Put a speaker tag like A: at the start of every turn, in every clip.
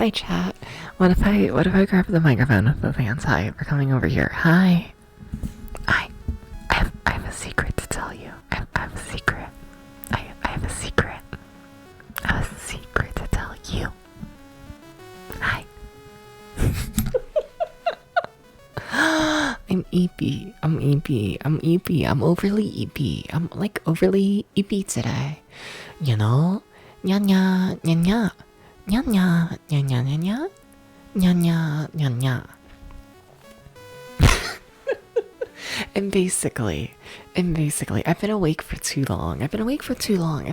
A: Hi, chat. What if I grab the microphone with the fans? Hi, we're coming over here. Hi. I I have a secret to tell you. I have a secret. I have a secret. I have a secret to tell you. Hi. I'm EP. I'm EP. I'm EP. I'm overly EP. I'm like overly EP today. You know? Nya nya nya nya. Nya nya nya nya nya nya. Nya nya nya nya. And basically, I've been awake for too long. I've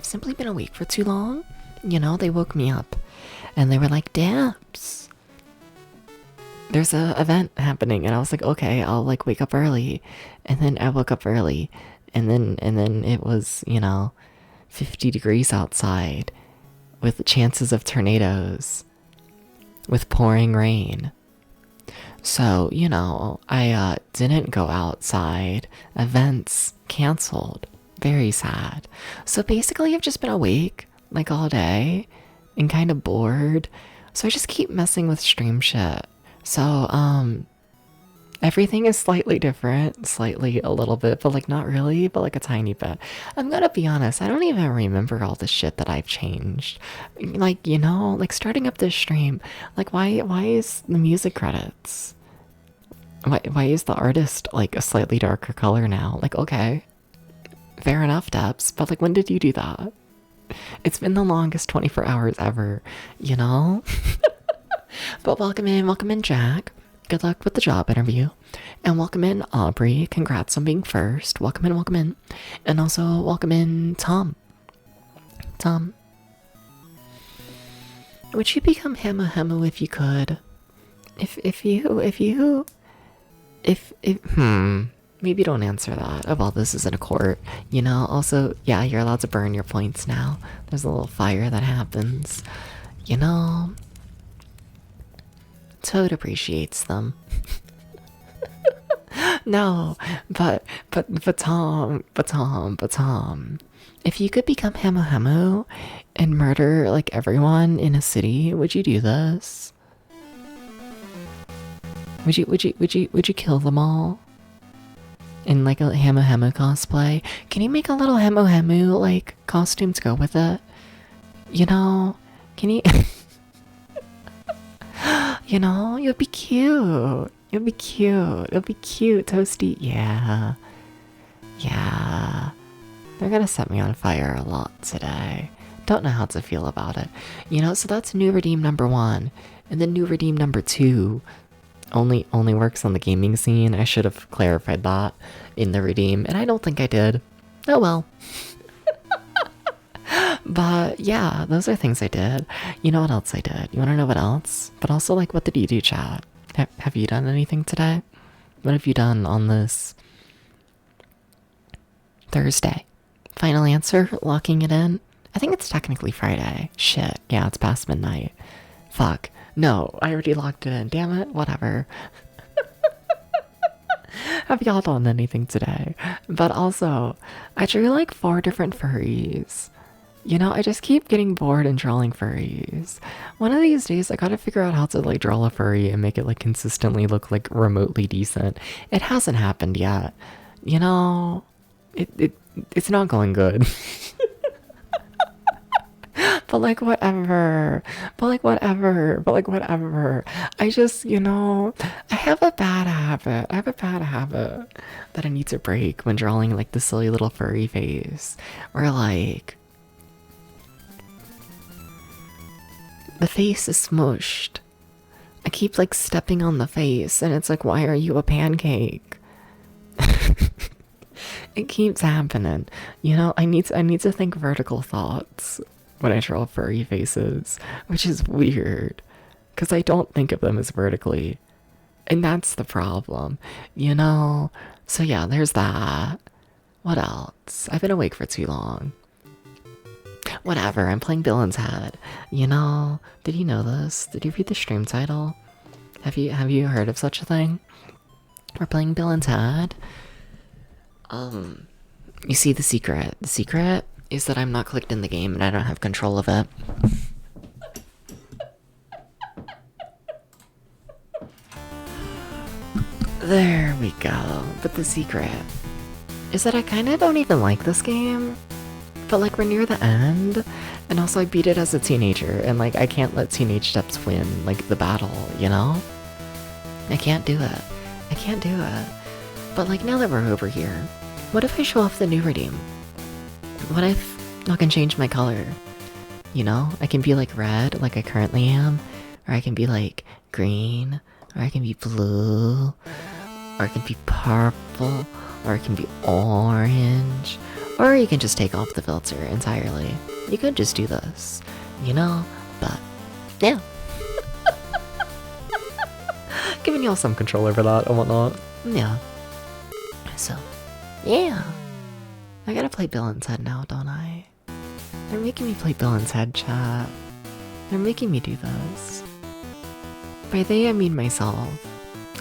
A: simply been awake for too long. You know, they woke me up and they were like, Dabs, there's a event happening. And I was like, okay, I'll like wake up early. And then I woke up early and then it was, 50 degrees outside with chances of tornadoes with pouring rain. So, I didn't go outside. Events canceled. Very sad. So basically, I've just been awake like all day and kind of bored. So I just keep messing with stream shit. So, everything is slightly different, slightly a little bit, but like not really, but like a tiny bit. I'm gonna be honest, I don't even remember all the shit that I've changed. Like, like starting up this stream, like why is the music credits? Why is the artist like a slightly darker color now? Like, okay, fair enough, Debs, but like when did you do that? It's been the longest 24 hours ever, But welcome in, Jack. Good luck with the job interview. And welcome in, Aubrey. Congrats on being first. Welcome in. And also welcome in, Tom. Tom. Would you become Hemu if you could? Maybe don't answer that. Oh, well, this isn't a court. Also, yeah, you're allowed to burn your points now. There's a little fire that happens. Toad appreciates them. No, but Tom, if you could become Hemu and murder like everyone in a city, would you do this? Would you kill them all? In like a Hemu cosplay? Can you make a little Hemu like costume to go with it? Can you you'll be cute. You'll be cute, Toasty. Yeah. They're gonna set me on fire a lot today. Don't know how to feel about it. So that's new redeem number 1. And then new redeem number 2 only works on the gaming scene. I should have clarified that in the redeem, and I don't think I did. Oh well. But yeah, those are things I did. You know what else I did? You want to know what else? But also, like, what did you do, chat? Have you done anything today? What have you done on this Thursday? Final answer? Locking it in? I think it's technically Friday. Shit. Yeah, it's past midnight. Fuck. No, I already locked it in. Damn it. Whatever. Have y'all done anything today? But also, I drew like 4 different furries. I just keep getting bored and drawing furries. One of these days, I gotta figure out how to like draw a furry and make it like consistently look like remotely decent. It hasn't happened yet. It's not going good. But like whatever. I just, I have a bad habit that I need to break when drawing like the silly little furry face. Or like the face is smushed. I keep like stepping on the face and it's like, why are you a pancake? It keeps happening. I need to think vertical thoughts when I draw furry faces, which is weird because I don't think of them as vertically. And that's the problem, So yeah, there's that. What else? I've been awake for too long. Whatever, I'm playing Bill and Ted. Did you know this? Did you read the stream title? Have you heard of such a thing? We're playing Bill and Ted. You see the secret. The secret is that I'm not clicked in the game and I don't have control of it. There we go. But the secret is that I kind of don't even like this game. But like we're near the end, and also I beat it as a teenager, and like I can't let teenage steps win like the battle, you know? I can't do it. I can't do it. But like now that we're over here, what if I show off the new redeem? What if I can change my color? You know? I can be like red, like I currently am, or I can be like green, or I can be blue, or I can be purple, or I can be orange, or you can just take off the filter entirely. You could just do this, you know? But, yeah. Giving y'all some control over that and whatnot. Yeah. So, yeah. I gotta play Bill and Ted now, don't I? They're making me play Bill and Ted, chat. They're making me do this. By they, I mean myself.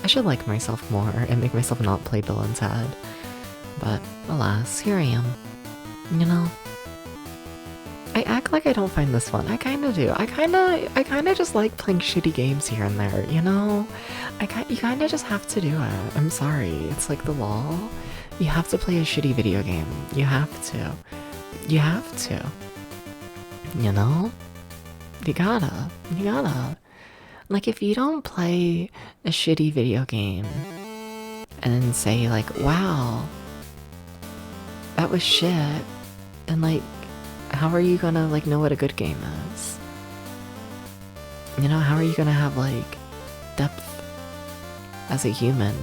A: I should like myself more and make myself not play Bill and Ted. But, alas, here I am. You know? I act like I don't find this fun. I kinda do. I kinda just like playing shitty games here and there, you know? You kinda just have to do it. I'm sorry. It's like the law. You have to play a shitty video game. You have to. You have to. You know? You gotta. You gotta. Like, if you don't play a shitty video game and then say, like, wow, that was shit, then, like, how are you gonna, like, know what a good game is? You know, how are you gonna have, like, depth as a human?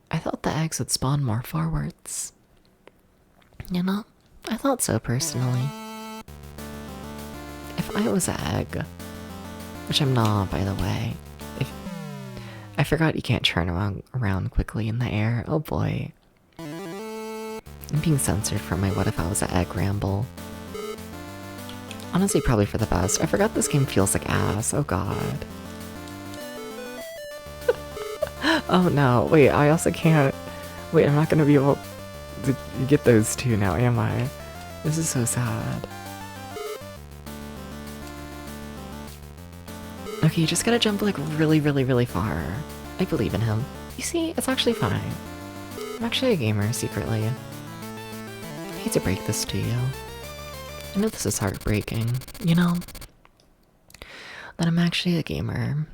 A: I thought the eggs would spawn more forwards. You know? I thought so, personally. If I was an egg, which I'm not, by the way. I forgot you can't turn around quickly in the air. Oh boy. I'm being censored from my what if I was an egg ramble. Honestly, probably for the best. I forgot this game feels like ass. Oh god. Oh no. Wait, I also can't. Wait, I'm not gonna be able to get those two now, am I? This is so sad. Okay, you just gotta jump like really, really, really far. I believe in him. You see, it's actually fine. I'm actually a gamer, secretly. I hate to break this to you. I know this is heartbreaking, you know? That I'm actually a gamer.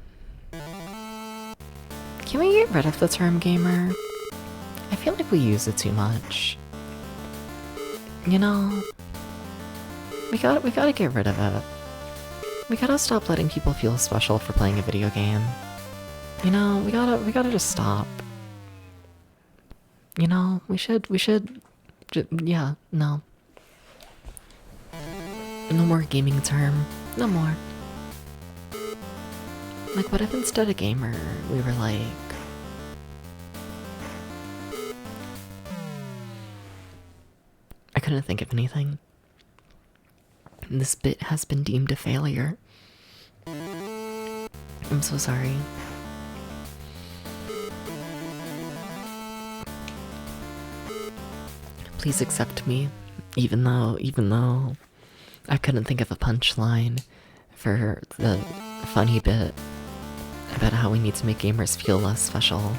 A: Can we get rid of the term gamer? I feel like we use it too much. You know? We gotta get rid of it. We gotta stop letting people feel special for playing a video game. You know, we gotta just stop. You know, we should, yeah, no. No more gaming term. No more. Like, what if instead of gamer, we were like... I couldn't think of anything. This bit has been deemed a failure. I'm so sorry. Please accept me, even though I couldn't think of a punchline for the funny bit about how we need to make gamers feel less special.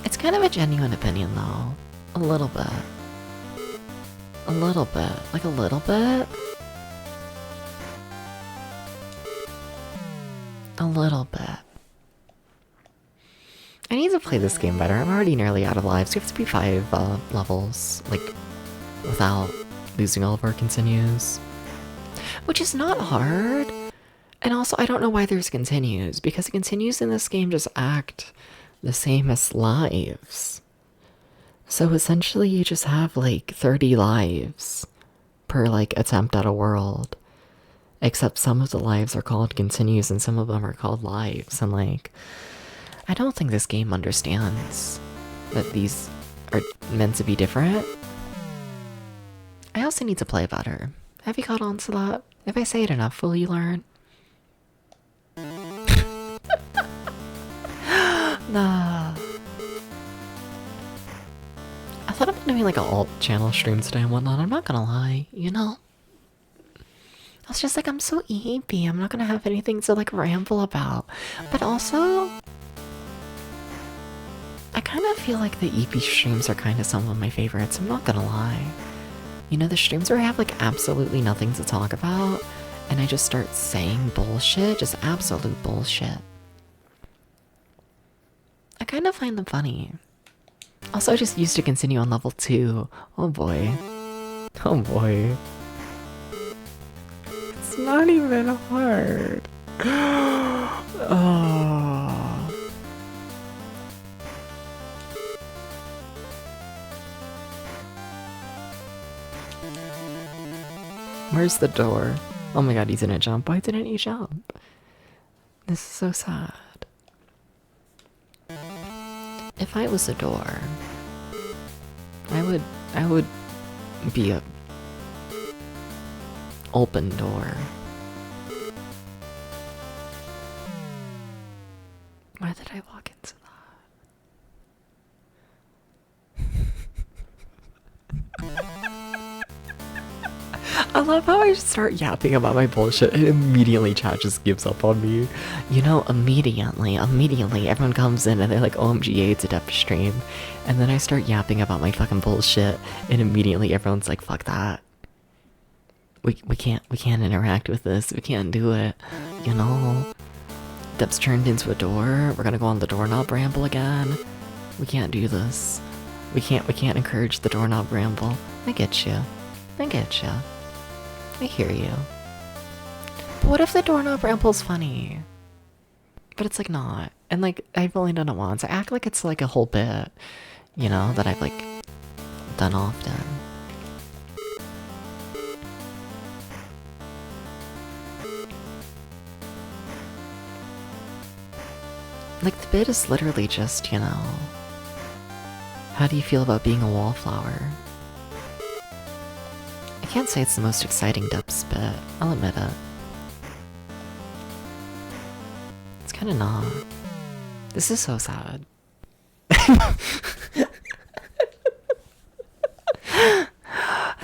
A: It's kind of a genuine opinion though. A little bit. A little bit. Like a little bit? A little bit. I need to play this game better. I'm already nearly out of lives. We have to be 5 levels, like, without losing all of our continues. Which is not hard. And also, I don't know why there's continues, because the continues in this game just act the same as lives. So essentially you just have like 30 lives per like attempt at a world. Except some of the lives are called continues and some of them are called lives. And like, I don't think this game understands that these are meant to be different. I also need to play better. Have you caught on to that? If I say it enough, will you learn? Nah. I thought about doing like an alt channel stream today and whatnot. I'm not gonna lie, you know? I was just like, I'm so eepy. I'm not gonna have anything to like ramble about. But also, I kind of feel like the EP streams are kind of some of my favorites. I'm not gonna lie. You know, the streams where I have like absolutely nothing to talk about and I just start saying bullshit, just absolute bullshit. I kind of find them funny. Also, I just used to continue on level 2. Oh boy. Oh boy. It's not even hard. Oh. Where's the door? Oh my god, he didn't jump. Why didn't he jump? This is so sad. If I was a door, I would be a open door. Why did I walk into that? I love how I start yapping about my bullshit and immediately chat just gives up on me. You know, immediately everyone comes in and they're like, OMG, it's a depth stream. And then I start yapping about my fucking bullshit and immediately everyone's like, fuck that. We can't interact with this. We can't do it. You know? Depth's turned into a door. We're gonna go on the doorknob ramble again. We can't do this. We can't encourage the doorknob ramble. I get you. I get you. I hear you. But what if the doorknob ramble's funny? But it's like not. And like, I've only done it once. I act like it's like a whole bit, you know, that I've like done often. Like the bit is literally just, you know, how do you feel about being a wallflower? I can't say it's the most exciting depths bit, I'll admit it. It's kinda not. This is so sad. I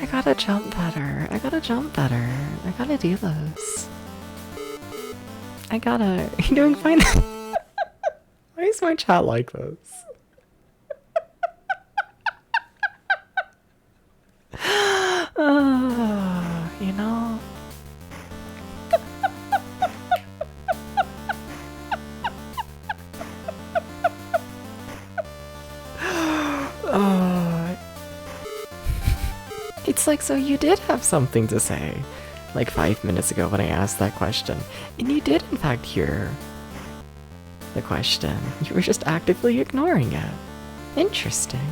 A: gotta jump better. I gotta jump better. I gotta do this. I gotta... Are you doing fine? Why is my chat like this? You know? It's like, so you did have something to say, like 5 minutes ago when I asked that question, and you did in fact hear the question. You were just actively ignoring it. Interesting.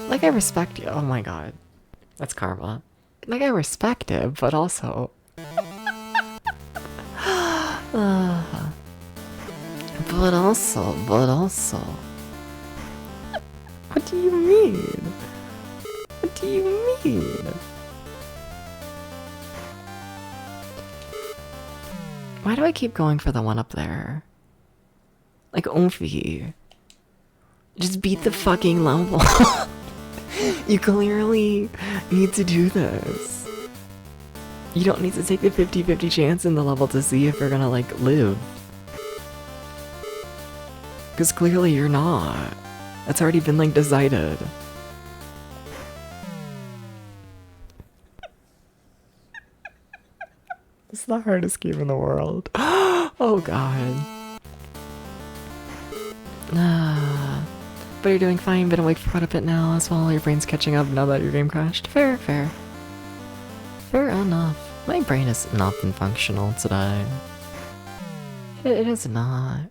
A: Like, I respect you. Oh my god. That's karma. Like, I respect it, but also... But also... What do you mean? What do you mean? Why do I keep going for the one up there? Like, Omfi. Just beat the fucking level. You clearly need to do this. You don't need to take the 50-50 chance in the level to see if you're gonna, like, live. Because clearly you're not. That's already been, like, decided. It's the hardest game in the world. Oh god. But you're doing fine, been awake for quite a bit now as well. Your brain's catching up now that your game crashed. Fair, fair. Fair enough. My brain has not been functional today. It is not.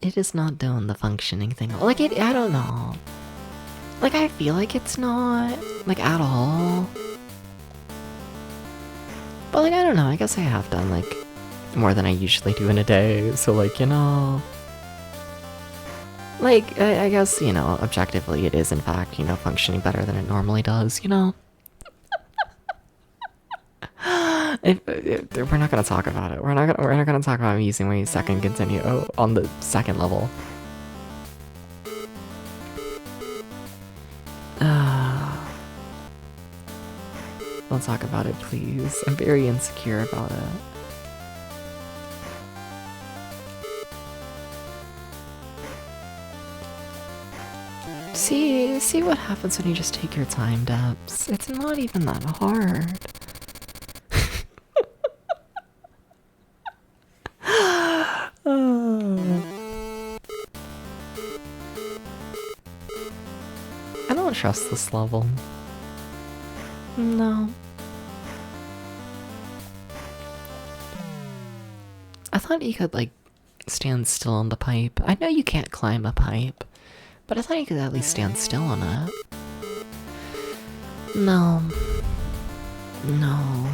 A: It is not doing the functioning thing. Like, I don't know. Like, I feel like it's not. Like, at all. But, like, I don't know. I guess I have done, like, more than I usually do in a day. So, like, you know... Like, I guess, you know, objectively it is, in fact, you know, functioning better than it normally does, you know? We're not gonna talk about it. We're not gonna talk about me using my second continue on the second level. Don't talk about it, please. I'm very insecure about it. See what happens when you just take your time, Debs. It's not even that hard. I don't trust this level. No. I thought you could, like, stand still on the pipe. I know you can't climb a pipe, but I thought you could at least stand still on it. No. No.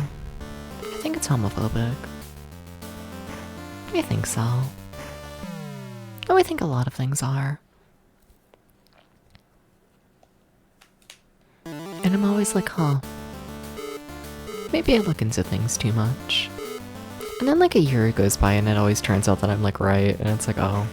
A: I think it's homophobic. I think so. Oh, I think a lot of things are. And I'm always like, huh. Maybe I look into things too much. And then like a year goes by and it always turns out that I'm like right, and it's like, oh.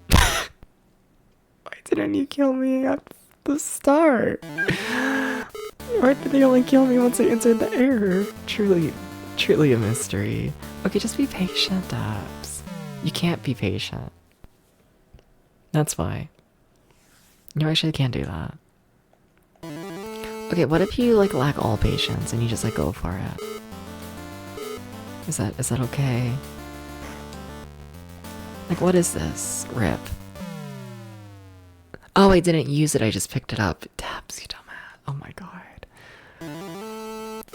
A: Why didn't you kill me at the start? Why did they only kill me once I entered the air? Truly a mystery. Okay, just be patient, Dabs. You can't be patient. That's why. You actually can't do that. Okay, what if you like lack all patience and you just like go for it? Is that okay? Like, what is this? Rip. Oh, I didn't use it, I just picked it up. Dabs, you dumbass. Oh my god.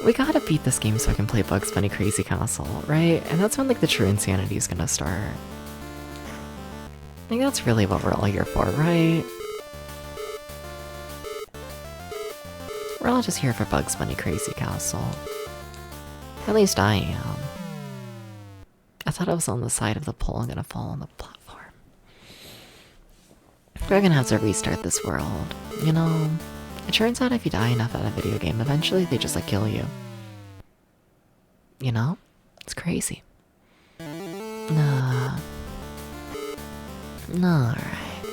A: We gotta beat this game so I can play Bugs Bunny Crazy Castle, right? And that's when like the true insanity is gonna start. I think that's really what we're all here for, right? We're all just here for Bugs Bunny Crazy Castle. At least I am. I thought I was on the side of the pole and gonna fall on the platform. We're gonna have to restart this world, you know? It turns out if you die enough at a video game, eventually they just like kill you. You know? It's crazy. Nah. Alright.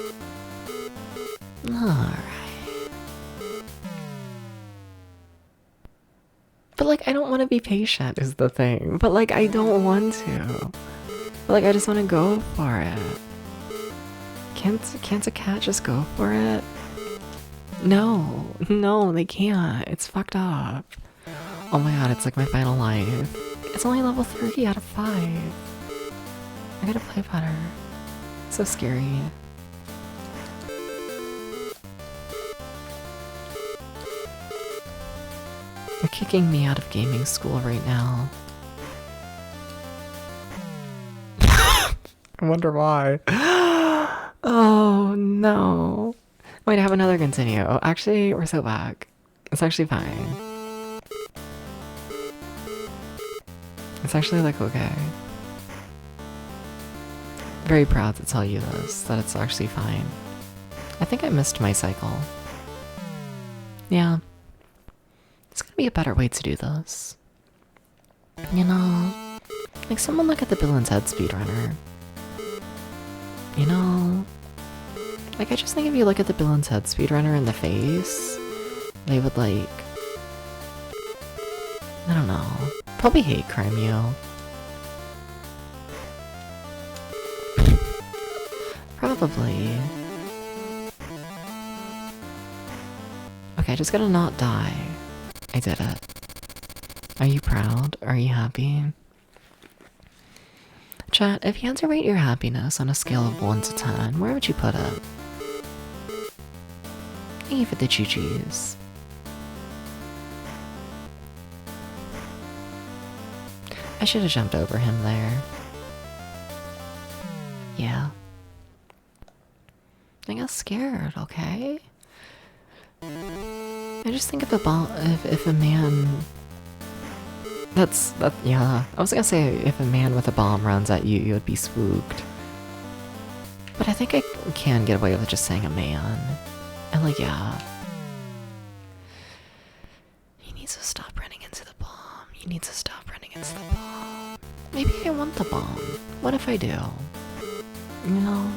A: Alright. But like, I don't want to be patient is the thing. But like, I don't want to. But like, I just want to go for it. Can't a cat just go for it? No, they can't. It's fucked up. Oh my god, it's like my final life. It's only level 3 out of 5. I gotta play better. It's so scary. They're kicking me out of gaming school right now. I wonder why. Oh no. Wait, I have another continue. Oh, actually, we're so back. It's actually fine. It's actually like okay. Very proud to tell you this, that it's actually fine. I think I missed my cycle. Yeah. There's gotta be a better way to do this. You know, like someone look at the Bill and Ted speedrunner. You know, like I just think if you look at the Bill and Ted speedrunner in the face, they would like, I don't know, probably hate crime you. Probably. Okay, I just gotta not die. I did it. Are you proud? Are you happy? Chat, if you had to rate your happiness on a scale of 1 to 10, where would you put it? Thank you for the choo-choos. I should have jumped over him there. Yeah. I got scared, okay? I just think if a man yeah, I was gonna say if a man with a bomb runs at you, you would be spooked. But I think I can get away with just saying a man. And like, yeah. He needs to stop running into the bomb. He needs to stop running into the bomb. Maybe I want the bomb. What if I do? You know?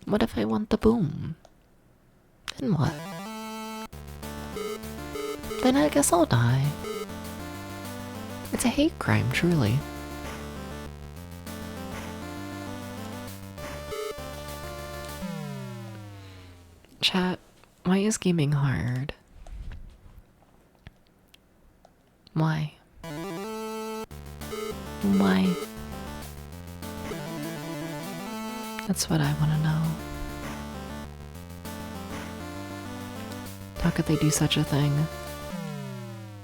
A: What if I want the boom? Then what? Then I guess I'll die. It's a hate crime, truly. Chat, why is gaming hard? Why? Why? That's what I want to know. How could they do such a thing?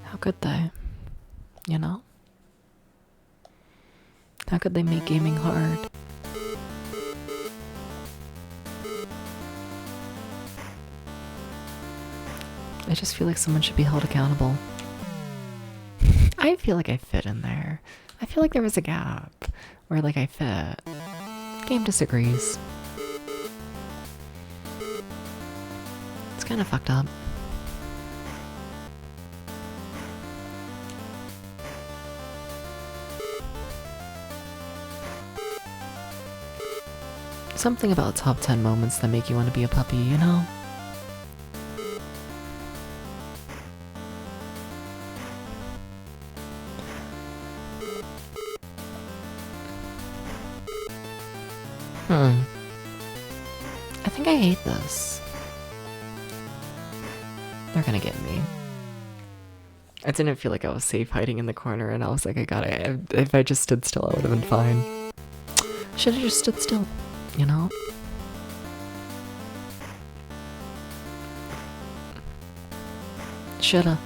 A: How could they? You know? How could they make gaming hard? I just feel like someone should be held accountable. I feel like I fit in there. I feel like there was a gap where like I fit. Game disagrees. It's kind of fucked up. Something about top 10 moments that make you want to be a puppy, you know? I think I hate this. They're gonna get me. I didn't feel like I was safe hiding in the corner, and I was like, I got it. If I just stood still, I would have been fine. Should have just stood still, you know? Shoulda.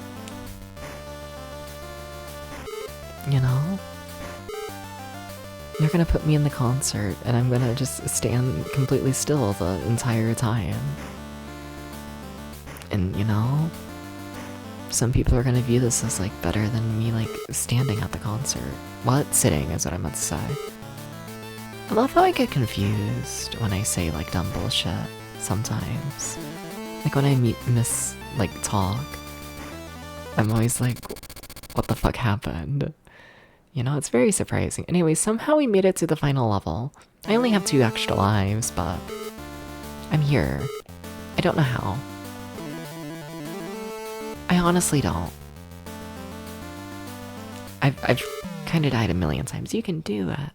A: You know? They're gonna put me in the concert, and I'm gonna just stand completely still the entire time. And, you know, some people are gonna view this as, like, better than me, like, standing at the concert. What? Sitting is what I meant to say. I love how I get confused when I say, like, dumb bullshit sometimes. Like, when I miss, like, talk, I'm always like, what the fuck happened? You know, it's very surprising. Anyway, somehow we made it to the final level. I only have 2 extra lives, but I'm here. I don't know how. I honestly don't. I've kind of died a million times. You can do it.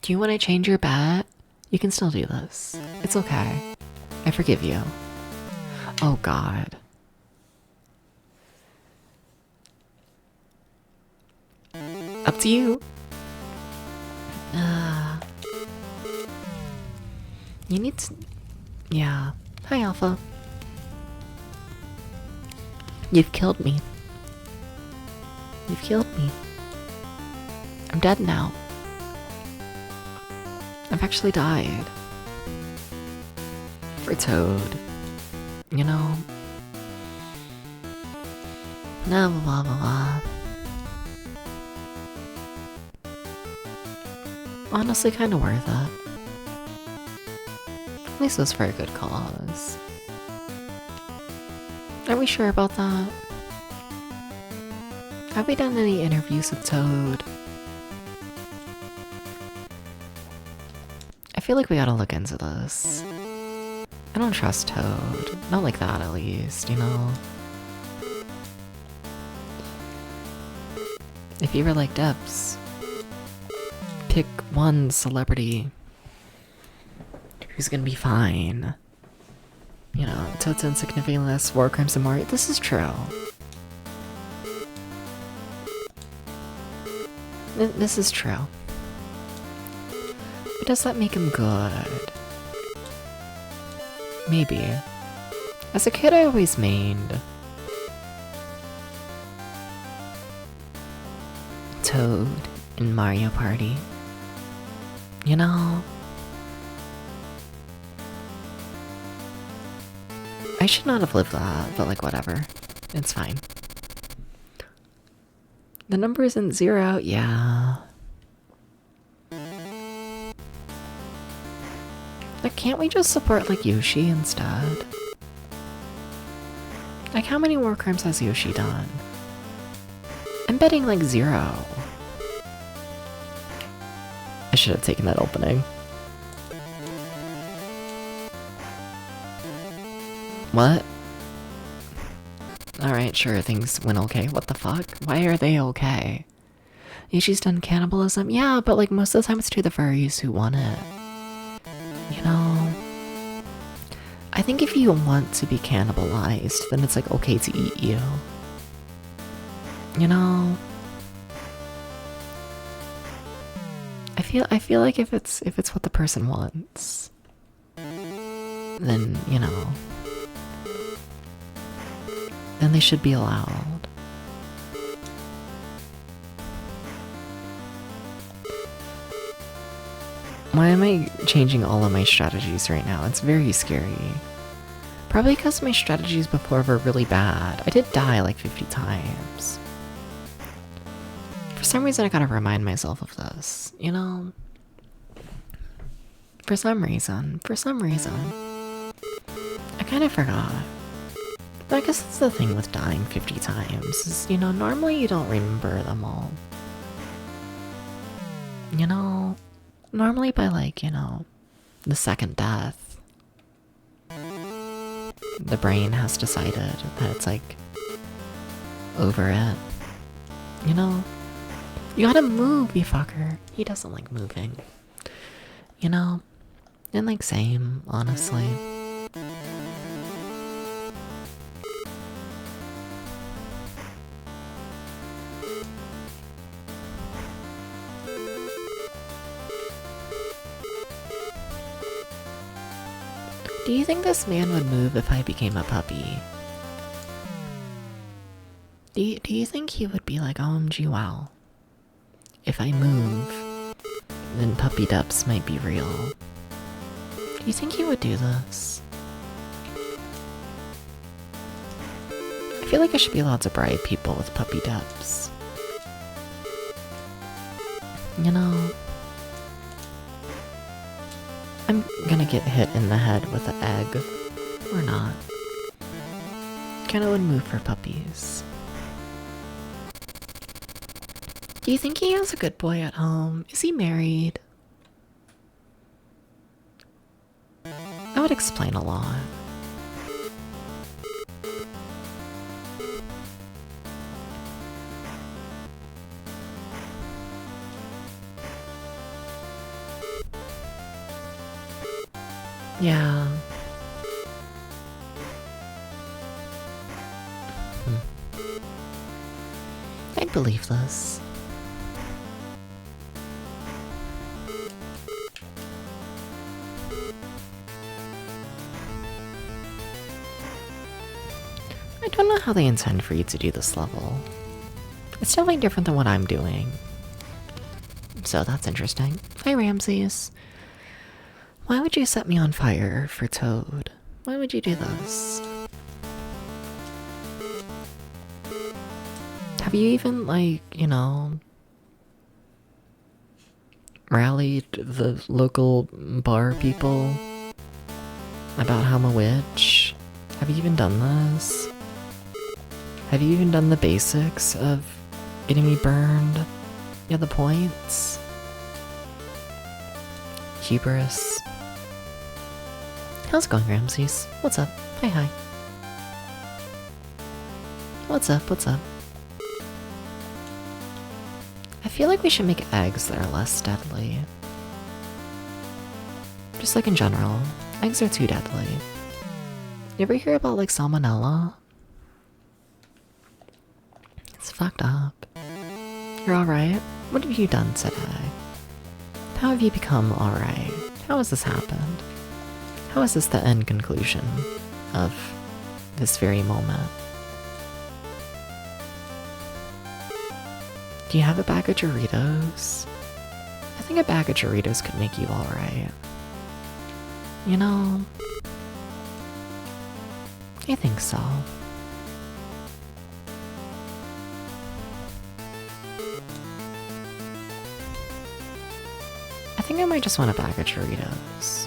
A: Do you want to change your bet? You can still do this. It's okay. I forgive you. Oh God. Up to you. You need to... Yeah. Hi, Alpha. You've killed me. You've killed me. I'm dead now. I've actually died. For Toad. You know? Blah, blah, blah, blah. Honestly, kind of worth it. At least it was for a good cause. Are we sure about that? Have we done any interviews with Toad? I feel like we gotta look into this. I don't trust Toad. Not like that, at least, you know? If you were like Debs, pick one celebrity who's gonna be fine. You know, Toad's insignificant less, war crimes and more. This is true. This is true. But does that make him good? Maybe. As a kid, I always mained Toad in Mario Party. You know? I should not have lived that, but like whatever. It's fine. The number isn't 0, yeah. Like, can't we just support like Yoshi instead? Like, how many war crimes has Yoshi done? I'm betting like 0. I should have taken that opening. What? Alright, sure, things went okay. What the fuck? Why are they okay? Ichi's done cannibalism? Yeah, but like most of the time it's to the furries who want it. You know? I think if you want to be cannibalized, then it's like okay to eat you. You know? I feel like if it's what the person wants, then, you know, then they should be allowed. Why am I changing all of my strategies right now? It's very scary. Probably because my strategies before were really bad. I did die like 50 times. For some reason I gotta remind myself of this, you know? For some reason. I kind of forgot. But I guess that's the thing with dying 50 times, is, you know, normally you don't remember them all. You know, normally by like, you know, the second death, the brain has decided that it's like over it. You know? You gotta move, you fucker. He doesn't like moving. You know? And like same, honestly. Do you think this man would move if I became a puppy? Do you think he would be like, OMG, wow. If I move, then puppy dubs might be real. Do you think he would do this? I feel like I should be allowed to bribe people with puppy dubs. You know, I'm gonna get hit in the head with an egg. Or not. Kinda would move for puppies. Do you think he is a good boy at home? Is he married? That would explain a lot. Yeah. I'd believe this. I don't know how they intend for you to do this level. It's definitely different than what I'm doing. So that's interesting. Hi, Ramses. Why would you set me on fire for Toad? Why would you do this? Have you even, like, you know, rallied the local bar people about how I'm a witch? Have you even done this? Have you even done the basics of getting me burned? Yeah, the points? Hubris. How's it going, Ramses? What's up? Hi. What's up? I feel like we should make eggs that are less deadly. Just like in general, eggs are too deadly. You ever hear about like salmonella? It's fucked up. You're alright? What have you done today? How have you become alright? How has this happened? How is this the end conclusion of this very moment? Do you have a bag of Doritos? I think a bag of Doritos could make you alright. You know, I think so. I think I might just want a bag of Doritos.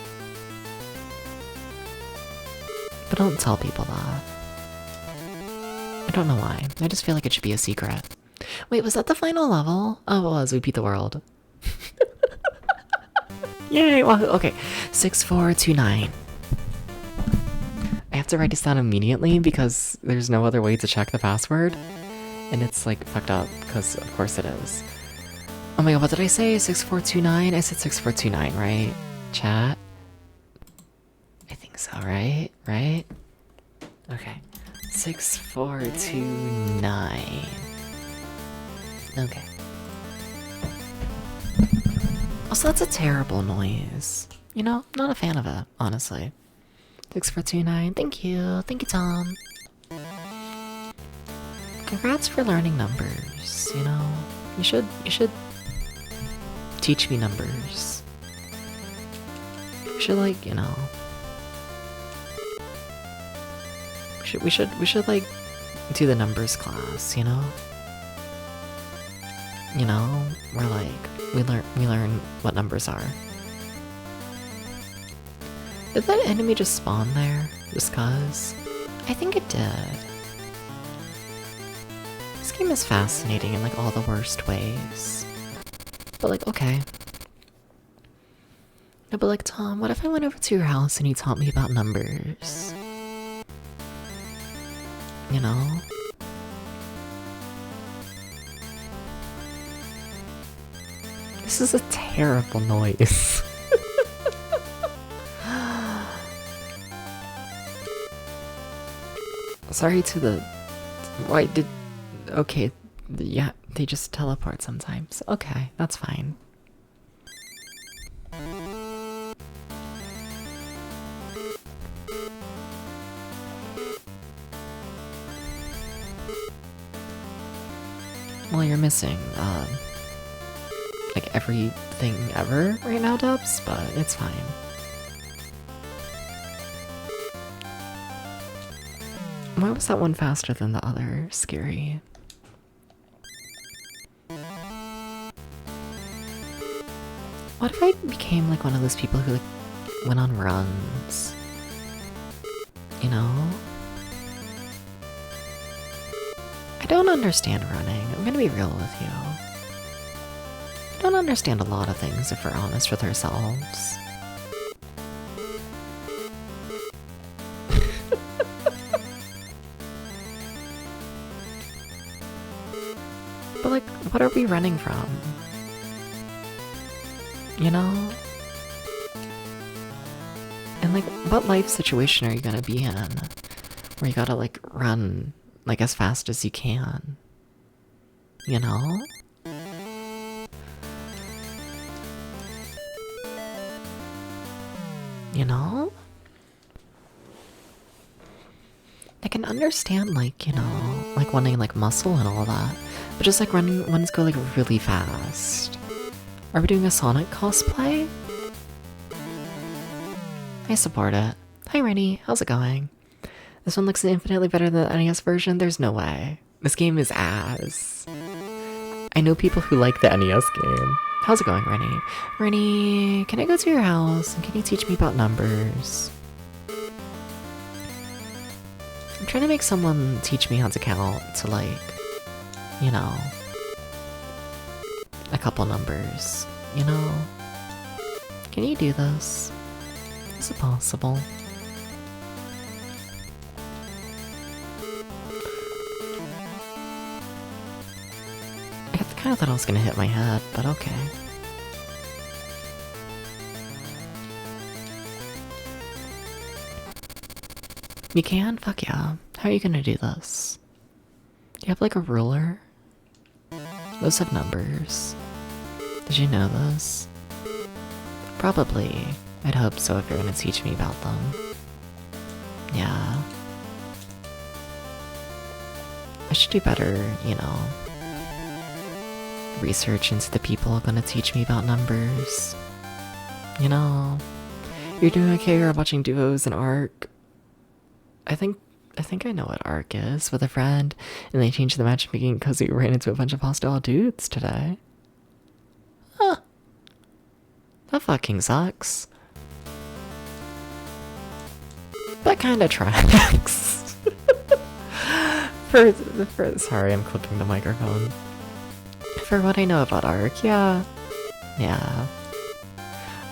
A: But don't tell people that. I don't know why. I just feel like it should be a secret. Wait, was that the final level? Oh, it was. We beat the world. Yay! Well, okay. 6429. I have to write this down immediately because there's no other way to check the password. And it's like fucked up because of course it is. Oh my god, what did I say? 6429? I said 6429, right? Chat? I think so, right? Right? Okay. 6429. Okay. Also, that's a terrible noise. You know, not a fan of it, honestly. 6429, thank you. Thank you, Tom. Congrats for learning numbers, you know. You should teach me numbers. We should like, you know. We should like do the numbers class, you know? You know, where like we learn what numbers are. Did that enemy just spawn there? Just cause? I think it did. This game is fascinating in like all the worst ways. But like, okay. No, but like, Tom, what if I went over to your house and you taught me about numbers? You know? This is a terrible noise. Sorry to the... Why did... Okay, yeah, they just teleport sometimes. Okay, that's fine. Well, you're missing, like everything ever right now, Dubs, but it's fine. Why was that one faster than the other? Scary. What if I became like one of those people who like went on runs? You know? I don't understand running. I'm gonna be real with you. I don't understand a lot of things if we're honest with ourselves. But like, what are we running from? You know? And like, what life situation are you gonna be in? Where you gotta like run like as fast as you can? You know? You know? I can understand like, you know, like wanting like muscle and all that. But just like running ones go like really fast. Are we doing a Sonic cosplay? I support it. Hi Rennie, how's it going? This one looks infinitely better than the NES version? There's no way. This game is ass. I know people who like the NES game. How's it going, Rennie? Rennie, can I go to your house and can you teach me about numbers? I'm trying to make someone teach me how to count to like, you know, a couple numbers, you know? Can you do this? Is it possible? I kind of thought I was gonna hit my head, but okay. You can? Fuck yeah. How are you gonna do this? Do you have like a ruler? Those have numbers. Did you know this? Probably. I'd hope so if you're gonna teach me about them. Yeah. I should do better, you know, research into the people gonna teach me about numbers. You know, you're doing okay, you're watching duos and Ark. I think I know what Ark is with a friend, and they changed the matchmaking because we ran into a bunch of hostile dudes today. Huh. That fucking sucks. That kinda tracks. Sorry, I'm clipping the microphone. For what I know about Ark, yeah. Yeah.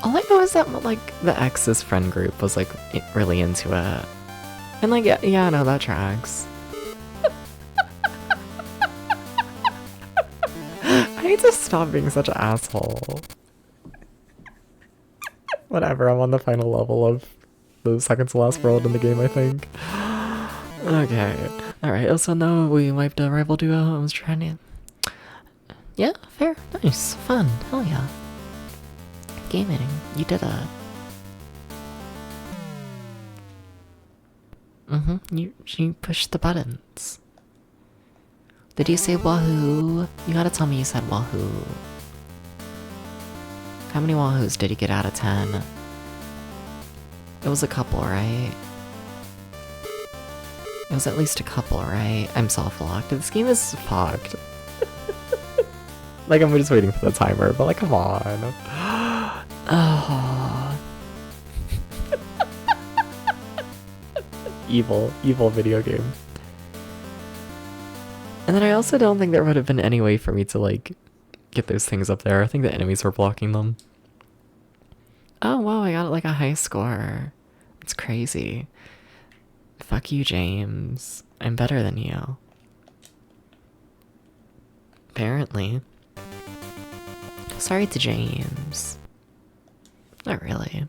A: All I know is that, like, the ex's friend group was, like, really into it. And like, yeah, no, that tracks. I need to stop being such an asshole. Whatever, I'm on the final level of the second to last world in the game, I think. Okay. Alright, so now we wiped a rival duo. I was trying to... Yeah, fair. Nice. Fun. Hell yeah. Gaming. You did it. You pushed the buttons. Did you say wahoo? You gotta tell me you said wahoo. How many wahoos did you get out of 10? It was a couple, right? It was at least a couple, right? I'm self-locked. This game is fucked. Like, I'm just waiting for the timer, but like, come on. Oh. Evil video game. And then I also don't think there would have been any way for me to, like, get those things up there. I think the enemies were blocking them. Oh, wow, I got, like, a high score. It's crazy. Fuck you, James. I'm better than you. Apparently. Sorry to James. Not really.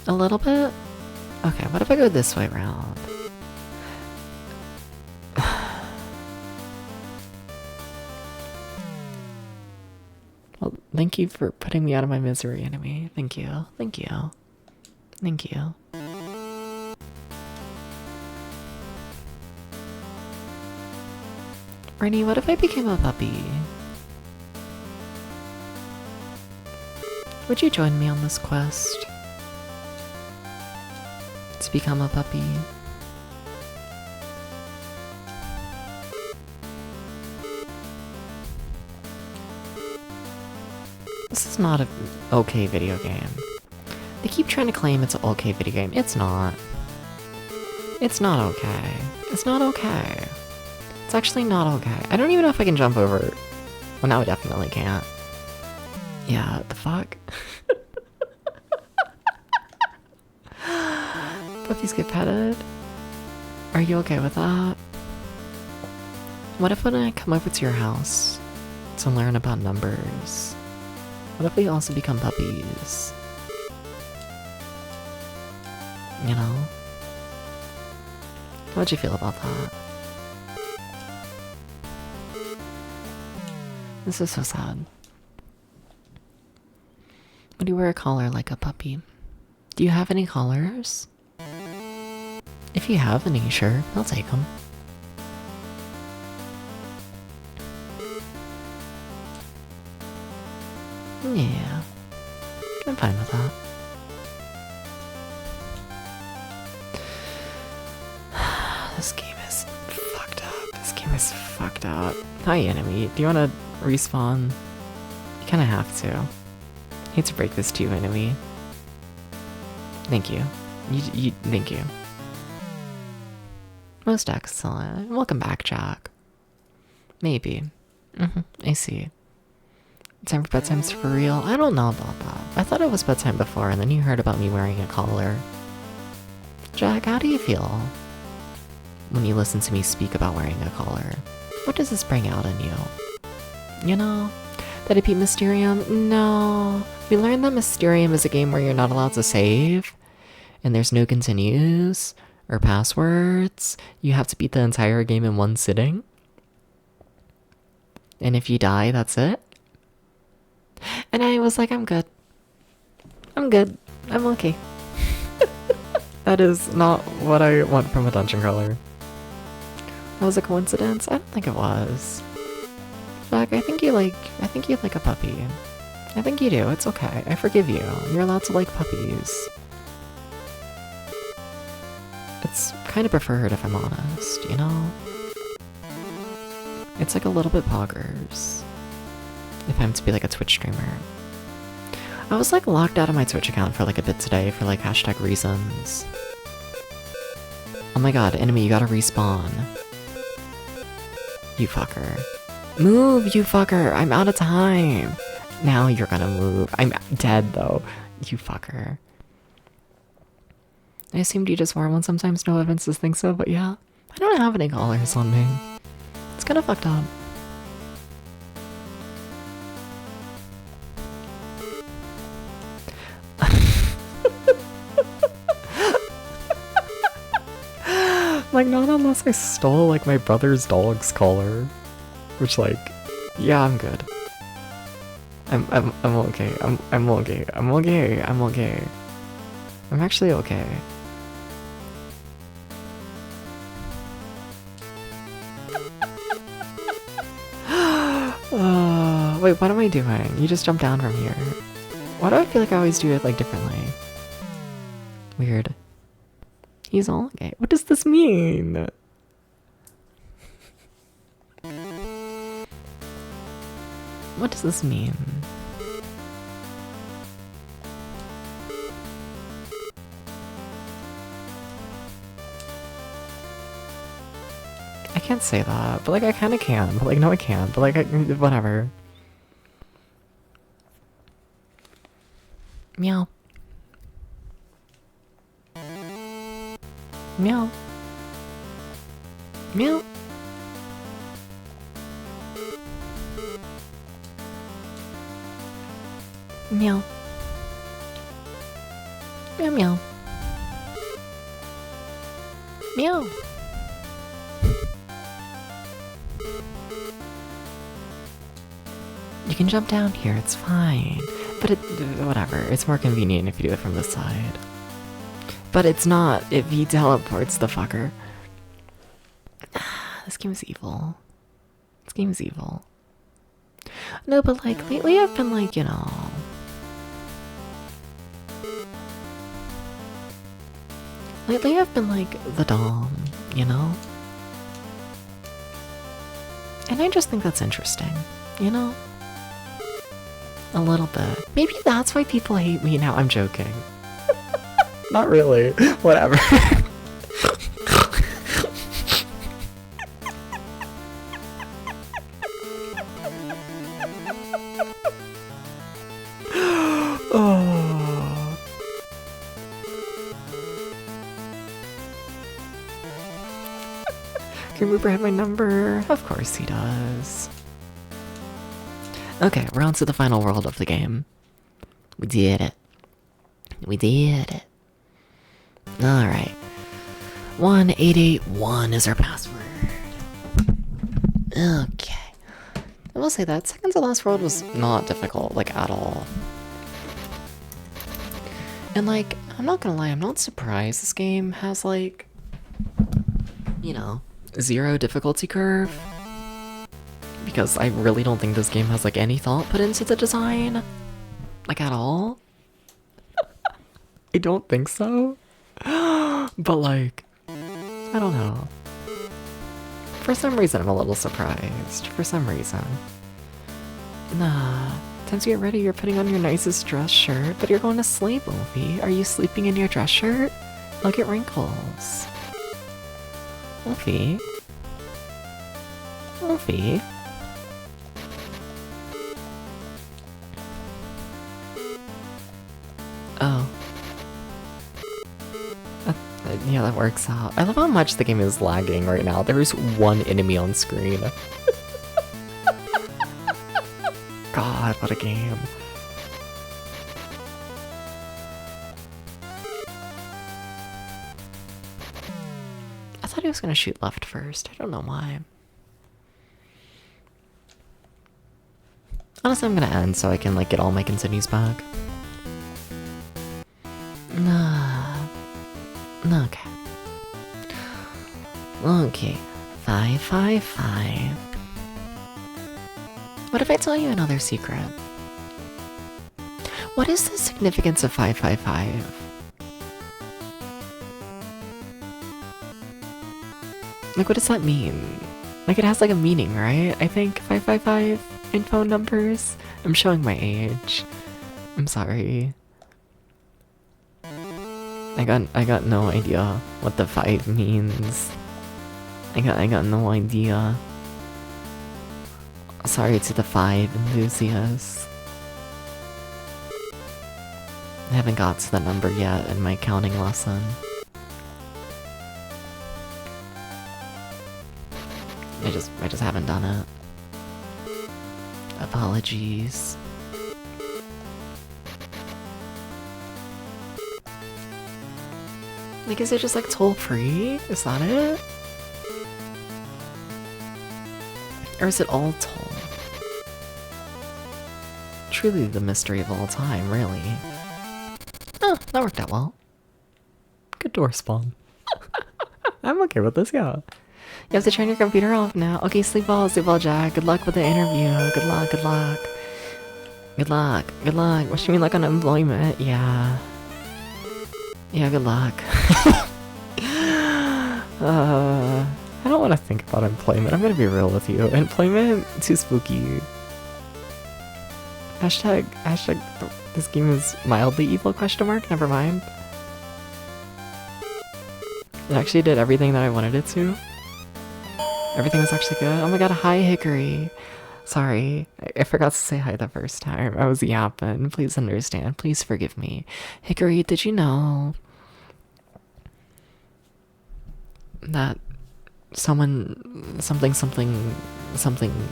A: A little bit? Okay, what if I go this way around? Well, thank you for putting me out of my misery, enemy. Thank you. Thank you. Thank you. Rennie, what if I became a puppy? Would you join me on this quest? To become a puppy? This is not an okay video game. They keep trying to claim it's an okay video game. It's not. It's not okay. It's not okay. It's actually not okay. I don't even know if I can jump over. Well, now I definitely can't. Yeah, the fuck? Puppies get petted? Are you okay with that? What if when I come over to your house to learn about numbers, what if we also become puppies? You know? How'd you feel about that? This is so sad. Would you wear a collar like a puppy? Do you have any collars? If you have any, sure, I'll take them. Yeah, I'm fine with that. This game is fucked up. This game is fucked up. Hi, enemy. Do you want to respawn? You kind of have to. I hate to break this to you, enemy. Thank you. Thank you. Most excellent. Welcome back, Jack. Maybe. I see. Time for bedtime's for real? I don't know about that. I thought it was bedtime before, and then you heard about me wearing a collar. Jack, how do you feel when you listen to me speak about wearing a collar? What does this bring out in you? You know? Did I beat Mysterium? No. We learned that Mysterium is a game where you're not allowed to save, and there's no continues or passwords. You have to beat the entire game in one sitting. And if you die, that's it. And I was like, I'm good. I'm good. I'm okay. That is not what I want from a dungeon crawler. That was a coincidence? I don't think it was. Jack, I think you like a puppy. I think you do. It's okay. I forgive you. You're allowed to like puppies. It's kind of preferred, if I'm honest, you know? It's like a little bit poggers. If I'm to be like a Twitch streamer. I was like locked out of my Twitch account for like a bit today for like hashtag reasons. Oh my god, enemy, you gotta respawn. You fucker. Move, you fucker! I'm out of time! Now you're gonna move. I'm dead though. You fucker. I assumed you just wore one sometimes. No evidences think so, but yeah. I don't have any collars on me. It's kind of fucked up. Like, not unless I stole, like, my brother's dog's collar. Which, like, yeah, I'm good. I'm okay. I'm okay. I'm okay. I'm okay. I'm actually okay. Wait, what am I doing? You just jumped down from here. Why do I feel like I always do it, like, differently? Weird. He's all gay. What does this mean? What does this mean? I can't say that, but like I kinda can, but like no I can't, but like whatever. Meow. Meow. Meow. Meow. Meow meow. Meow. You can jump down here, it's fine. But whatever, it's more convenient if you do it from the side. But it's not if he teleports the fucker. This game is evil. This game is evil. No, but like, lately I've been like, you know... Lately I've been like, the Dom, you know? And I just think that's interesting, you know? A little bit. Maybe that's why people hate me now. I'm joking. Not really. Whatever. Oh. Can Reaper have my number? Of course he does. Okay, we're on to the final world of the game. We did it. We did it. Alright. 1881 is our password. Okay. I will say that second to last world was not difficult, like, at all. And, like, I'm not gonna lie, I'm not surprised this game has, like, you know, 0 difficulty curve. Because I really don't think this game has, like, any thought put into the design. Like, at all. I don't think so. But, like, I don't know. For some reason, I'm a little surprised. For some reason. Nah. Time to get ready, you're putting on your nicest dress shirt, but you're going to sleep, Wolfie. Are you sleeping in your dress shirt? Look at wrinkles. Wolfie? Wolfie? Oh. Yeah, that works out. I love how much the game is lagging right now. There's one enemy on screen. God, what a game. I thought he was gonna shoot left first. I don't know why. Honestly, I'm gonna end so I can, like, get all my continues back. Nah. Okay. Okay. 555. What if I tell you another secret? What is the significance of 555? Like, what does that mean? Like, it has, like, a meaning, right? I think 555 in phone numbers. I'm showing my age. I'm sorry. I got no idea what the 5 means. I got no idea. Sorry to the 5 enthusiasts. I haven't got to the number yet in my counting lesson. I just haven't done it. Apologies. Like, is it just like toll free? Is that it? Or is it all toll? Truly the mystery of all time, really. Oh, that worked out well. Good door spawn. I'm okay with this, yeah. You have to turn your computer off now. Okay, sleep well, Jack. Good luck with the interview. Good luck, good luck. Good luck, good luck. Wish me luck on employment. Yeah. Yeah, good luck. I don't want to think about employment. I'm gonna be real with you. Employment? Too spooky. Hashtag, this game is mildly evil, question mark? Never mind. It actually did everything that I wanted it to. Everything was actually good. Oh my god, hi Hickory. Sorry, I forgot to say hi the first time. I was yapping. Please understand. Please forgive me. Hickory, did you know that something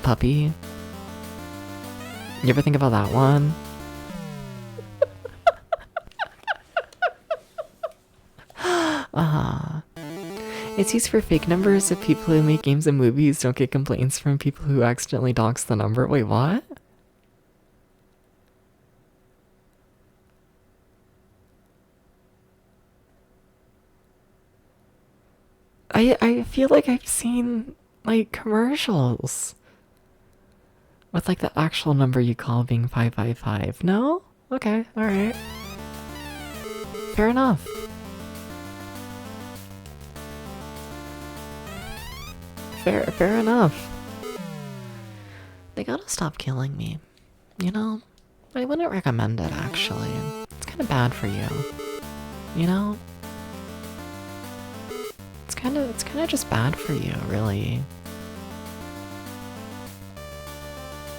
A: puppy? You ever think about that one? It's used for fake numbers if people who make games and movies don't get complaints from people who accidentally dox the number. Wait, what? I feel like I've seen, like, commercials with, like, the actual number you call being 555. No? Okay, alright. Fair enough. Fair enough. They gotta stop killing me. You know? I wouldn't recommend it, actually. It's kind of bad for you. You know? It's kind of just bad for you, really.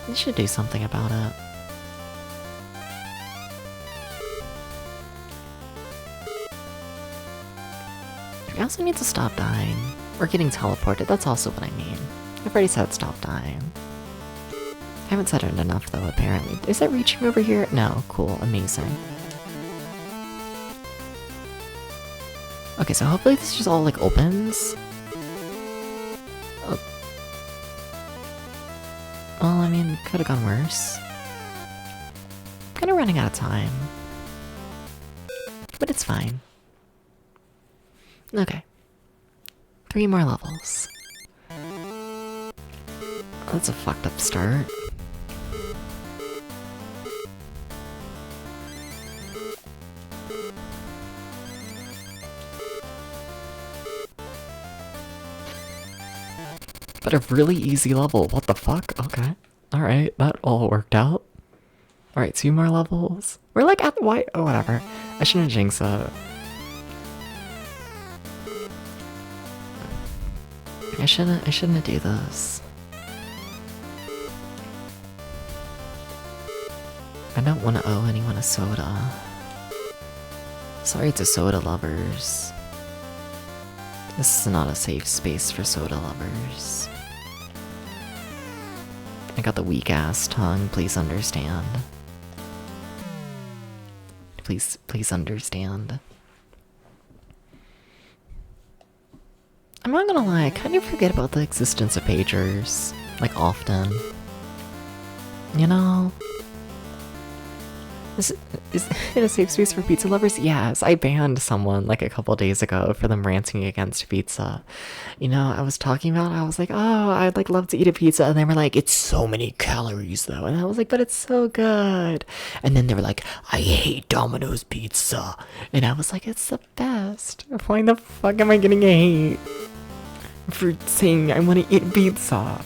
A: You should do something about it. You also need to stop dying. Or getting teleported, that's also what I mean. I've already said stop dying. I haven't said it enough though, apparently. Is it reaching over here? No, cool, amazing. Okay, so hopefully this just all like opens. Oh. Well, I mean, could have gone worse. I'm kind of running out of time. But it's fine. Okay. 3 more levels. That's a fucked up start. But a really easy level. What the fuck? Okay. Alright, that all worked out. Alright, 2 more levels. We're like at the white. Oh, whatever. I shouldn't jinx it. I shouldn't do this. I don't want to owe anyone a soda. Sorry to soda lovers. This is not a safe space for soda lovers. I got the weak ass tongue, please understand. Please understand. I'm not gonna lie, I kind of forget about the existence of pagers, like, often. You know? Is it a safe space for pizza lovers? Yes, I banned someone, like, a couple days ago for them ranting against pizza. You know, I was talking about, I was like, oh, I'd, like, love to eat a pizza, and they were like, it's so many calories, though. And I was like, but it's so good. And then they were like, I hate Domino's pizza. And I was like, it's the best. Why the fuck am I getting a hate for saying I want to eat pizza?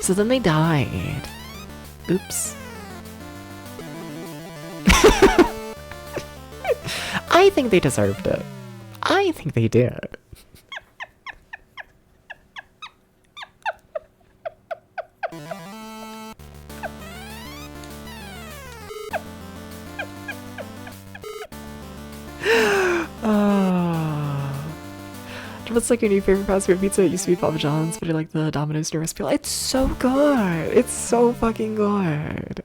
A: So then they died. Oops. I think they deserved it. I think they did. What's like your new favorite fast food pizza? It used to be Papa John's, but I like the Domino's new recipe. It's so good. It's so fucking good.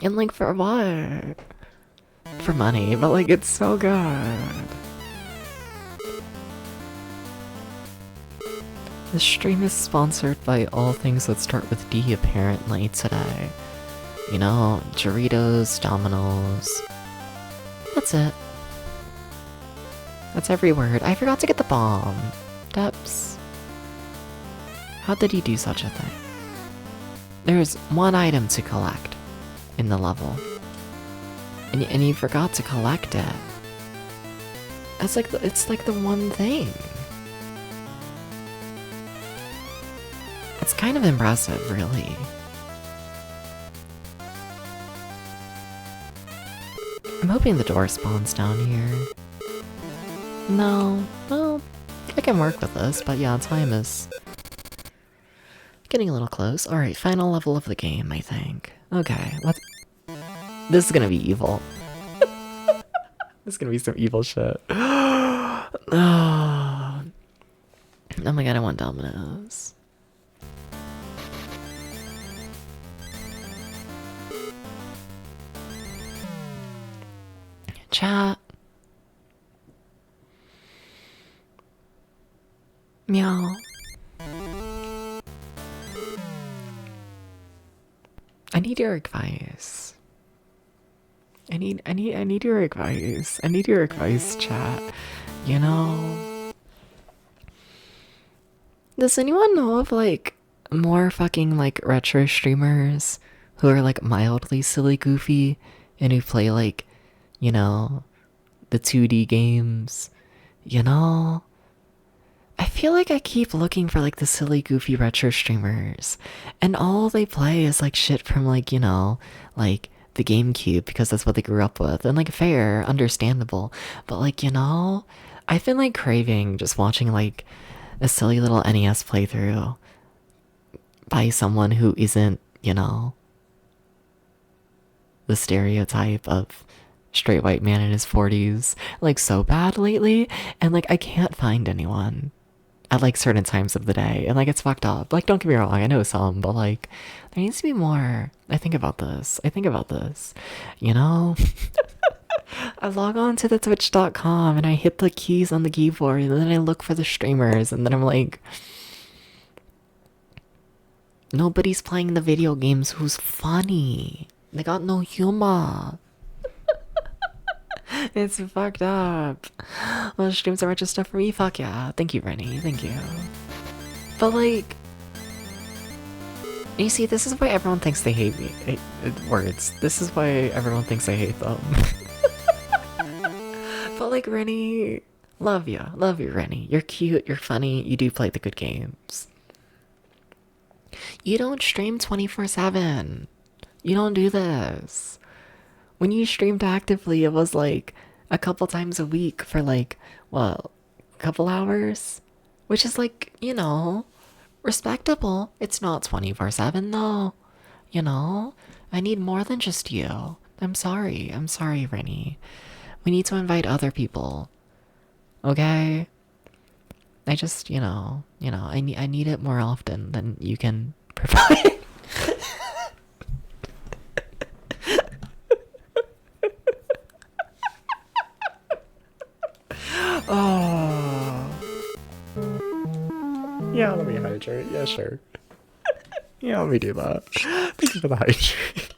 A: And like for what? For money, but like it's so good. The stream is sponsored by all things that start with D apparently today. You know, Doritos, Domino's. That's it. That's every word. I forgot to get the bomb. Depps. How did he do such a thing? There's one item to collect in the level. And you forgot to collect it. It's like the one thing. It's kind of impressive, really. I'm hoping the door spawns down here. No, well, I can work with this, but yeah, time is getting a little close. Alright, final level of the game, I think. Okay, what? This is gonna be evil. This is gonna be some evil shit. Oh. Oh my god, I want Domino's. Chat. Meow. I need your advice. I need your advice. I need your advice, chat. You know? Does anyone know of like more fucking like retro streamers who are like mildly silly goofy and who play like, you know, the 2D games? You know? I feel like I keep looking for like the silly goofy retro streamers and all they play is like shit from like, you know, like the GameCube because that's what they grew up with, and like fair, understandable, but like, you know, I've been like craving just watching like a silly little NES playthrough by someone who isn't, you know, the stereotype of straight white man in his 40s, like so bad lately, and like I can't find anyone at like certain times of the day, and like it's fucked up. Like don't get me wrong, I know some, but like there needs to be more. I think about this, you know. I log on to the twitch.com and I hit the keys on the keyboard and then I look for the streamers and then I'm like, nobody's playing the video games who's funny. They got no humor. It's fucked up. Well, streams are retro stuff for me. Fuck yeah. Thank you, Rennie. Thank you. But like, you see, this is why everyone thinks they hate me. Words. This is why everyone thinks I hate them. But like, Rennie, love you, Rennie. You're cute. You're funny. You do play the good games. You don't stream 24/7. You don't do this. When you streamed actively, it was like a couple times a week for like, what, a couple hours? Which is like, you know, respectable. It's not 24/7 though. You know, I need more than just you. I'm sorry, Rennie. We need to invite other people. Okay? I just, you know, I need it more often than you can provide. Oh. Yeah, let me hydrate. Yeah, sure. Yeah, let me do that. Thank you for the hydrate.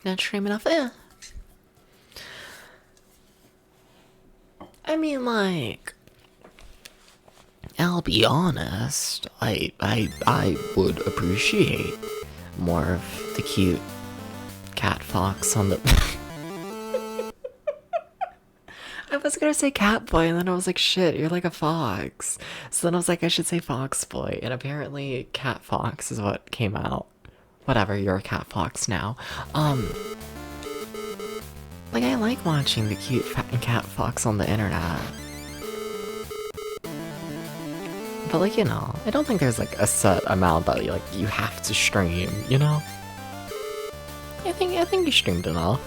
A: Not stream enough. I mean, like, I'll be honest. I would appreciate more of the cute cat fox on the. I was gonna say cat boy, and then I was like, shit, you're like a fox. So then I was like, I should say fox boy, and apparently cat fox is what came out. whatever, you're a cat fox now. Like, I like watching the cute cat fox on the internet. But like, you know, I don't think there's like a set amount that you have to stream, you know? I think you streamed enough.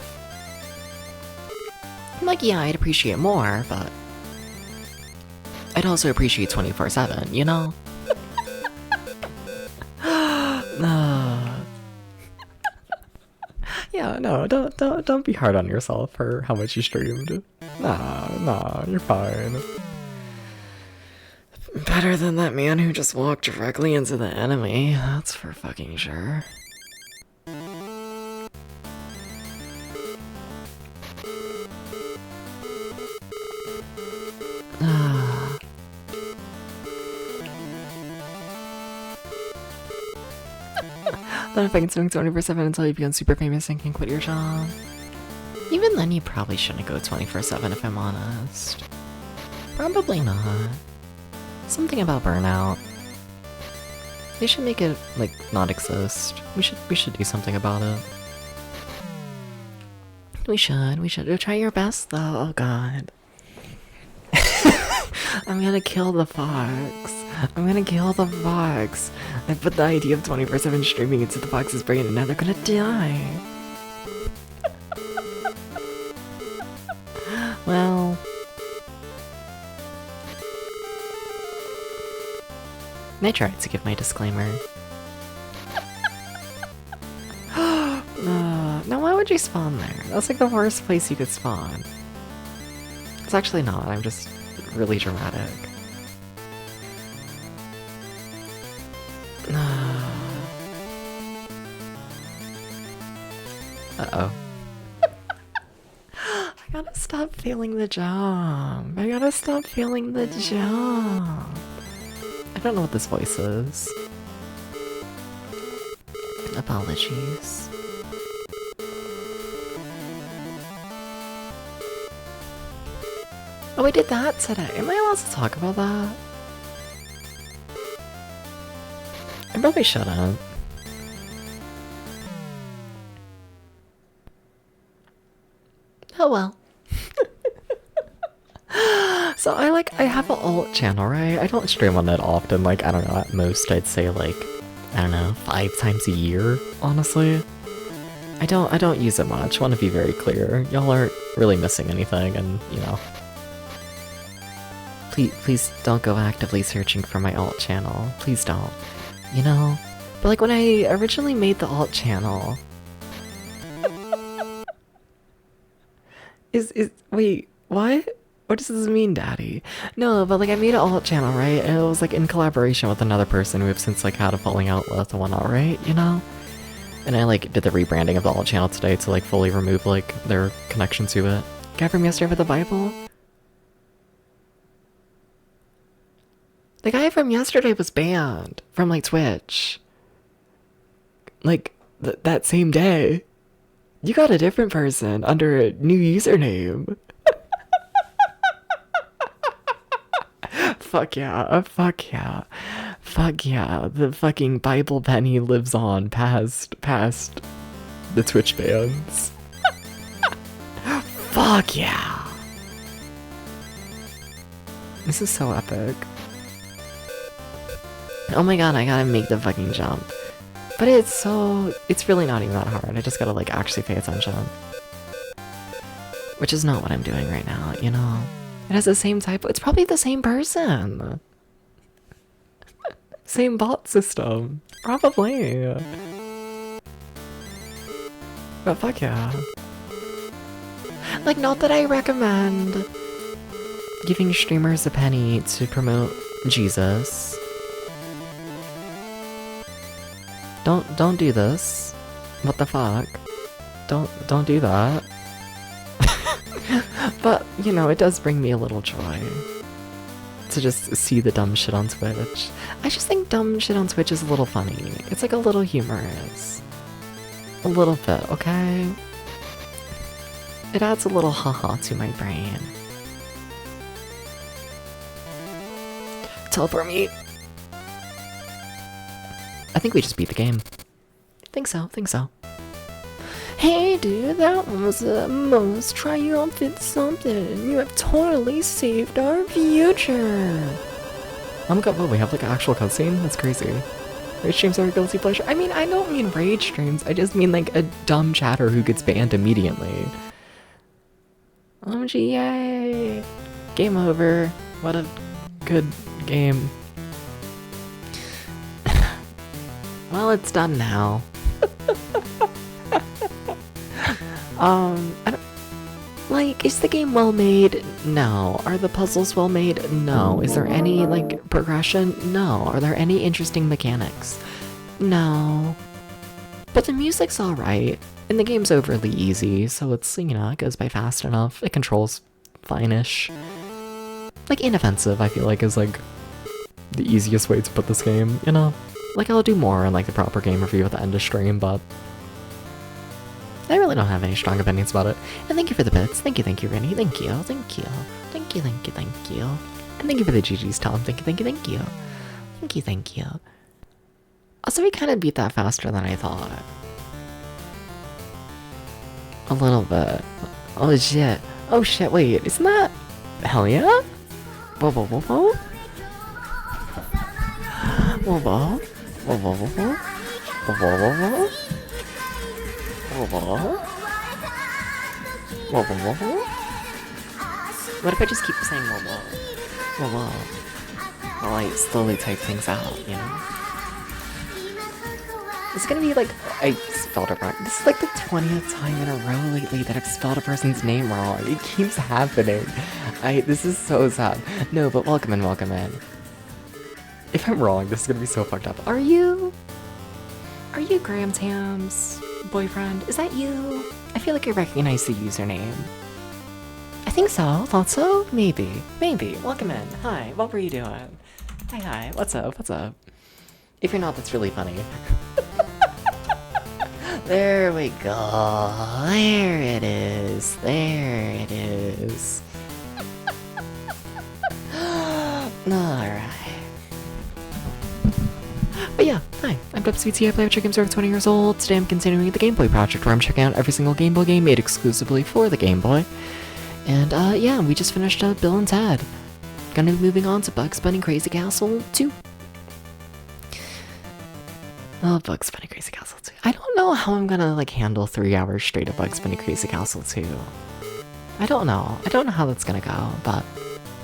A: I'm like, yeah, I'd appreciate more, but I'd also appreciate 24/7, you know? Yeah, no, don't be hard on yourself for how much you streamed. Nah, you're fine. Better than that man who just walked directly into the enemy, that's for fucking sure. Then if I can swing 24/7 until you become super famous and can quit your job. Even then you probably shouldn't go 24/7 if I'm honest. Probably not. Something about burnout. They should make it, like, not exist. We should do something about it. We should. Try your best though, oh god. I'm gonna kill the fox. I put the idea of 24/7 streaming into the fox's brain and now they're gonna die. Well... I tried to give my disclaimer. Now why would you spawn there? That's like the worst place you could spawn. It's actually not, I'm just really dramatic. Uh-oh. I gotta stop failing the job. I don't know what this voice is. Apologies. Oh, we did that today. Am I allowed to talk about that? I probably shouldn't. Oh well. So I have an alt channel, right? I don't stream on it often, like, I don't know, at most I'd say like, I don't know, 5 times a year, honestly. I don't use it much, want to be very clear. Y'all aren't really missing anything, and, you know. Please don't go actively searching for my alt channel. Please don't. You know? But like when I originally made the alt channel... Wait, what? What does this mean, Daddy? No, but like I made an alt channel, right? And it was like in collaboration with another person who I've since like had a falling out with and whatnot, right? You know? And I like did the rebranding of the alt channel today to like fully remove like their connection to it. Guy from yesterday with the Bible? The guy from yesterday was banned from like Twitch. Like that same day. You got a different person under a new username. Fuck yeah, fuck yeah. Fuck yeah, the fucking Bible penny lives on past the Twitch bans. Fuck yeah. This is so epic. Oh my god, I gotta make the fucking jump. But it's really not even that hard. I just gotta like actually pay attention. Which is not what I'm doing right now, you know? It has the same type, it's probably the same person. Same bot system. Probably. But fuck yeah. Like, not that I recommend giving streamers a penny to promote Jesus. Don't do this. What the fuck? Don't do that. But, you know, it does bring me a little joy to just see the dumb shit on Twitch. I just think dumb shit on Twitch is a little funny. It's like a little humorous. A little bit, okay? It adds a little haha to my brain. Teleport me. I think we just beat the game. Think so, think so. Hey dude, that was the most triumphant something. You have totally saved our future. Oh my god, well, we have like an actual cutscene? That's crazy. Rage streams are a guilty pleasure. I mean, I don't mean rage streams. I just mean like a dumb chatter who gets banned immediately. OMG, yay! Game over. What a good game. Well, it's done now. I don't, like, is the game well made? No. Are the puzzles well made? No. Is there any, like, progression? No. Are there any interesting mechanics? No. But the music's alright, and the game's overly easy, so it's, you know, it goes by fast enough. It controls fine-ish. Like, inoffensive, I feel like, is, like, the easiest way to put this game, you know? Like, I'll do more in, like, the proper game review at the end of stream, but I really don't have any strong opinions about it. And thank you for the bits. Thank you, Rennie. Thank you, thank you. Thank you, thank you, thank you. And thank you for the GG's, Tom. Thank you, thank you, thank you. Thank you, thank you. Also, we kind of beat that faster than I thought. A little bit. Oh shit. Oh shit, wait, isn't that... Hell yeah? Whoa, whoa, whoa, whoa. Whoa, whoa. Whoa, whoa, whoa, whoa. Whoa, whoa, whoa, whoa. Whoa, whoa. Whoa, whoa, whoa. What if I just keep saying whoa, whoa? Whoa, whoa. While I slowly type things out, you know? It's gonna be like, I spelled it wrong. This is like the 20th time in a row lately that I've spelled a person's name wrong. It keeps happening. This is so sad. No, but welcome in, welcome in. If I'm wrong, this is gonna be so fucked up. Are you Graham Tam's boyfriend? Is that you? I feel like I recognize the username. I think so, thought so? Maybe. Welcome in. Hi, what were you doing? Hi, what's up, what's up? If you're not, that's really funny. There we go. There it is. There it is. Alright. But yeah, hi, I'm WCT, I play video games over 20 years old. Today I'm continuing the Gameboy project where I'm checking out every single Game Boy game made exclusively for the Game Boy. And yeah, we just finished Bill and Ted. Gonna be moving on to Bugs Bunny Crazy Castle 2. Oh, Bugs Bunny Crazy Castle 2. I don't know how I'm gonna like handle 3 hours straight of Bugs Bunny Crazy Castle 2. I don't know how that's gonna go, but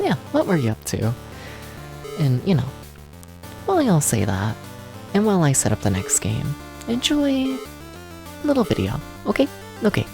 A: yeah, what were you up to? And you know, while I'll say that, and while I set up the next game, enjoy a little video, okay? Okay.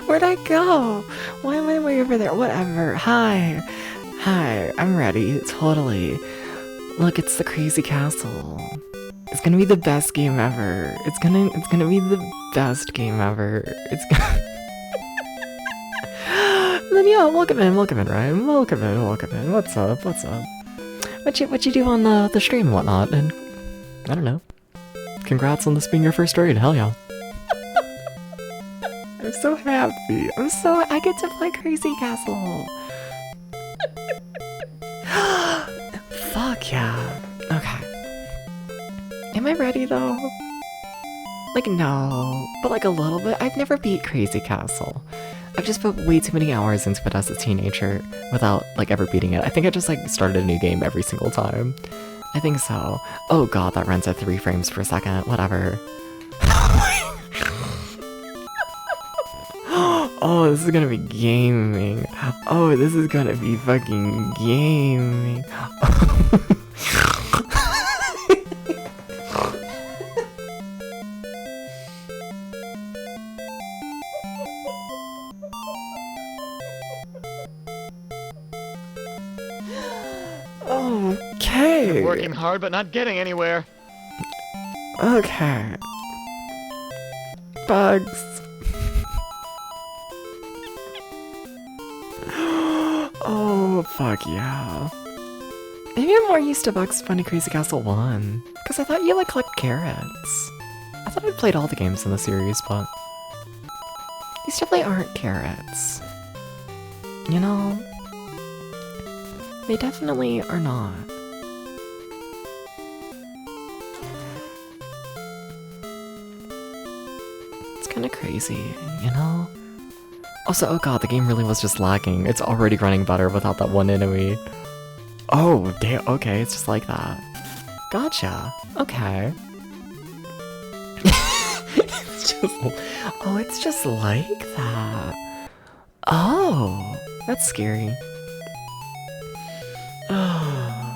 A: Where'd I go? Why am I way over there? Whatever. Hi, I'm ready. Totally. Look, it's the Crazy Castle. It's gonna be the best game ever. It's gonna be the best game ever. It's gonna... Then yeah, welcome in, Ryan. Welcome in. What's up? What you do on the stream and whatnot? And I don't know. Congrats on this being your first raid. Hell yeah. I'm so happy. I get to play Crazy Castle. Fuck yeah. Okay. Am I ready though? Like, no, but like a little bit. I've never beat Crazy Castle. I've just put way too many hours into it as a teenager without like ever beating it. I think I just like started a new game every single time. I think so. Oh god, that runs at 3 frames per second. Whatever. Oh, this is gonna be gaming. Oh, this is gonna be fucking gaming. Okay.
B: You're working hard but not getting anywhere.
A: Okay. Bugs. Oh, fuck yeah. Maybe I'm more used to Bugs Bunny Crazy Castle 1. Because I thought you like collect carrots. I thought I'd played all the games in the series, but these definitely aren't carrots. You know? They definitely are not. It's kind of crazy, you know? Also, oh god, the game really was just lagging. It's already running better without that one enemy. Oh, damn, okay, it's just like that. Gotcha. Okay. It's just like that. Oh, that's scary. Oh.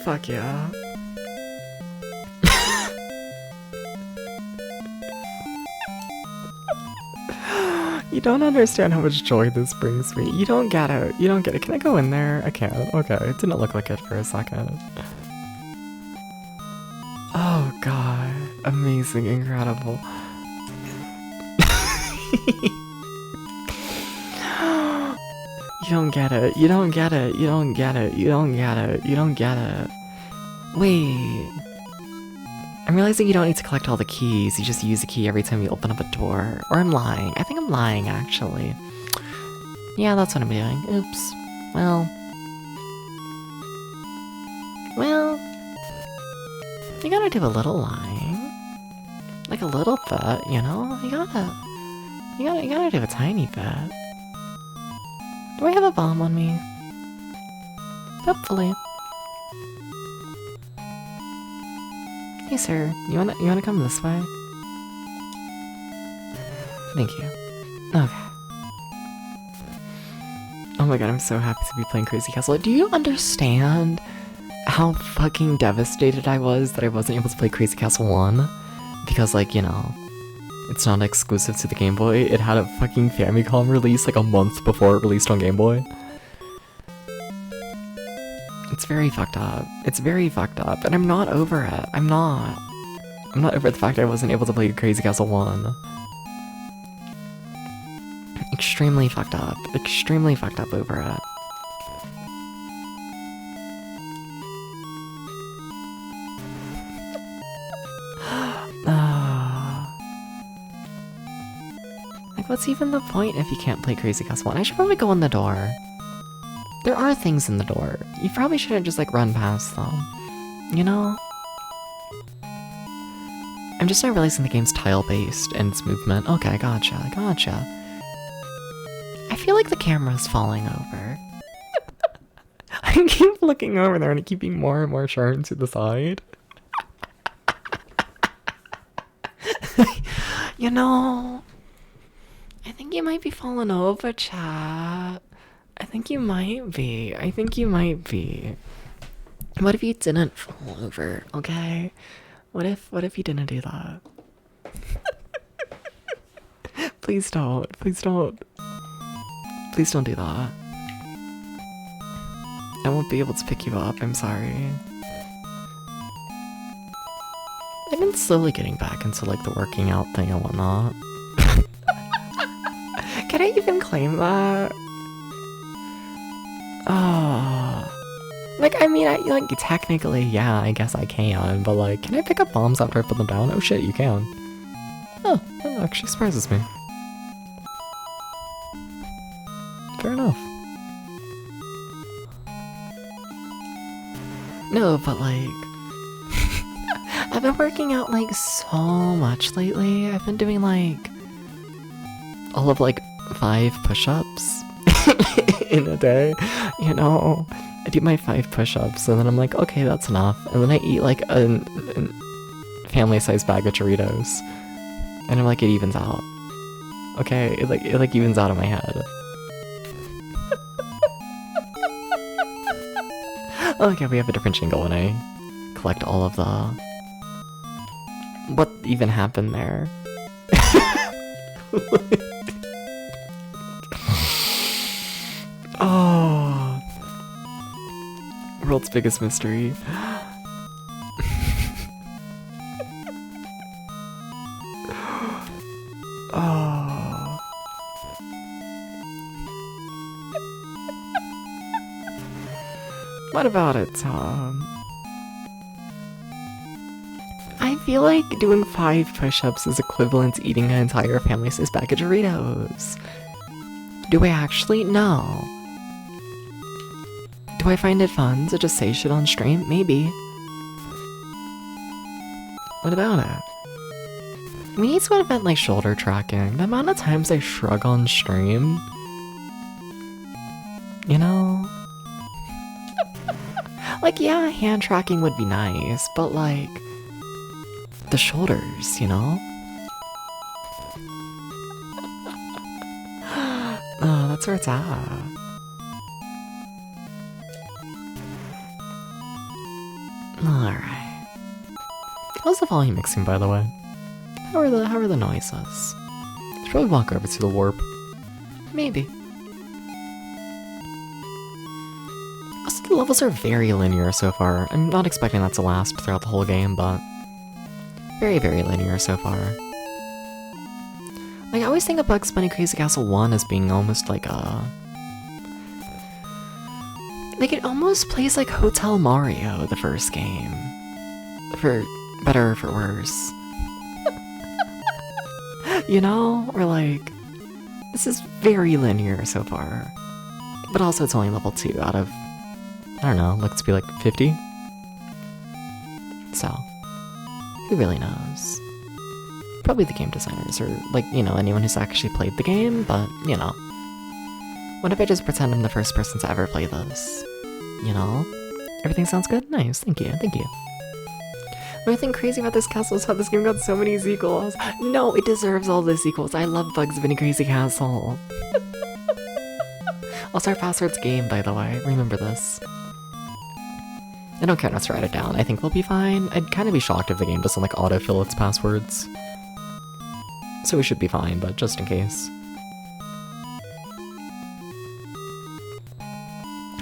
A: Fuck yeah. You don't understand how much joy this brings me. You don't get it. You don't get it. Can I go in there? I can't. Okay, it didn't look like it for a second. Oh god. Amazing, incredible. You don't get it. You don't get it. You don't get it. You don't get it. You don't get it. Wait. I'm realizing you don't need to collect all the keys, you just use a key every time you open up a door. Or I'm lying. I think I'm lying, actually. Yeah, that's what I'm doing. Oops. Well. You gotta do a little lying. Like a little bit, you know? You gotta do a tiny bit. Do I have a bomb on me? Hopefully. Hey sir, you wanna come this way? Thank you. Okay. Oh my god, I'm so happy to be playing Crazy Castle. Do you understand how fucking devastated I was that I wasn't able to play Crazy Castle 1? Because like, you know, it's not exclusive to the Game Boy. It had a fucking Famicom release like a month before it released on Game Boy. It's very fucked up. It's very fucked up, and I'm not over it. I'm not over the fact I wasn't able to play Crazy Castle 1. Extremely fucked up. Extremely fucked up over it. Like, what's even the point if you can't play Crazy Castle 1? I should probably go in the door. There are things in the door. You probably shouldn't just like run past them. You know? I'm just now realizing the game's tile-based and its movement. Okay, gotcha. I feel like the camera's falling over. I keep looking over there and I keep being more and more sharp to the side. You know, I think you might be falling over, chat. I think you might be. What if you didn't fall over, okay? What if you didn't do that? Please don't do that. I won't be able to pick you up, I'm sorry. I've been slowly getting back into like the working out thing and whatnot. Can I even claim that? Oh, like, I mean, like, technically, yeah, I guess I can, but, like, can I pick up bombs after I put them down? Oh shit, you can. Oh, that actually surprises me. Fair enough. No, but, like, I've been working out like so much lately. I've been doing like all of like 5 push-ups in a day. You know, I do my 5 push-ups and then I'm like, okay, that's enough. And then I eat like a family-sized bag of Doritos, and I'm like, it evens out. Okay, it like evens out of my head. Oh yeah, we have a different jingle when I collect all of the... What even happened there? Oh, world's biggest mystery. Oh. What about it, Tom? I feel like doing 5 push-ups is equivalent to eating an entire family-sized bag of Doritos. Do I actually? No. Do I find it fun to just say shit on stream? Maybe. What about it? We need to invent like shoulder tracking. The amount of times I shrug on stream. You know? Like, yeah, hand tracking would be nice, but like... the shoulders, you know? Oh, that's where it's at. Alright. How's the volume mixing, by the way? How are the noises? Should probably walk over to the warp. Maybe. Also, the levels are very linear so far. I'm not expecting that to last throughout the whole game, but very, very linear so far. Like, I always think of Bugs Bunny Crazy Castle 1 as being almost like a... like, it almost plays like Hotel Mario, the first game. For better or for worse. You know? Or like... this is very linear so far. But also it's only level 2 out of... I don't know, looks to be like 50? So... who really knows? Probably the game designers, or like, you know, anyone who's actually played the game, but, you know. What if I just pretend I'm the first person to ever play this? You know? Everything sounds good? Nice, thank you, thank you. The only thing crazy about this castle is how this game got so many sequels. No, it deserves all the sequels. I love Bugs Bunny Crazy Castle. Also, our password's game, by the way. Remember this. I don't care enough to write it down. I think we'll be fine. I'd kind of be shocked if the game doesn't like autofill its passwords. So we should be fine, but just in case.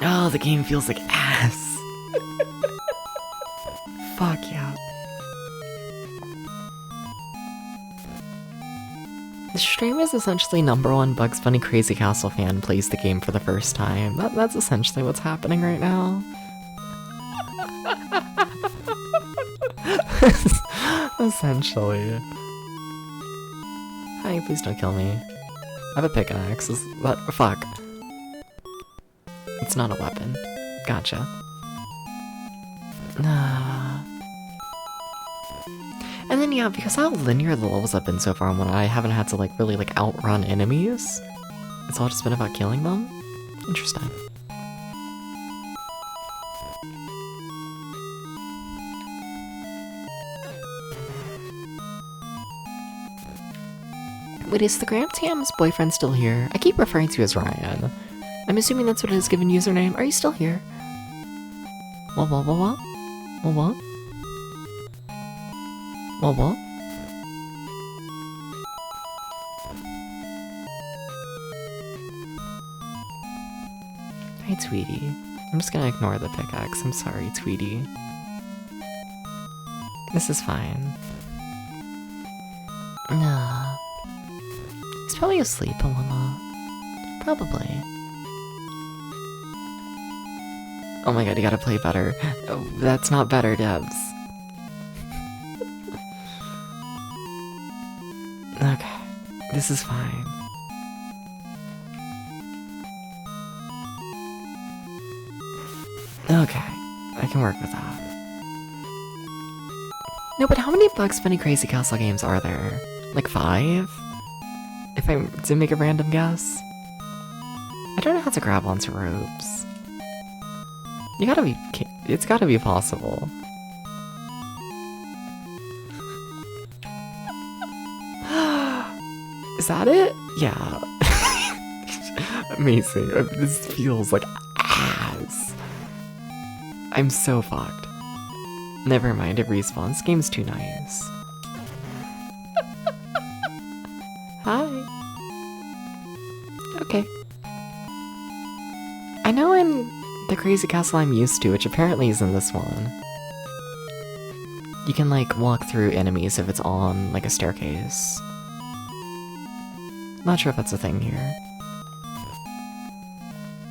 A: Oh, the game feels like ass. Fuck yeah. The stream is essentially #1 Bugs Bunny Crazy Castle fan plays the game for the first time. That's essentially what's happening right now. Essentially. Hi, please don't kill me. I have a pickaxe. What? Fuck. It's not a weapon. Gotcha. And then yeah, because how linear the levels have been so far and when I haven't had to like really like outrun enemies, it's all just been about killing them. Interesting. Wait, is the Gramtam's boyfriend still here? I keep referring to you as Ryan. I'm assuming that's what his given username. Are you still here? What? What? Hi, Tweety. I'm just gonna ignore the pickaxe. I'm sorry, Tweety. This is fine. Nah. He's probably asleep and whatnot. Probably. Oh my god, you gotta play better. Oh, that's not better, Debs. Okay, this is fine. Okay, I can work with that. No, but how many Bugs Bunny Crazy Castle games are there? Like 5? If I to make a random guess? I don't know how to grab onto ropes. It's gotta be possible. Is that it? Yeah. Amazing. This feels like ass. I'm so fucked. Never mind, it respawns. Game's too nice. Hi. Okay. I know in the Crazy Castle I'm used to, which apparently is in this one, you can like walk through enemies if it's on like a staircase. Not sure if that's a thing here.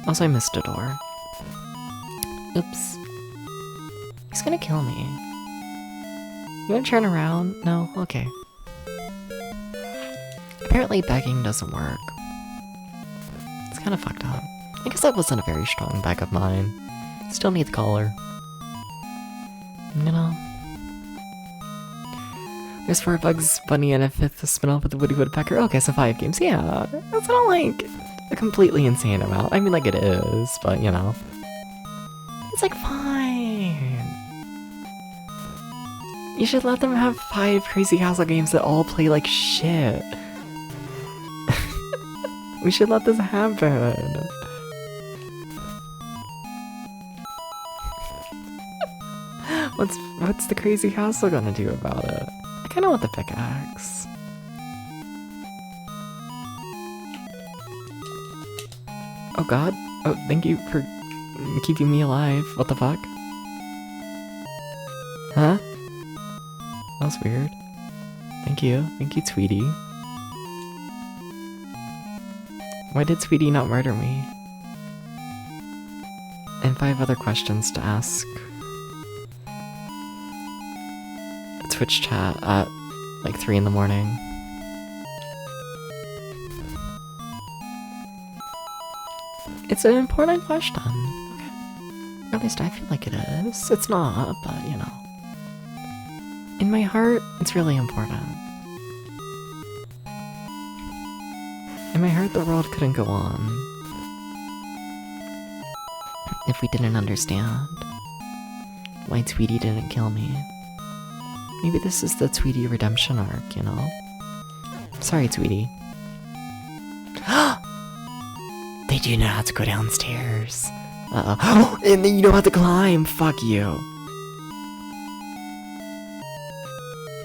A: Also, I missed a door. Oops. He's gonna kill me. You wanna turn around? No? Okay. Apparently begging doesn't work. It's kinda fucked up. I guess that wasn't a very strong beg of mine. Still need the collar. You know? There's 4 Bugs Bunny and a 5th spin-off with the Woody Woodpecker. Okay, so 5 games. Yeah, that's not like a completely insane amount. I mean, like it is, but you know. It's like fine. You should let them have 5 Crazy Castle games that all play like shit. We should let this happen. What's the Crazy Castle gonna do about it? I kinda want the pickaxe. Oh god. Oh, thank you for keeping me alive. What the fuck? Huh? That was weird. Thank you. Thank you, Tweety. Why did Tweety not murder me? And 5 other questions to ask Twitch chat at like 3 in the morning. It's an important question. Okay. At least I feel like it is. It's not, but you know. In my heart, it's really important. In my heart, the world couldn't go on if we didn't understand why Tweety didn't kill me. Maybe this is the Tweety redemption arc, you know? Sorry, Tweety. They do know how to go downstairs. Uh-oh. And then you know how to climb. Fuck you.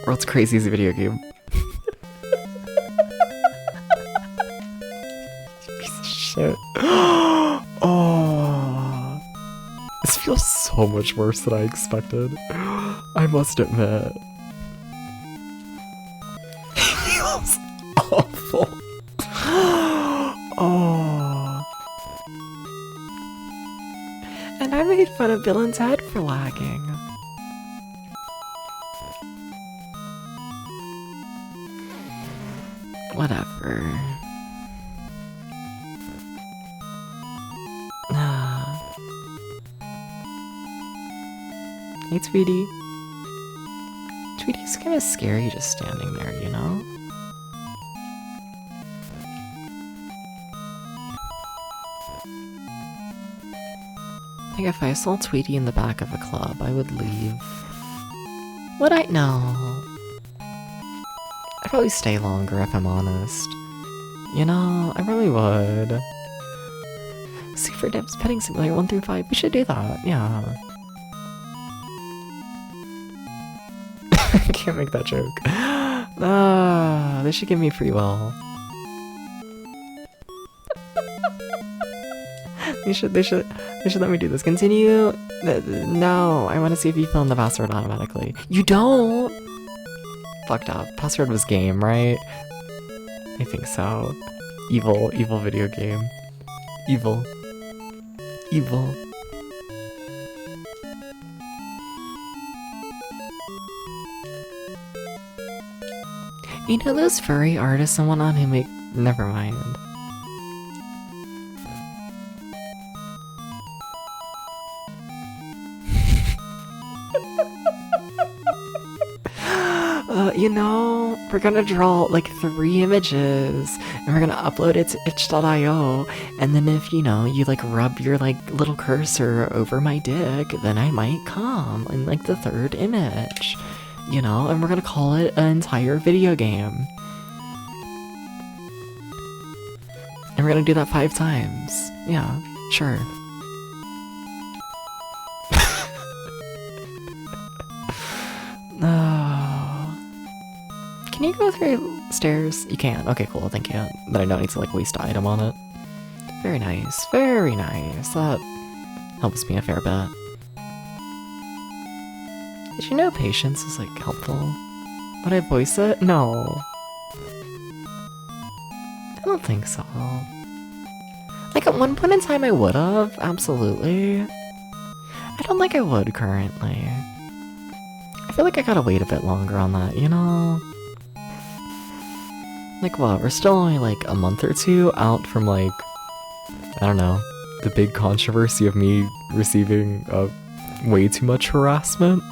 A: World's craziest video game. Piece of shit. Oh. This feels so much worse than I expected. I must admit. It feels awful. Oh. And I made fun of Dylan's head for lagging. Whatever. Hey, Tweety. Tweety's kind of scary just standing there, you know? Like, if I saw Tweety in the back of a club, I would leave. Would I? No. I'd probably stay longer if I'm honest. You know, I really would. Super Deb's Petting Simulator 1 through 5. We should do that, yeah. I can't make that joke. They should give me free will. They should let me do this. Continue. No, I want to see if you fill in the password automatically. You don't. Fucked up. Password was game, right? I think so. Evil video game. Evil. You know those furry artists and whatnot who make... Never mind. You know, we're gonna draw like 3 images and we're gonna upload it to itch.io, and then if you know you like rub your like little cursor over my dick, then I might come in like the 3rd image, you know, and we're gonna call it an entire video game. And we're gonna do that 5 times. Yeah, sure. Can you go through stairs? You can. Okay, cool, thank you. But I don't need to like waste an item on it. Very nice, very nice. That helps me a fair bit. Did you know patience is like helpful? Would I voice it? No. I don't think so. Like at one point in time I would have, absolutely. I don't think I would currently. I feel like I gotta wait a bit longer on that, you know? Like what, we're still only like a month or 2 out from like, I don't know, the big controversy of me receiving way too much harassment.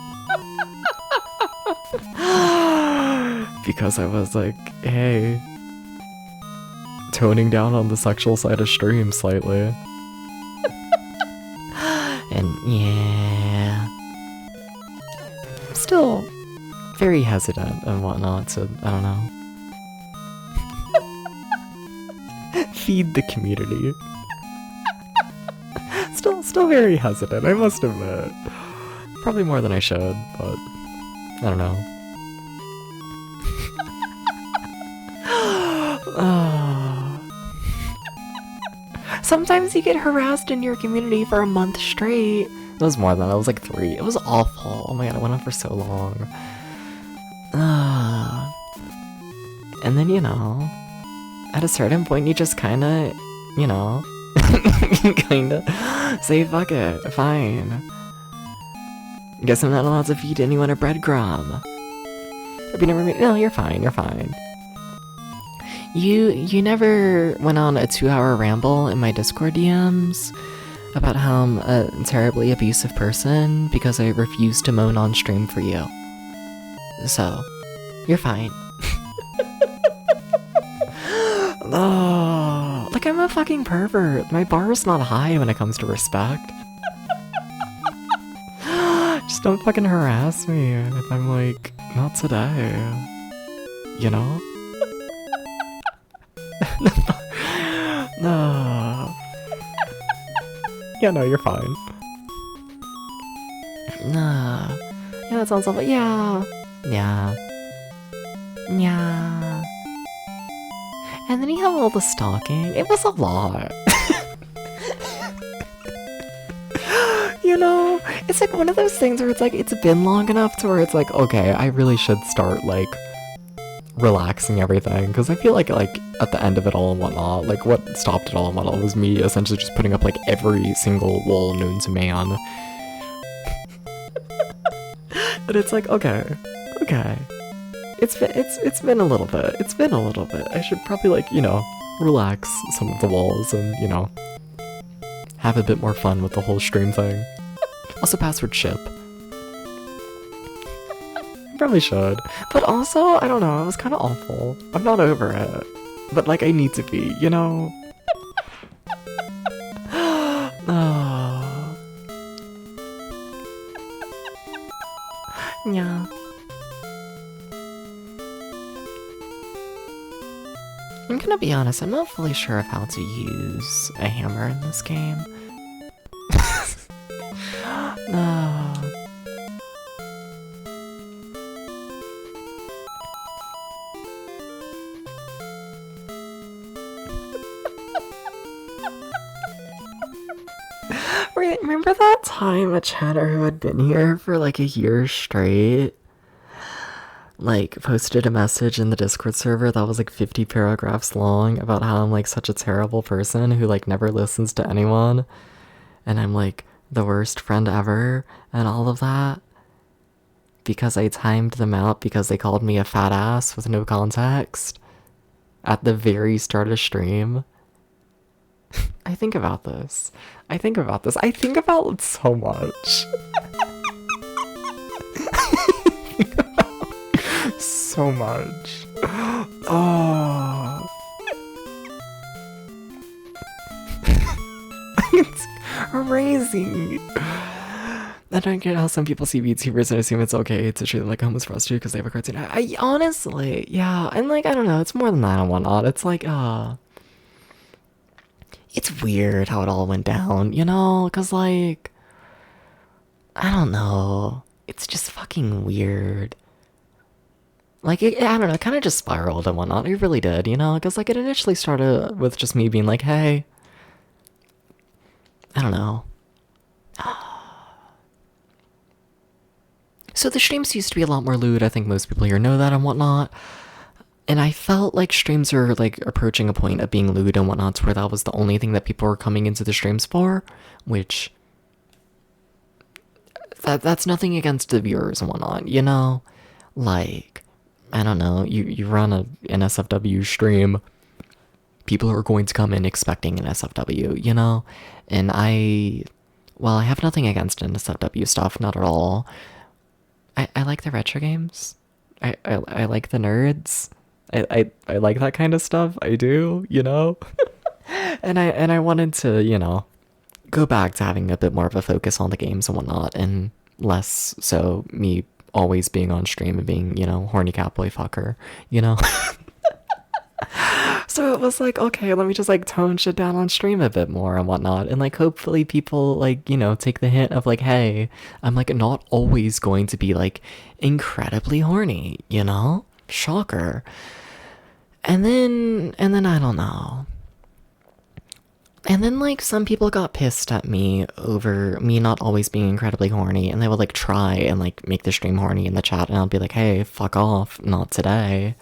A: Because I was like, hey, toning down on the sexual side of stream slightly. And yeah, I'm still very hesitant and whatnot to, I don't know, feed the community. Still very hesitant, I must admit. Probably more than I should, but I don't know. Sometimes you get harassed in your community for a month straight. It was more than that, it was like 3. It was awful. Oh my god, it went on for so long. And then, you know, at a certain point you just kinda, you know, kinda say fuck it, fine. Guess I'm not allowed to feed anyone a breadcrumb. If you never no, you're fine, you're fine. You never went on a 2-hour ramble in my Discord DMs about how I'm a terribly abusive person because I refuse to moan on stream for you. So, you're fine. Oh, like I'm a fucking pervert. My bar is not high when it comes to respect. Just don't fucking harass me if I'm like, not today. You know? No. Yeah, no, you're fine. Nah. Yeah, that sounds awful. Yeah. Yeah. Yeah. And then you have all the stalking. It was a lot. You know, it's like one of those things where it's like, it's been long enough to where it's like, okay, I really should start, like, relaxing everything, because I feel like at the end of it all and whatnot, like what stopped it all and whatnot was me essentially just putting up like every single wall known to man. But it's like, okay, it's been a little bit, I should probably like, you know, relax some of the walls and, you know, have a bit more fun with the whole stream thing. Also password ship. Probably should. But also, I don't know, it was kind of awful. I'm not over it. But like, I need to be, you know? Oh. Yeah. I'm gonna be honest, I'm not fully sure of how to use a hammer in this game. No. Remember that time a chatter who had been here for like a year straight, like posted a message in the Discord server that was like 50 paragraphs long about how I'm like such a terrible person who like never listens to anyone, and I'm like the worst friend ever and all of that because I timed them out because they called me a fat ass with no context at the very start of stream? I think about this. I think about it so much. So so much. Oh. It's crazy. I don't get how some people see VTubers and assume it's okay to treat them like homeless prostitutes because they have a cartoon. I honestly, yeah, and like, I don't know, it's more than that and whatnot. It's like, it's weird how it all went down, you know? Because, like, I don't know. It's just fucking weird. Like, I don't know, it kind of just spiraled and whatnot. It really did, you know? Because, like, it initially started with just me being like, hey, I don't know. So the streams used to be a lot more lewd. I think most people here know that and whatnot. And I felt like streams are like approaching a point of being lewd and whatnot to where that was the only thing that people were coming into the streams for, which that's nothing against the viewers and whatnot, you know? Like, I don't know, you run an SFW stream, people are going to come in expecting an SFW, you know? And well, I have nothing against NSFW stuff, not at all. I like the retro games. I like the nerds. I like that kind of stuff. I do, you know? and I wanted to, you know, go back to having a bit more of a focus on the games and whatnot, and less so me always being on stream and being, you know, horny catboy fucker, you know? So it was like, okay, let me just like tone shit down on stream a bit more and whatnot. And like hopefully people like, you know, take the hint of like, hey, I'm like not always going to be like incredibly horny, you know? Shocker. And then I don't know. And then like some people got pissed at me over me not always being incredibly horny, and they would like try and like make the stream horny in the chat, and I'll be like, hey, fuck off, not today.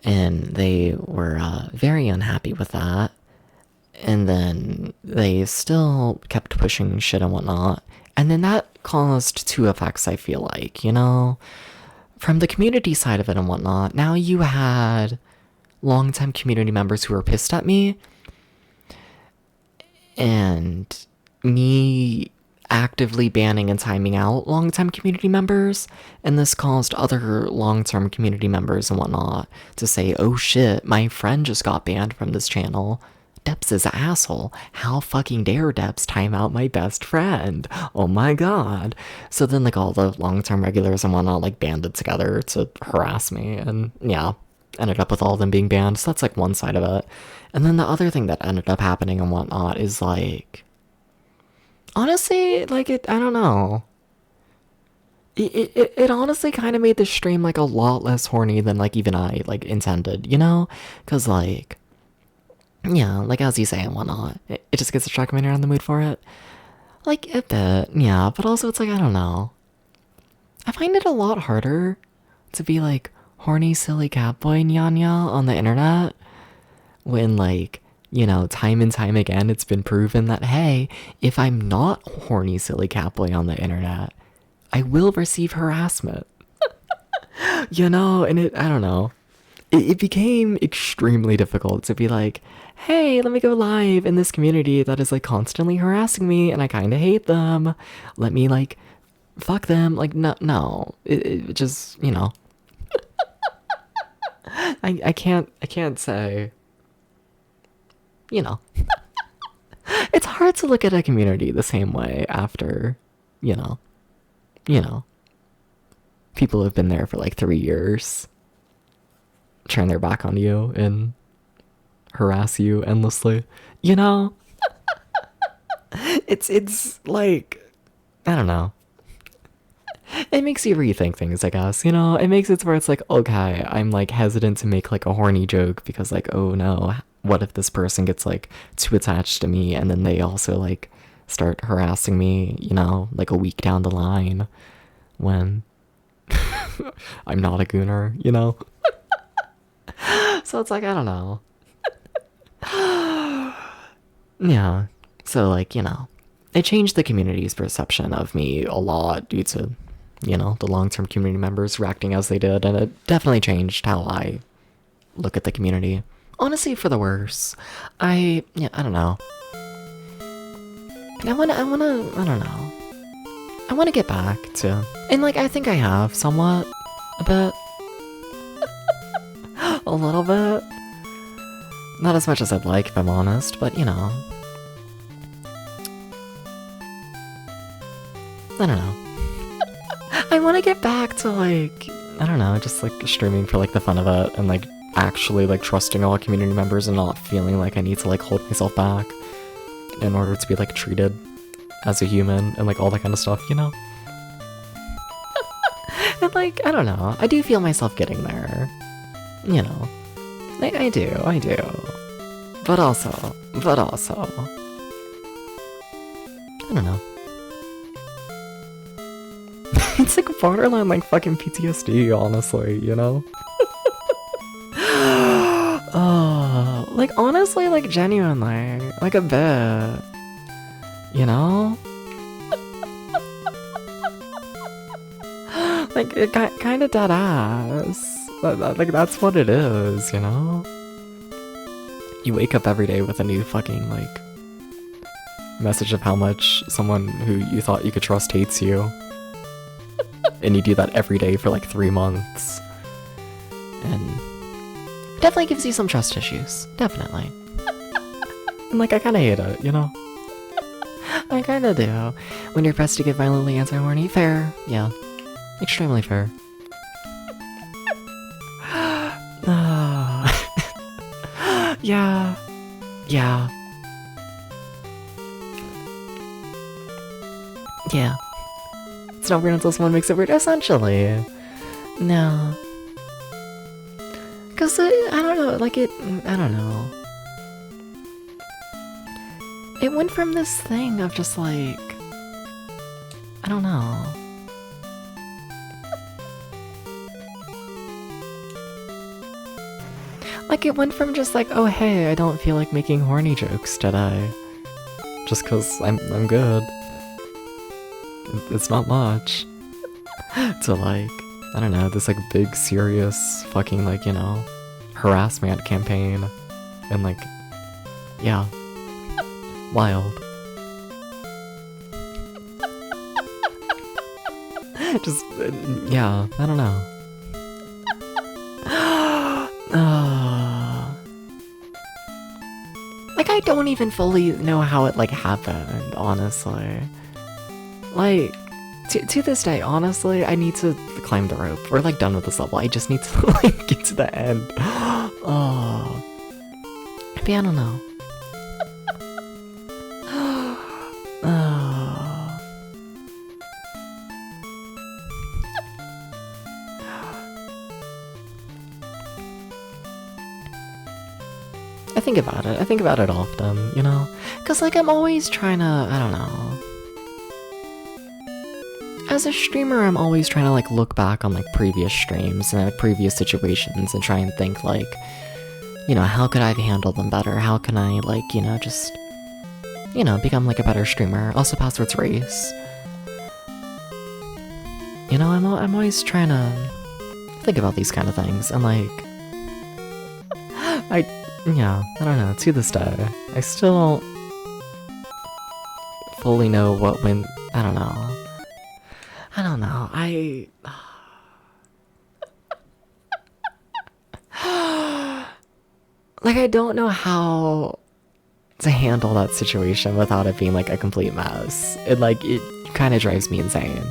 A: And they were very unhappy with that. And then they still kept pushing shit and whatnot. And then that caused two effects, I feel like, you know? From the community side of it and whatnot, now you had longtime community members who were pissed at me. And me actively banning and timing out long-term community members, and this caused other long-term community members and whatnot to say, oh shit, my friend just got banned from this channel. Deps is an asshole. How fucking dare Deps time out my best friend? Oh my god. So then like all the long-term regulars and whatnot like banded together to harass me, and yeah, ended up with all of them being banned. So that's like one side of it. And then the other thing that ended up happening and whatnot is like, honestly, like, I don't know. It honestly kind of made the stream, like, a lot less horny than, like, even I, like, intended, you know? Because, like, yeah, like, as you say and whatnot, it just gets distracted when you're in the mood for it. Like, a bit, yeah, but also it's like, I don't know. I find it a lot harder to be, like, horny, silly catboy nyanya on the internet when, like, you know, time and time again, it's been proven that, hey, if I'm not horny, silly catboy on the internet, I will receive harassment. You know, and I don't know. It became extremely difficult to be like, hey, let me go live in this community that is, like, constantly harassing me, and I kind of hate them. Let me, like, fuck them. Like, no. It just, you know. I can't say... You know, it's hard to look at a community the same way after, you know, people have been there for like 3 years, turn their back on you and harass you endlessly, you know? It's like, I don't know. It makes you rethink things, I guess, you know? It makes it where it's like, okay, I'm like hesitant to make like a horny joke because like, oh no, what if this person gets like too attached to me and then they also like start harassing me, you know, like a week down the line when I'm not a gooner, you know? So it's like, I don't know. Yeah. So like, you know, it changed the community's perception of me a lot due to, you know, the long-term community members reacting as they did, and it definitely changed how I look at the community. Honestly, for the worse. I don't know. I wanna get back to, and like, I think I have somewhat, a bit, A little bit. Not as much as I'd like, if I'm honest, but you know. I don't know. I want to get back to like, I don't know, just like streaming for like the fun of it and like actually like trusting all community members and not feeling like I need to like hold myself back in order to be like treated as a human and like all that kind of stuff, you know? And like, I don't know, I do feel myself getting there, you know? I do. But also, I don't know. It's like borderline like fucking PTSD, honestly, you know? Oh, like honestly, like genuinely, like a bit, you know? Like it kind of dead ass. Like that's what it is, you know? You wake up every day with a new fucking like message of how much someone who you thought you could trust hates you. And you do that every day for like 3 months. And definitely gives you some trust issues. Definitely. And like I kinda hate it, you know? I kinda do. When you're pressed to get violently anti-horny, fair, yeah. Extremely fair. Yeah. It's not weird until someone makes it weird, essentially. No. Cause I don't know, like I don't know. It went from this thing of just like, I don't know. Like it went from just like, oh hey, I don't feel like making horny jokes today. Just cause I'm good. It's not much. To like, I don't know, this like big serious fucking like, you know, harassment campaign. And like, yeah. Wild. Just, yeah, I don't know. Like I don't even fully know how it like happened, honestly. Like, to this day, honestly, I need to climb the rope. We're like done with this level. I just need to like get to the end. Oh, maybe I don't know. I think about it. I think about it often, you know? Cause like I'm always trying to, I don't know. As a streamer, I'm always trying to like look back on like previous streams and like previous situations and try and think like, you know, how could I have handled them better? How can I like, you know, just, you know, become like a better streamer? Also Password's race. You know, I'm always trying to think about these kind of things and like, yeah, I don't know, to this day, I still don't fully know what went, I don't know, like, I don't know how to handle that situation without it being, like, a complete mess. It kind of drives me insane.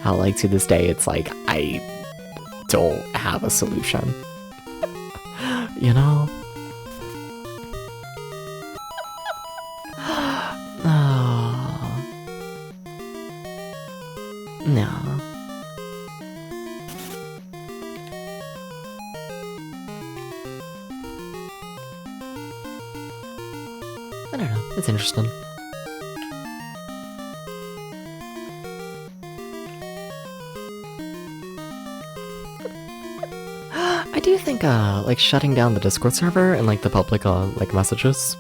A: How, like, to this day, it's like, I don't have a solution. You know? No. I don't know, it's interesting. I do think, like, shutting down the Discord server and, like, the public, like, messages,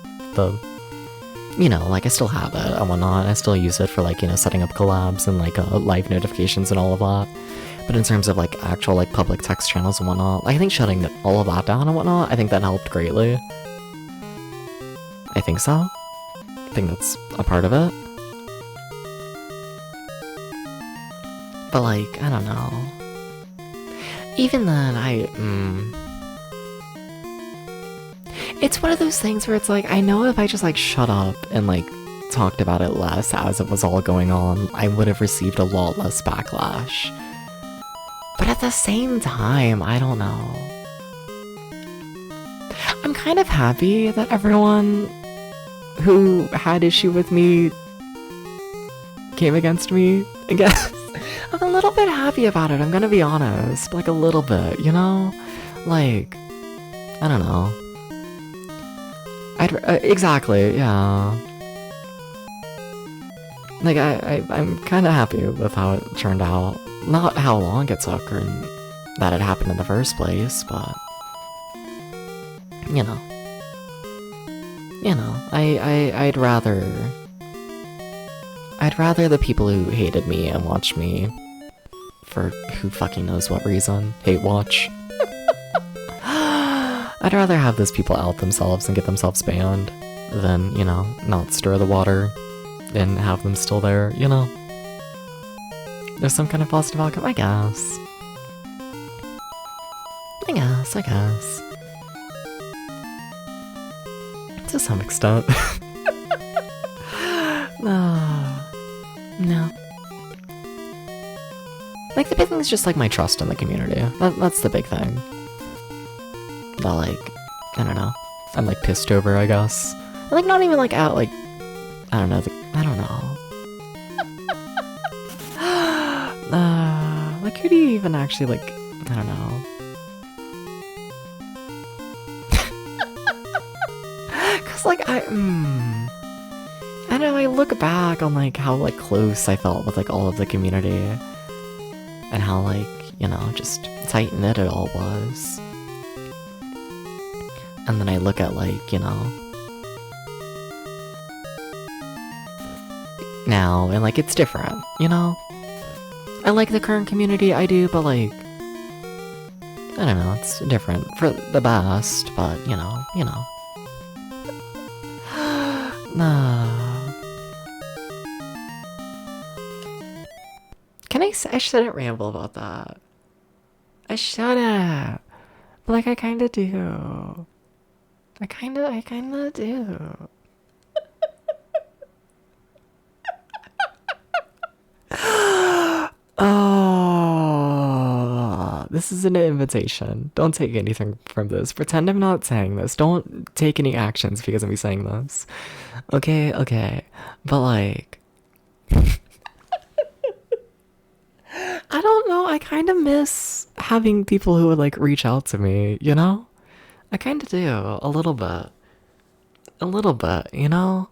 A: you know, like, I still have it and whatnot, I still use it for, like, you know, setting up collabs and, like, live notifications and all of that. But in terms of, like, actual, like, public text channels and whatnot, I think shutting all of that down and whatnot, I think that helped greatly. I think so. I think that's a part of it. But, like, I don't know. Even then, It's one of those things where it's like, I know if I just like shut up and like talked about it less as it was all going on, I would have received a lot less backlash. But at the same time, I don't know. I'm kind of happy that everyone who had issue with me came against me, I guess. I'm a little bit happy about it, I'm gonna be honest. Like, a little bit, you know? Like, I don't know. Exactly, yeah. Like, I'm kind of happy with how it turned out. Not how long it took or that it happened in the first place, but... You know. I'd rather the people who hated me and watched me for who fucking knows what reason hate watch. I'd rather have those people out themselves and get themselves banned than, you know, not stir the water and have them still there, you know? There's some kind of positive outcome, I guess. I guess. To some extent. No. Like, the big thing is just, like, my trust in the community. That's the big thing. That, like, I don't know. I'm, like, pissed over, I guess. Like, not even, like, out, like, I don't know. I don't know. Like, who do you even actually, like, I don't know. Cause, like, I know, I look back on, like, how, like, close I felt with, like, all of the community. And how, like, you know, just tight-knit it all was. And then I look at, like, you know... now, and, like, it's different, you know? I like the current community, I do, but, like... I don't know, it's different. For the best, but, you know. I shouldn't ramble about that. I shouldn't. But, like, I kinda do. I kinda do. Oh, this is an invitation. Don't take anything from this. Pretend I'm not saying this. Don't take any actions because of me saying this. Okay. But, like... I don't know, I kind of miss having people who would, like, reach out to me, you know? I kind of do, a little bit. You know?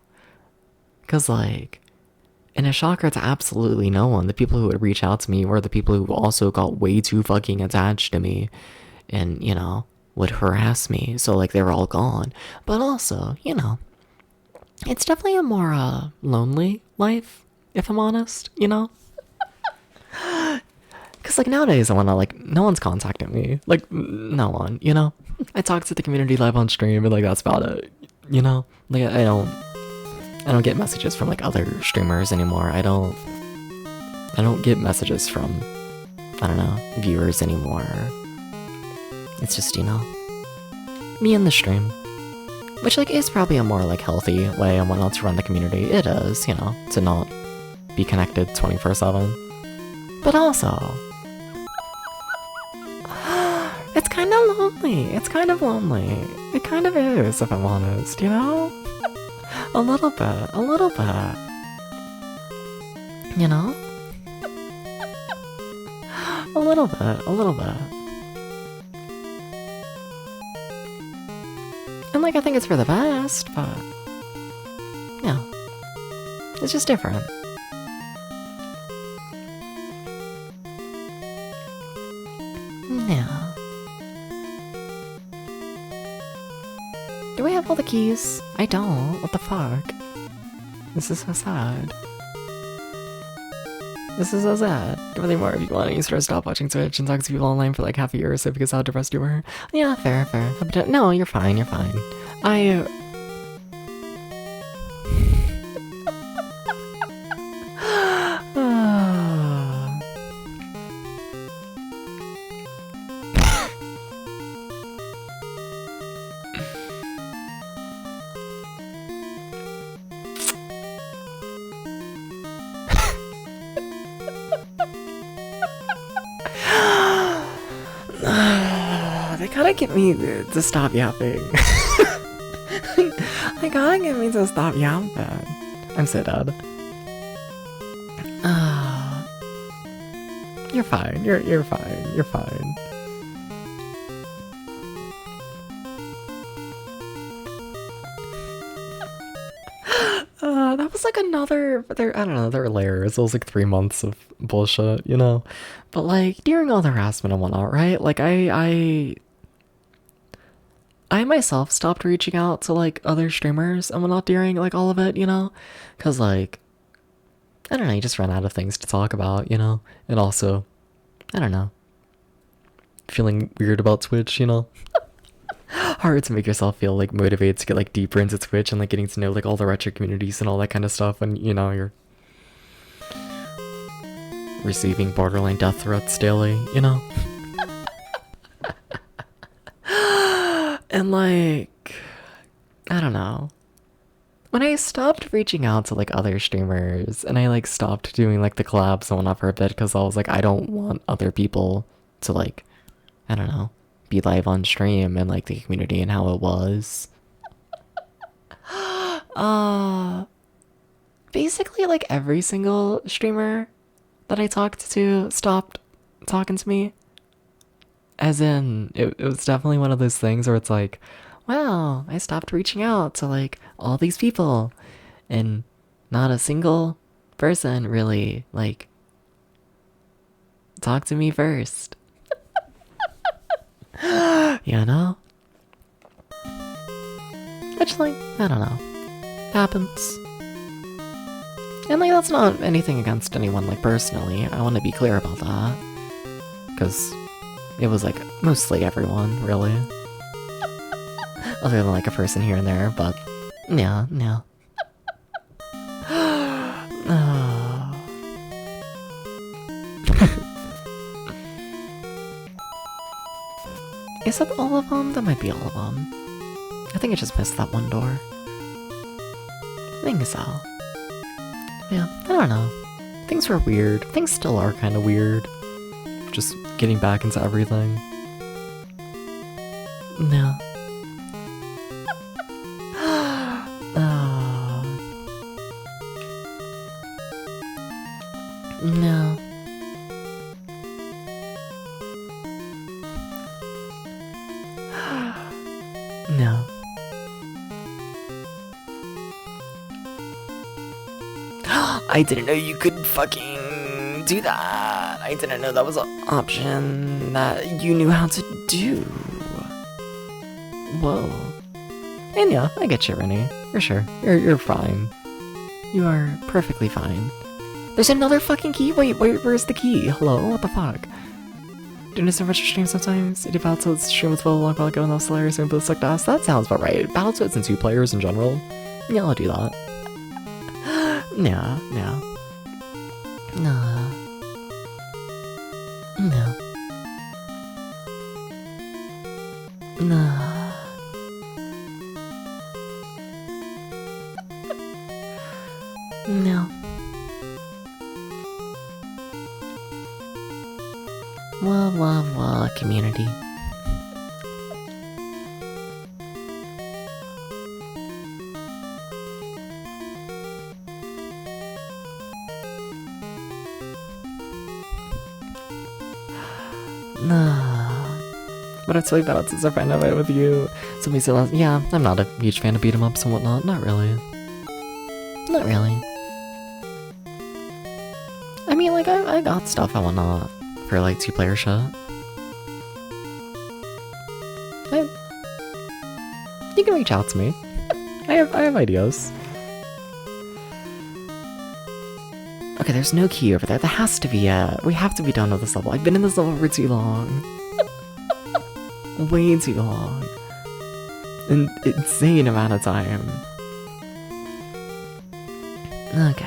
A: Because, like, in a shocker to absolutely no one, the people who would reach out to me were the people who also got way too fucking attached to me and, you know, would harass me, so, like, they were all gone. But also, you know, it's definitely a more, lonely life, if I'm honest, you know? Because, like, nowadays, I want to, like, no one's contacting me. Like, no one, you know? I talk to the community live on stream, and, like, that's about it, you know? Like, I don't get messages from, like, other streamers anymore. I don't get messages from, I don't know, viewers anymore. It's just, you know, me and the stream. Which, like, is probably a more, like, healthy way and whatnot to run the community. It is, you know, to not be connected 24/7. But also... it's kind of lonely. It kind of is, if I'm honest, you know? A little bit. You know? A little bit. And, like, I think it's for the best, but... yeah. It's just different. Yeah. Do we have all the keys? I don't. What the fuck? This is so sad. Do any more if you want. You sort of stop watching Twitch and talk to people online for like half a year or so because how depressed you were. Yeah, fair. No, you're fine. gotta get me to stop yapping. I gotta get me to stop yapping. I'm so dead. You're fine. You're fine. You're fine. That was like another, I don't know, there were layers. It was like 3 months of bullshit, you know? But like, during all the harassment and whatnot, right? Like, I myself stopped reaching out to like other streamers and whatnot during like all of it, you know? Cause like, I don't know, you just run out of things to talk about, you know? And also, I don't know, feeling weird about Twitch, you know? Hard to make yourself feel like motivated to get like deeper into Twitch and like getting to know like all the retro communities and all that kind of stuff when, you know, you're receiving borderline death threats daily, you know? And like, I don't know. When I stopped reaching out to like other streamers and I like stopped doing like the collabs and whatnot for a bit because I was like, I don't want other people to like, I don't know, be live on stream and like the community and how it was. Basically like every single streamer that I talked to stopped talking to me. As in, it was definitely one of those things where it's like, wow, I stopped reaching out to like all these people and not a single person really like talked to me first. You know? Which like, I don't know, happens. And like that's not anything against anyone like personally, I want to be clear about that. Because it was like mostly everyone, really. Other than like a person here and there, but yeah, no. Is that all of them? That might be all of them. I think I just missed that one door. I think so. Yeah, I don't know. Things were weird. Things still are kind of weird. Just getting back into everything. No. No. No. I didn't know you could fucking do that. I didn't know that was an option that you knew how to do. Whoa. And yeah, I get you, Rennie. For sure. You're fine. You are perfectly fine. There's another fucking key? Wait, where's the key? Hello? What the fuck? Doing this in retro stream sometimes? If Battletoads stream with full long while going off hilarious and both sucked ass? That sounds about right. Battletoads and 2 players in general? Yeah, I'll do that. No. No. No. No. No. Wah, community. But it's like that, since I find out with you. Somebody said, yeah, I'm not a huge fan of beat 'em ups and whatnot. Not really. Not really. I mean, like, I got stuff and whatnot for, like, 2-player shit. You can reach out to me. I have ideas. Okay, there's no key over there. There has to be a... We have to be done with this level. I've been in this level for too long. Way too long. An insane amount of time. Okay.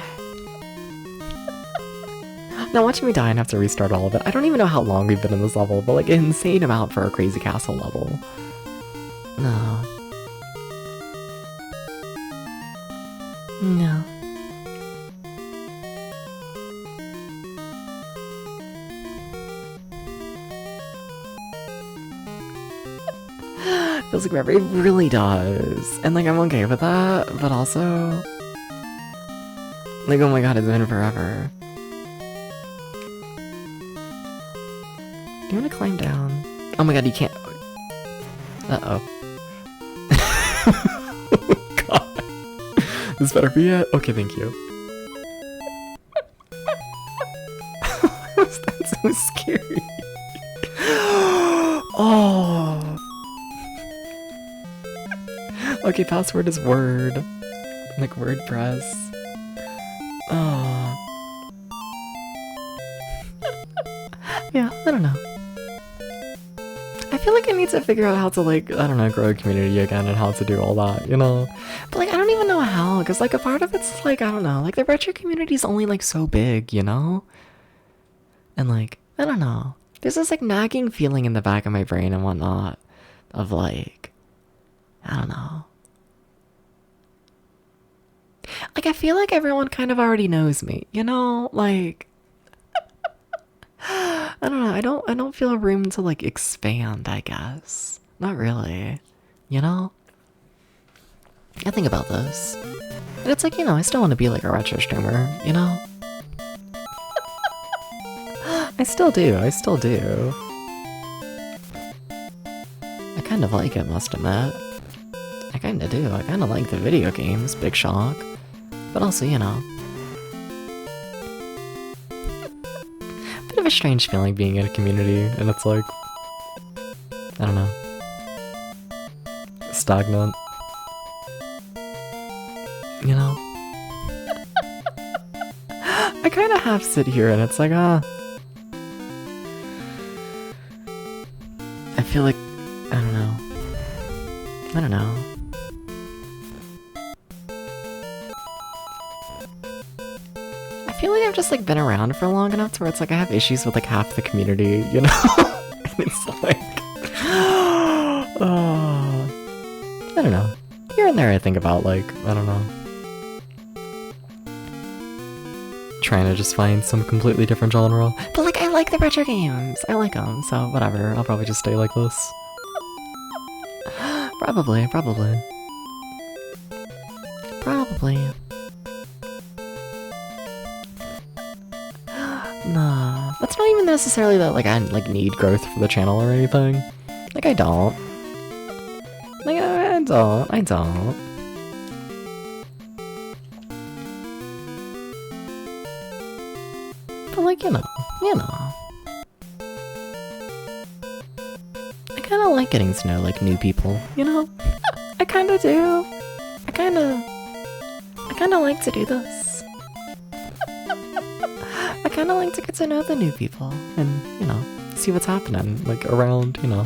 A: Now watching me die and have to restart all of it. I don't even know how long we've been in this level, but like an insane amount for a crazy castle level. No. No. feels like forever. It really does. And like I'm okay with that, but also like, oh my god, it's been forever. Do you want to climb down? Oh my god, you can't. Uh-oh. God. This better be it? Okay, thank you. That's so scary. Oh. Okay, password is word. Like WordPress. Oh. Yeah, I don't know. I feel like I need to figure out how to, like, I don't know, grow a community again and how to do all that, you know? But, like, I don't even know how, because, like, a part of it's, like, I don't know, like, the retro community is only, like, so big, you know? And, like, I don't know. There's this, like, nagging feeling in the back of my brain and whatnot of, like, I don't know. Like, I feel like everyone kind of already knows me, you know? Like, I don't know, I don't feel room to, like, expand, I guess. Not really. You know? I think about this. And it's like, you know, I still want to be like a retro streamer, you know? I still do. I kind of like it, must admit. I kinda do. I kinda like the video games, big shock. But also, you know. Bit of a strange feeling being in a community, and it's like, I don't know. Stagnant. You know? I kinda half sit here and it's like, I feel like, I don't know. I feel like I've just like been around for long enough to where it's like I have issues with like half the community, you know? And it's like, I don't know. Here and there I think about like, I don't know. Trying to just find some completely different genre. But like, I like the retro games. I like them, so whatever. I'll probably just stay like this. Probably. Nah, that's not even necessarily that like I like need growth for the channel or anything. Like I don't. Like I don't. But like, you know. I kinda like getting to know like new people, you know? I kinda do. I kinda like to do this. I kinda like to get to know the new people and, you know, see what's happening, like, around, you know,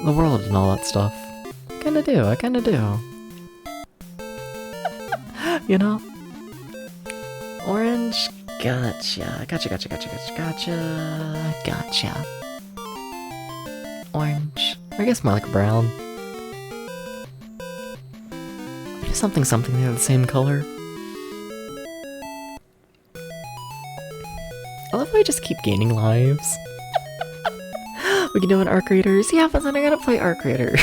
A: the world and all that stuff. I kinda do. You know? Orange, gotcha. Orange. I guess more like brown. Something, they're the same color. I love how I just keep gaining lives. We can do an Arc Raiders. Yeah, but then I gotta play Arc Raiders.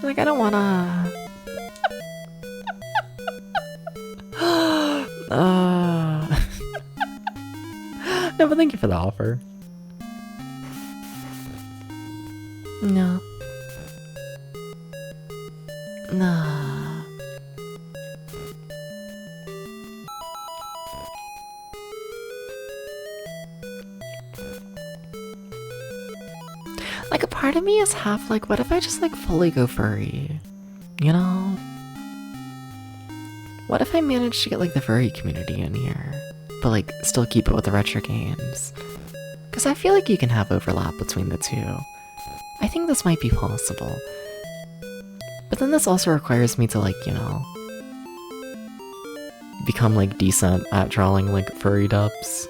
A: Like, I don't wanna... No, but thank you for the offer. No. Like, a part of me is half like, what if I just like fully go furry? You know? What if I managed to get like the furry community in here, but like still keep it with the retro games? Because I feel like you can have overlap between the two. I think this might be possible. But then this also requires me to like, you know, become like decent at drawing like furry dubs.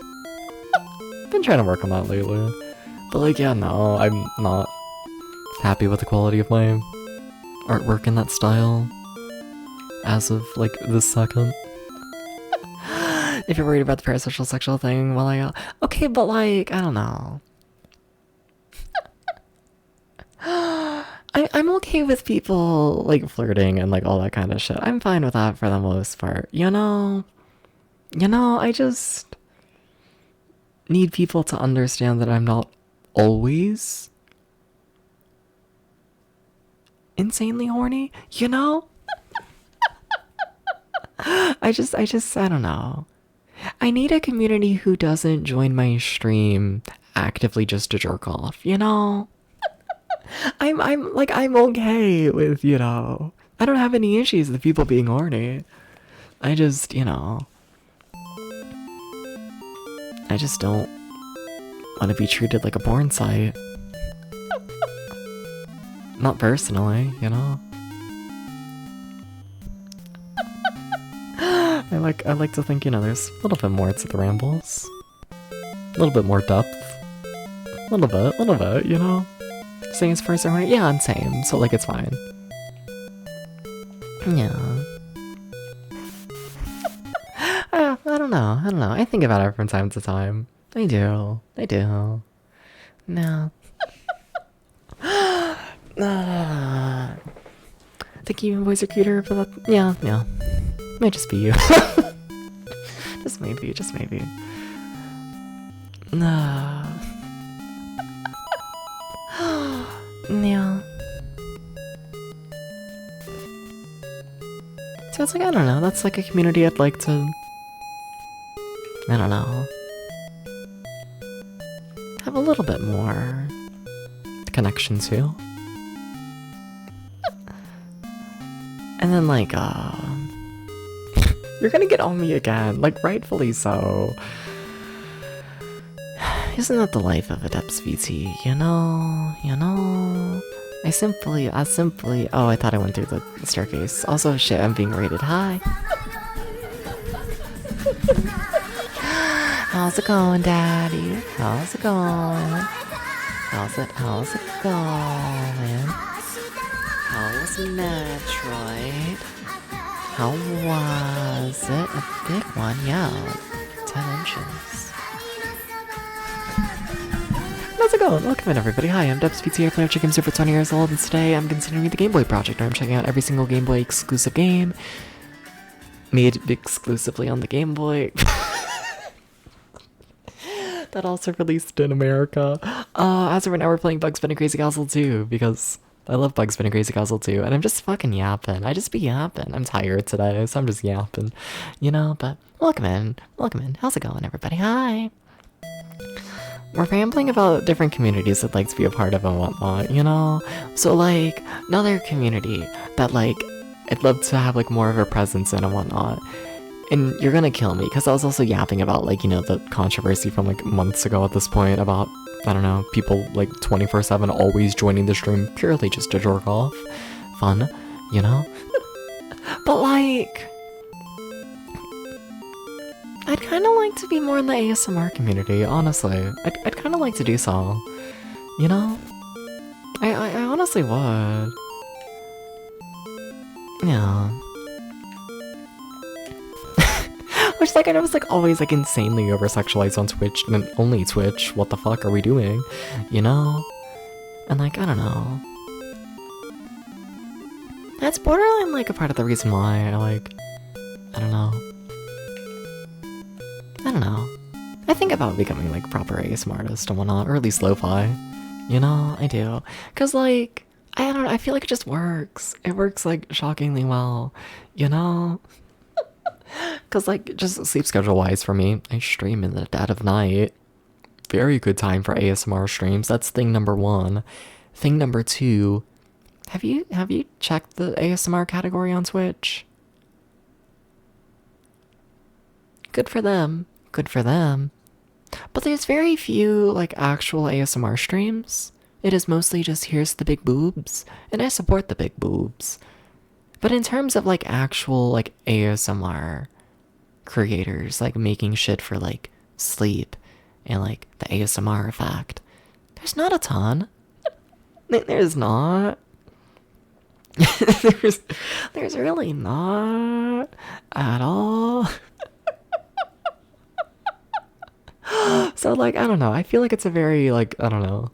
A: Been trying to work on that lately. But like, yeah, no, I'm not happy with the quality of my artwork in that style as of like this second. If you're worried about the parasocial sexual thing, well, okay, but like, I don't know. I'm okay with people like flirting and like all that kind of shit. I'm fine with that for the most part. I just need people to understand that I'm not always insanely horny, you know? I don't know. I need a community who doesn't join my stream actively just to jerk off, you know? I'm okay with, I don't have any issues with people being horny. I just, I just don't want to be treated like a porn site. Not personally, I like to think, there's a little bit more to the rambles. A little bit more depth. A little bit, Saying it's first or yeah, I'm same, so like it's fine. Yeah. I don't know. I think about it from time to time. I do. No. Think you boys are cuter, but yeah. Might just be you. just maybe. Nah. Yeah. So it's like, I don't know, that's like a community I'd like to, I don't know, have a little bit more connection to. And then like, you're gonna get on me again, like rightfully so. Isn't that the life of a Depths VT, you know? I simply, oh, I thought I went through the staircase. Also, shit, I'm being rated. Hi. How's it going, Daddy? How's it going? How's it going? How was Metroid? How was it? A big one, yeah. 10 inches. How's it going? Welcome in, everybody. Hi, I'm Depths VT, player Chicken's over 20 years old, and today I'm considering the Gameboy project, where I'm checking out every single Gameboy exclusive game made exclusively on the Game Boy. That also released in America. As of right now, we're playing Bugs Bunny Crazy Castle 2, because I love Bugs Bunny Crazy Castle 2, and I'm just fucking yapping. I just be yapping. I'm tired today, so I'm just yapping. But welcome in. How's it going, everybody? Hi. We're rambling about different communities I'd like to be a part of and whatnot, So, like, another community that, like, I'd love to have, like, more of a presence in and whatnot. And you're gonna kill me, because I was also yapping about, like, the controversy from, like, months ago at this point about, I don't know, people, like, 24/7 always joining the stream purely just to jerk off. Fun, But, like, I'd kind of like to be more in the ASMR community, honestly. I'd kind of like to do so. I honestly would. Yeah. Which, like, I know it's, like, always, like, insanely over-sexualized on Twitch, and only Twitch. What the fuck are we doing? And, like, I don't know. That's borderline, like, a part of the reason why I don't know. I think about becoming, like, proper ASMR artist and whatnot, or at least lo-fi. I do. Cause, like, I don't know, I feel like it just works. It works, like, shockingly well, Cause, like, just sleep schedule-wise for me, I stream in the dead of night. Very good time for ASMR streams. That's thing number one. Thing number two, have you checked the ASMR category on Twitch? Good for them. But there's very few, like, actual ASMR streams. It is mostly just, here's the big boobs, and I support the big boobs. But in terms of, like, actual, like, ASMR creators, like, making shit for, like, sleep and, like, the ASMR effect, there's not a ton. There's not. there's really not at all. So, like, I don't know. I feel like it's a very, like, I don't know,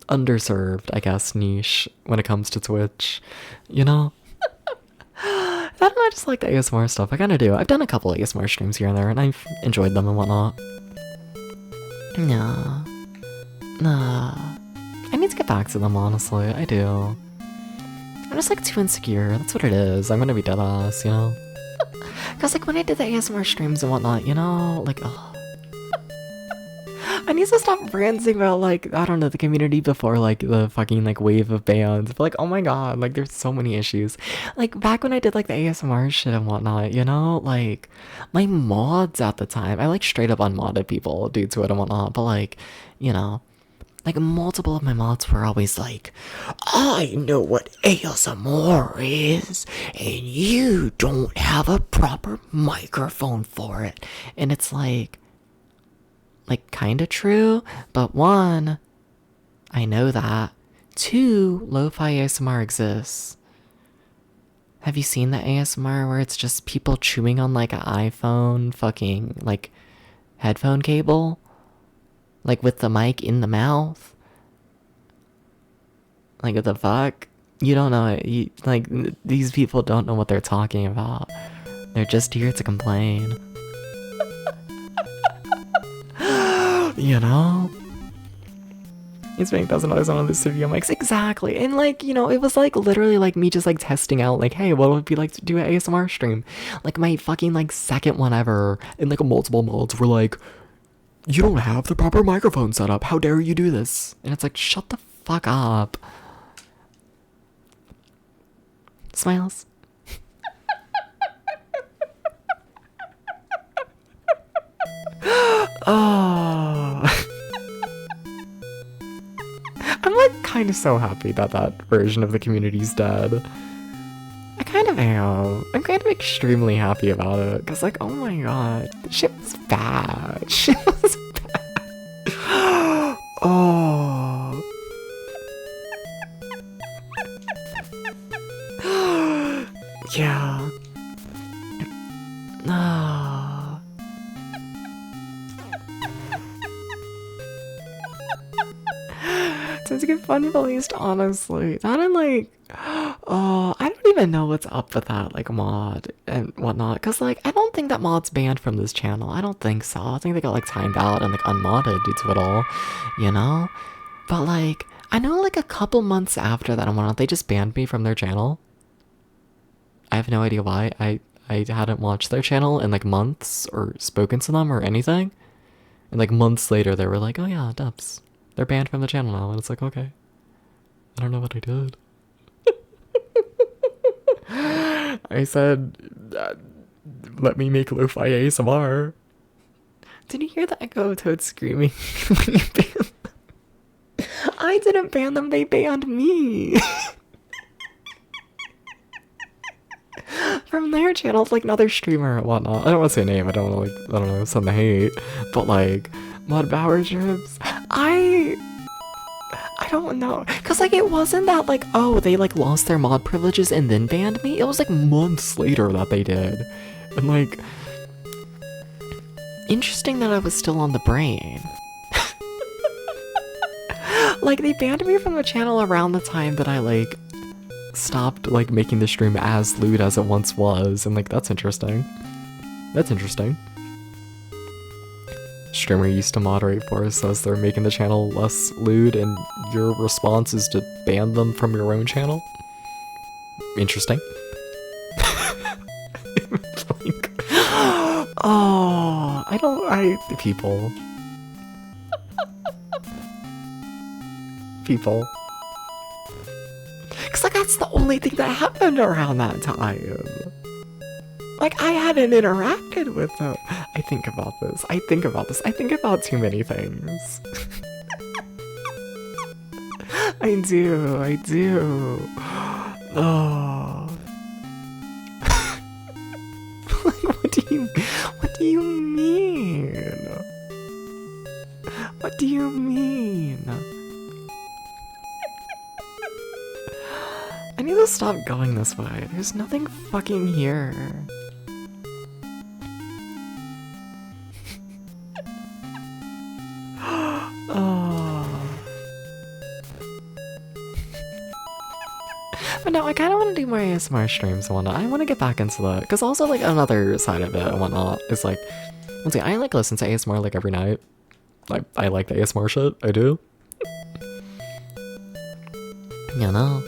A: underserved, I guess, niche when it comes to Twitch, you know? I don't know, I just like the ASMR stuff. I kinda do. I've done a couple ASMR streams here and there, and I've enjoyed them and whatnot. Yeah. Nah. I need to get back to them, honestly. I do. I'm just like too insecure. That's what it is. I'm gonna be dead ass, you know? Cause like when I did the ASMR streams and whatnot, you know, like, oh. I need to stop ranting about like, I don't know, the community before like the fucking like wave of bans. But like, oh my god, like there's so many issues. Like back when I did like the ASMR shit and whatnot, you know, like my mods at the time, I like straight up unmodded people due to it and whatnot. But like, you know, like multiple of my mods were always like, I know what ASMR is, and you don't have a proper microphone for it. And it's like kind of true, but one, I know that. Two, lo-fi ASMR exists. Have you seen the ASMR where it's just people chewing on like an iPhone fucking like headphone cable? Like with the mic in the mouth? Like what the fuck? You don't know it. You, like these people don't know what they're talking about. They're just here to complain. You know? He's paying $1,000 on this studio mics. Exactly. And like, you know, it was like literally like me just like testing out like, hey, what would it be like to do an ASMR stream? Like my fucking like second one ever and like multiple mods were like, you don't have the proper microphone set up. How dare you do this? And it's like, shut the fuck up. Smiles. Oh. I'm like kind of so happy that that version of the community's dead. I kind of am. I'm kind of extremely happy about it. Because like, oh my god. Shit was bad. Shit was bad. Oh. Yeah. Ah. Sounds like a fun released, honestly. That and like, oh, I don't even know what's up with that, like, mod and whatnot. Because, like, I don't think that mod's banned from this channel. I don't think so. I think they got, like, timed out and, like, unmodded due to it all, you know? But, like, I know, like, a couple months after that and whatnot, they just banned me from their channel. I have no idea why. I hadn't watched their channel in, like, months or spoken to them or anything. And, like, months later, they were like, oh, yeah, Dubs. They're banned from the channel now, and it's like, okay. I don't know what I did. I said, let me make lo-fi ASMR. Did you hear the echo of Toad screaming when you banned them? I didn't ban them, they banned me. From their channel, it's like another streamer and whatnot. I don't want to say a name, I don't want to, like, I don't know, send the hate. But, like, Mud Power Trips, I don't know. Because, like, it wasn't that, like, oh, they, like, lost their mod privileges and then banned me. It was, like, months later that they did. And, like, interesting that I was still on the brain. Like, they banned me from the channel around the time that I, like, stopped, like, making the stream as lewd as it once was. And, like, that's interesting. That's interesting. Streamer you used to moderate for says they're making the channel less lewd and your response is to ban them from your own channel? Interesting. Like, oh, people. People. Cause like that's the only thing that happened around that time. Like, I hadn't interacted with them. I think about this. I think about too many things. I do. Oh. Like, what do you mean? What do you mean? I need to stop going this way. There's nothing fucking here. Oh. know, I kind of want to do more ASMR streams and whatnot. I want to get back into that. Because also, like, another side of it and whatnot is, like, let's see, I, like, listen to ASMR, like, every night. I like the ASMR shit. I do. You know?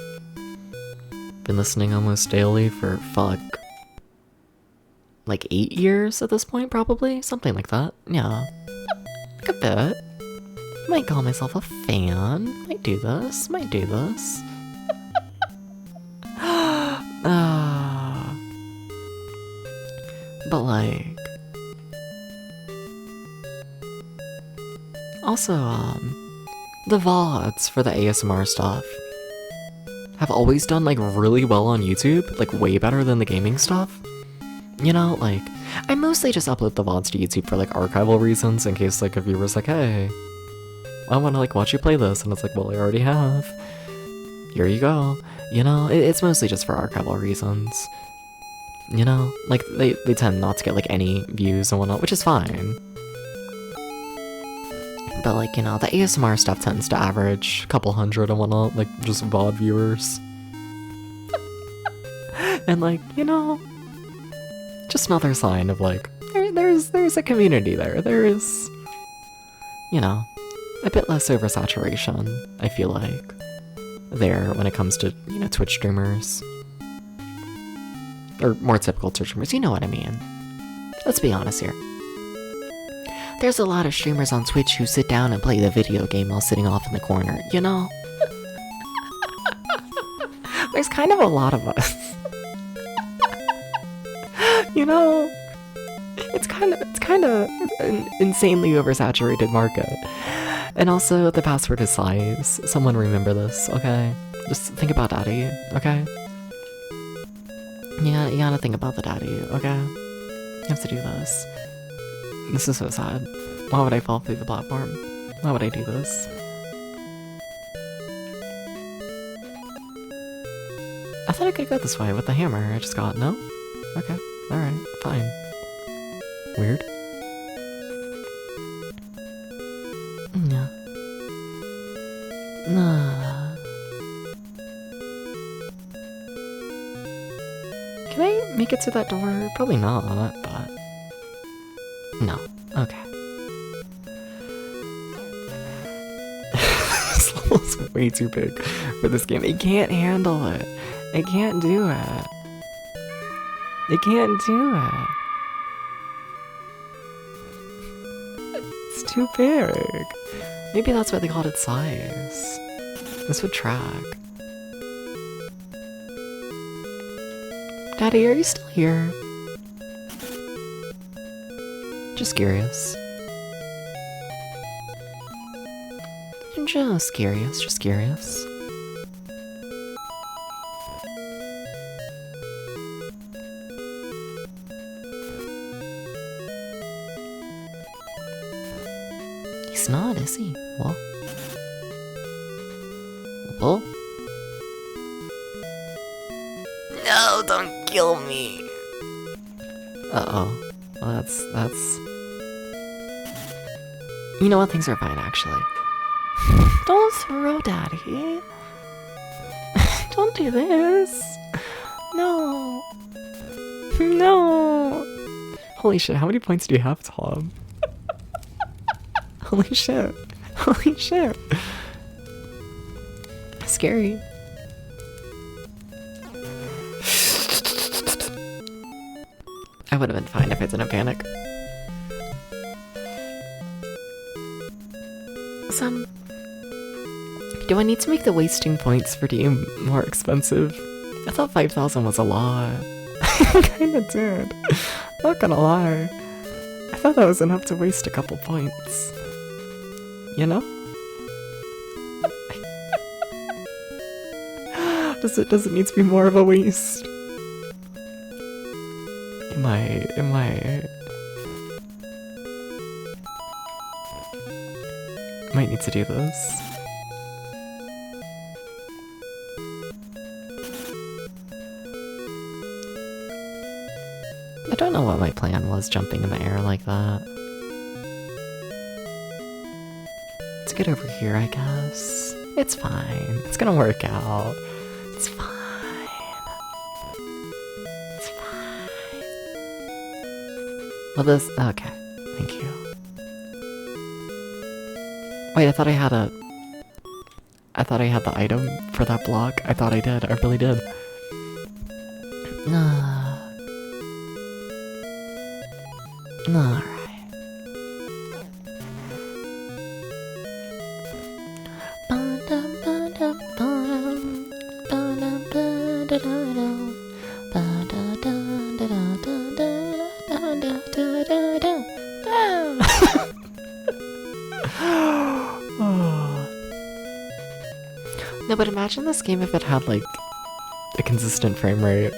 A: Been listening almost daily for, fuck, like 8 years at this point, probably? Something like that. Yeah. Like a bit. Might call myself a fan. Might do this. Might do this. But like... Also, the VODs for the ASMR stuff have always done, like, really well on YouTube. Like, way better than the gaming stuff. You know, like, I mostly just upload the VODs to YouTube for, like, archival reasons, in case, like, a viewer's like, hey, I want to, like, watch you play this, and it's like, well, I already have. Here you go. You know, it's mostly just for archival reasons. You know, like, they tend not to get, like, any views and whatnot, which is fine. But, like, you know, the ASMR stuff tends to average a couple hundred and whatnot, like, just VOD viewers. And, like, you know, just another sign of, like, there's a community there. There is, you know, a bit less oversaturation, I feel like, there when it comes to, you know, Twitch streamers. Or more typical Twitch streamers, you know what I mean. Let's be honest here. There's a lot of streamers on Twitch who sit down and play the video game while sitting off in the corner, you know? There's kind of a lot of us. You know? It's kind of an insanely oversaturated market. And also, the password is size. Someone remember this, okay? Just think about daddy, okay? Yeah, you gotta think about the daddy, okay? You have to do this. This is so sad. Why would I fall through the platform? Why would I do this? I thought I could go this way with the hammer. I just got no? Okay, alright, fine. Weird. Yeah. Nah. Can I make it to that door? Probably not, but... No. Okay. This level's way too big for this game. It can't handle it. It can't do it. It can't do it. It's too big. Maybe that's why they called it size. This would track. Daddy, are you still here? Just curious. Just curious, just curious. He's not, is he? What? What? No, don't kill me. Uh-oh. Well, that's... You know what? Things are fine, actually. Don't throw daddy. Don't do this. No. No. Holy shit, how many points do you have, Tom? Holy shit. Holy shit. Scary. I would have been fine if I didn't panic. Do I need to make the wasting points for game more expensive? I thought 5,000 was a lot. I kinda did. Not gonna lie. I thought that was enough to waste a couple points. You know? Does it need to be more of a waste? Am I... Might need to do this. I don't know what my plan was jumping in the air like that. Let's get over here, I guess. It's fine. It's gonna work out. It's fine. Well, this. Okay. Thank you. Wait, I thought I had a. I thought I had the item for that block. I thought I did. I really did. Alright. No, but imagine this game if it had, like, a consistent frame rate.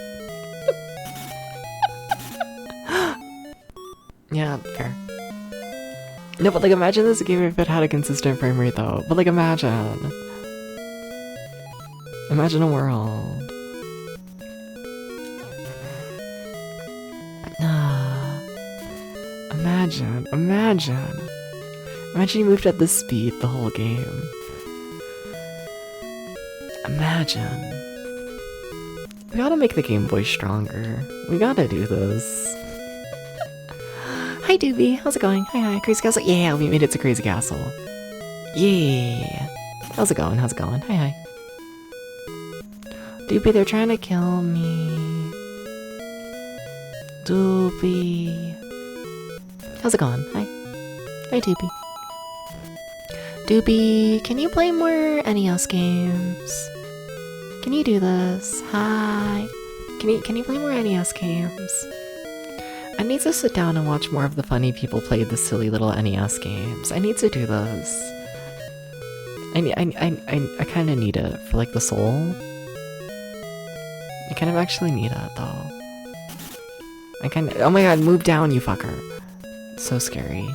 A: Yeah, fair. No, but, like, imagine this game if it had a consistent frame rate, though. But, like, imagine. Imagine a world. Imagine. Imagine you moved at this speed the whole game. Imagine. We gotta make the Game Boy stronger. We gotta do this. Hi Doobie, how's it going? Hi, Crazy Castle. Yeah, we made it to Crazy Castle. Yeah. How's it going? Hi. Doobie, they're trying to kill me. Doobie. How's it going? Hi. Hi, Doobie. Doobie, can you play more NES games? Can you do this? Hi. Can you play more NES games? I need to sit down and watch more of the funny people play the silly little NES games. I need to do this. I kind of need it for, like, the soul. I kind of actually need it, though. Oh my god, move down, you fucker. So scary.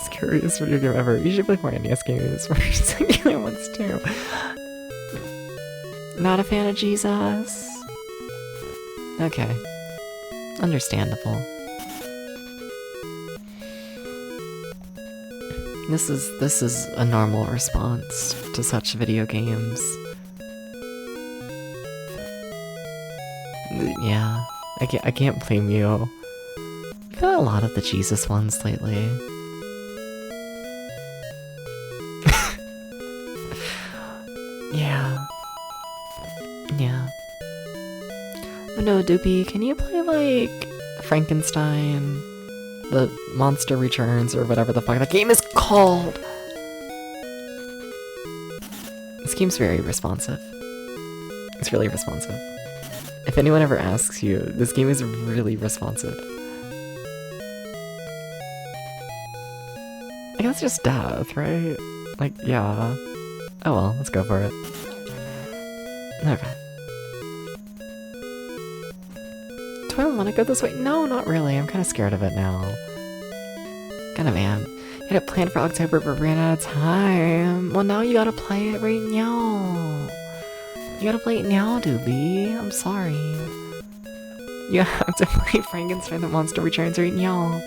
A: Scariest video game ever. You should play more NES games. More singular ones too. Not a fan of Jesus? Okay. Understandable. This is a normal response to such video games. Yeah, I can't blame you. You've got a lot of the Jesus ones lately. Yeah. Oh no, Doopy, can you play, like, Frankenstein, The Monster Returns, or whatever the fuck that game is called? This game's very responsive. It's really responsive. If anyone ever asks you, this game is really responsive. I guess just death, right? Like, yeah. Oh well, let's go for it. Okay. Do I want to go this way? No, not really. I'm kind of scared of it now. Kinda am. You had it planned for October, but ran out of time. Well, now you gotta play it right now. You gotta play it now, Doobie. I'm sorry. You have to play Frankenstein the Monster Returns right now.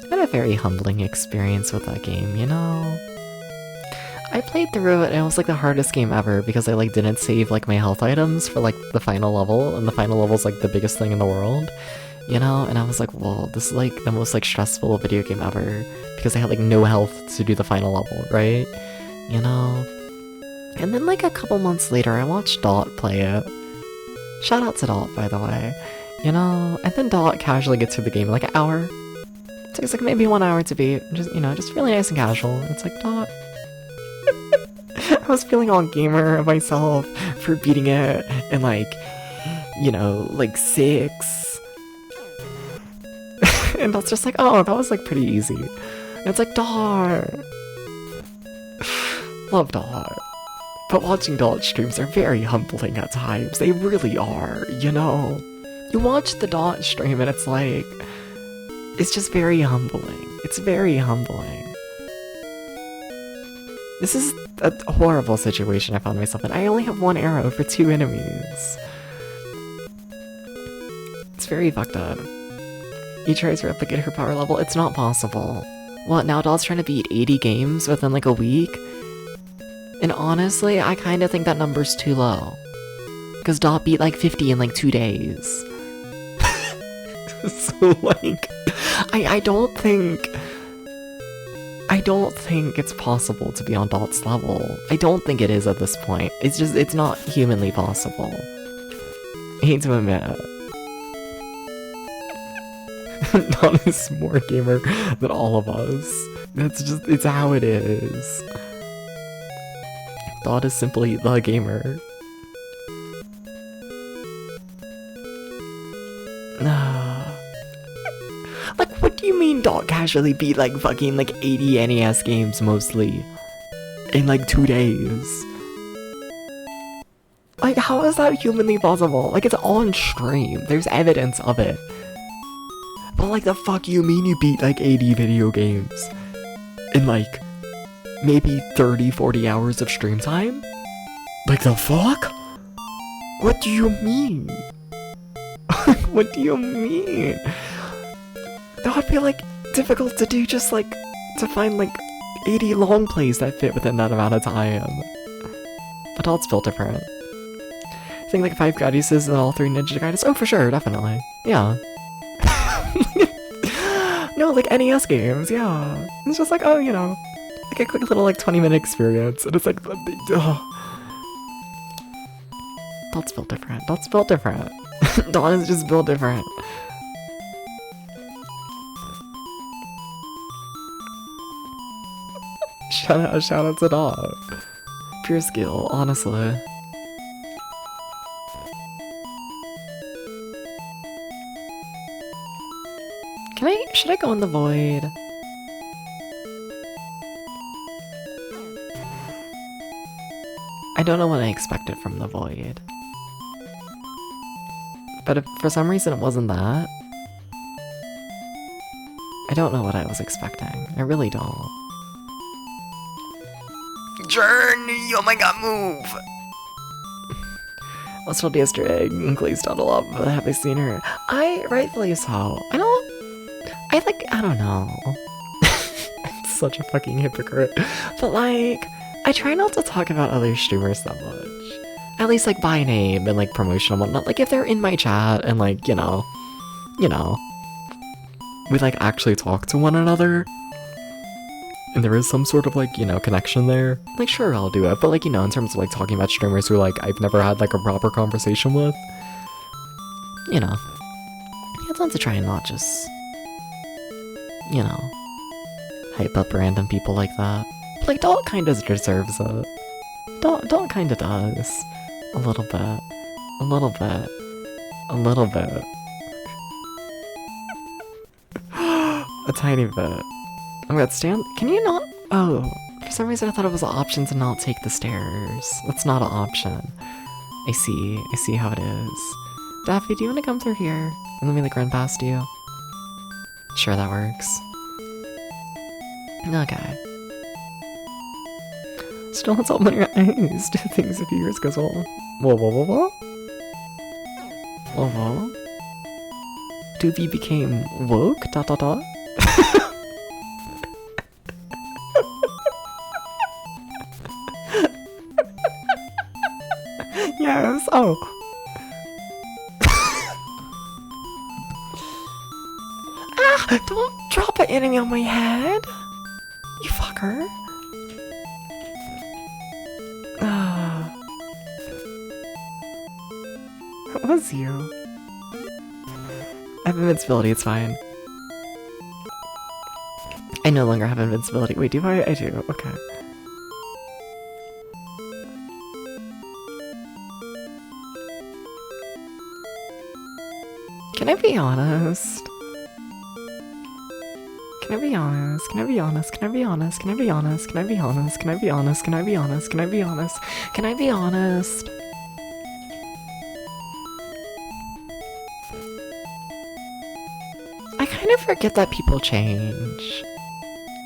A: I had a very humbling experience with that game, you know? I played through it and it was like the hardest game ever because I like didn't save like my health items for like the final level, and the final level's like the biggest thing in the world, you know? And I was like, whoa, this is like the most like stressful video game ever because I had like no health to do the final level, right? You know? And then like a couple months later I watched Dot play it. Shout out to Dot, by the way. You know? And then Dot casually gets through the game in like an hour. It takes like maybe 1 hour to beat. Just, you know, just really nice and casual. And it's like, Dot. I was feeling all gamer of myself for beating it in like, you know, like 6. And Dot's just like, oh, that was like pretty easy. And it's like, Dot. Love Dot. But watching Dot streams are very humbling at times. They really are, you know? You watch the Dot stream and it's like, it's just very humbling. It's very humbling. This is a horrible situation I found myself in. I only have 1 arrow for 2 enemies. It's very fucked up. He tries to replicate her power level. It's not possible. What, now Dot's trying to beat 80 games within like a week? And honestly, I kind of think that number's too low. because Dot beat like 50 in like 2 days. So like, I don't think it's possible to be on Dot's level. I don't think it is at this point. It's not humanly possible. I hate to admit it. Dot is more gamer than all of us. It's how it is. Dot is simply the gamer. Like, what do you mean Dot casually beat like fucking like 80 NES games mostly in like 2 days? Like, how is that humanly possible? Like, it's on stream. There's evidence of it. But like, the fuck you mean you beat like 80 video games in like maybe 30-40 hours of stream time? Like, the fuck? What do you mean? What do you mean? That would be like difficult to do, just like to find like 80 long plays that fit within that amount of time. But Dot's built different. I think like 5 Gradiuses and all 3 Ninja Gaidus. Oh, for sure, definitely. Yeah. No, like NES games, yeah. It's just like, oh, you know, like a quick little like 20-minute experience, and it's like, Dot's built different. Dot's built different. Dot is just built different. Shout out to Dot. Pure skill, honestly. Should I go in the void? I don't know what I expected from the void. But if for some reason it wasn't that, I don't know what I was expecting. I really don't. Journey! Oh my god, move! Let's tell the Easter egg and Glaze Doddle up. Have I seen her? Rightfully so. I don't know. I'm such a fucking hypocrite. But like, I try not to talk about other streamers that much. At least like by name and like promotion and whatnot. Like if they're in my chat and like, you know, we like actually talk to one another, and there is some sort of like, you know, connection there, like sure I'll do it. But like, you know, in terms of like talking about streamers who like I've never had like a proper conversation with, you know, I tend to try and not just, you know, hype up random people like that. But like Dot kinda deserves it. Dot kinda does. A little bit. A little bit. A little bit. A tiny bit. Oh my god, stand. Can you not? Oh, for some reason I thought it was an option to not take the stairs. That's not an option. I see how it is. Daffy, do you want to come through here? And let me like run past you? Sure, that works. Okay. Still has all my eyes. Do things a few years goes on. Whoa. Whoa. Doobie became woke? ... Yes, oh. Ah, don't drop an enemy on my head. You fucker. Ah. What was you? I have invincibility, it's fine. I no longer have invincibility. Wait, do I? I do, okay. Can I be honest? Can I be honest? Can I be honest? Can I be honest? Can I be honest? Can I be honest? Can I be honest? Can I be honest? Can I be honest? Can I be honest? I kind of forget that people change.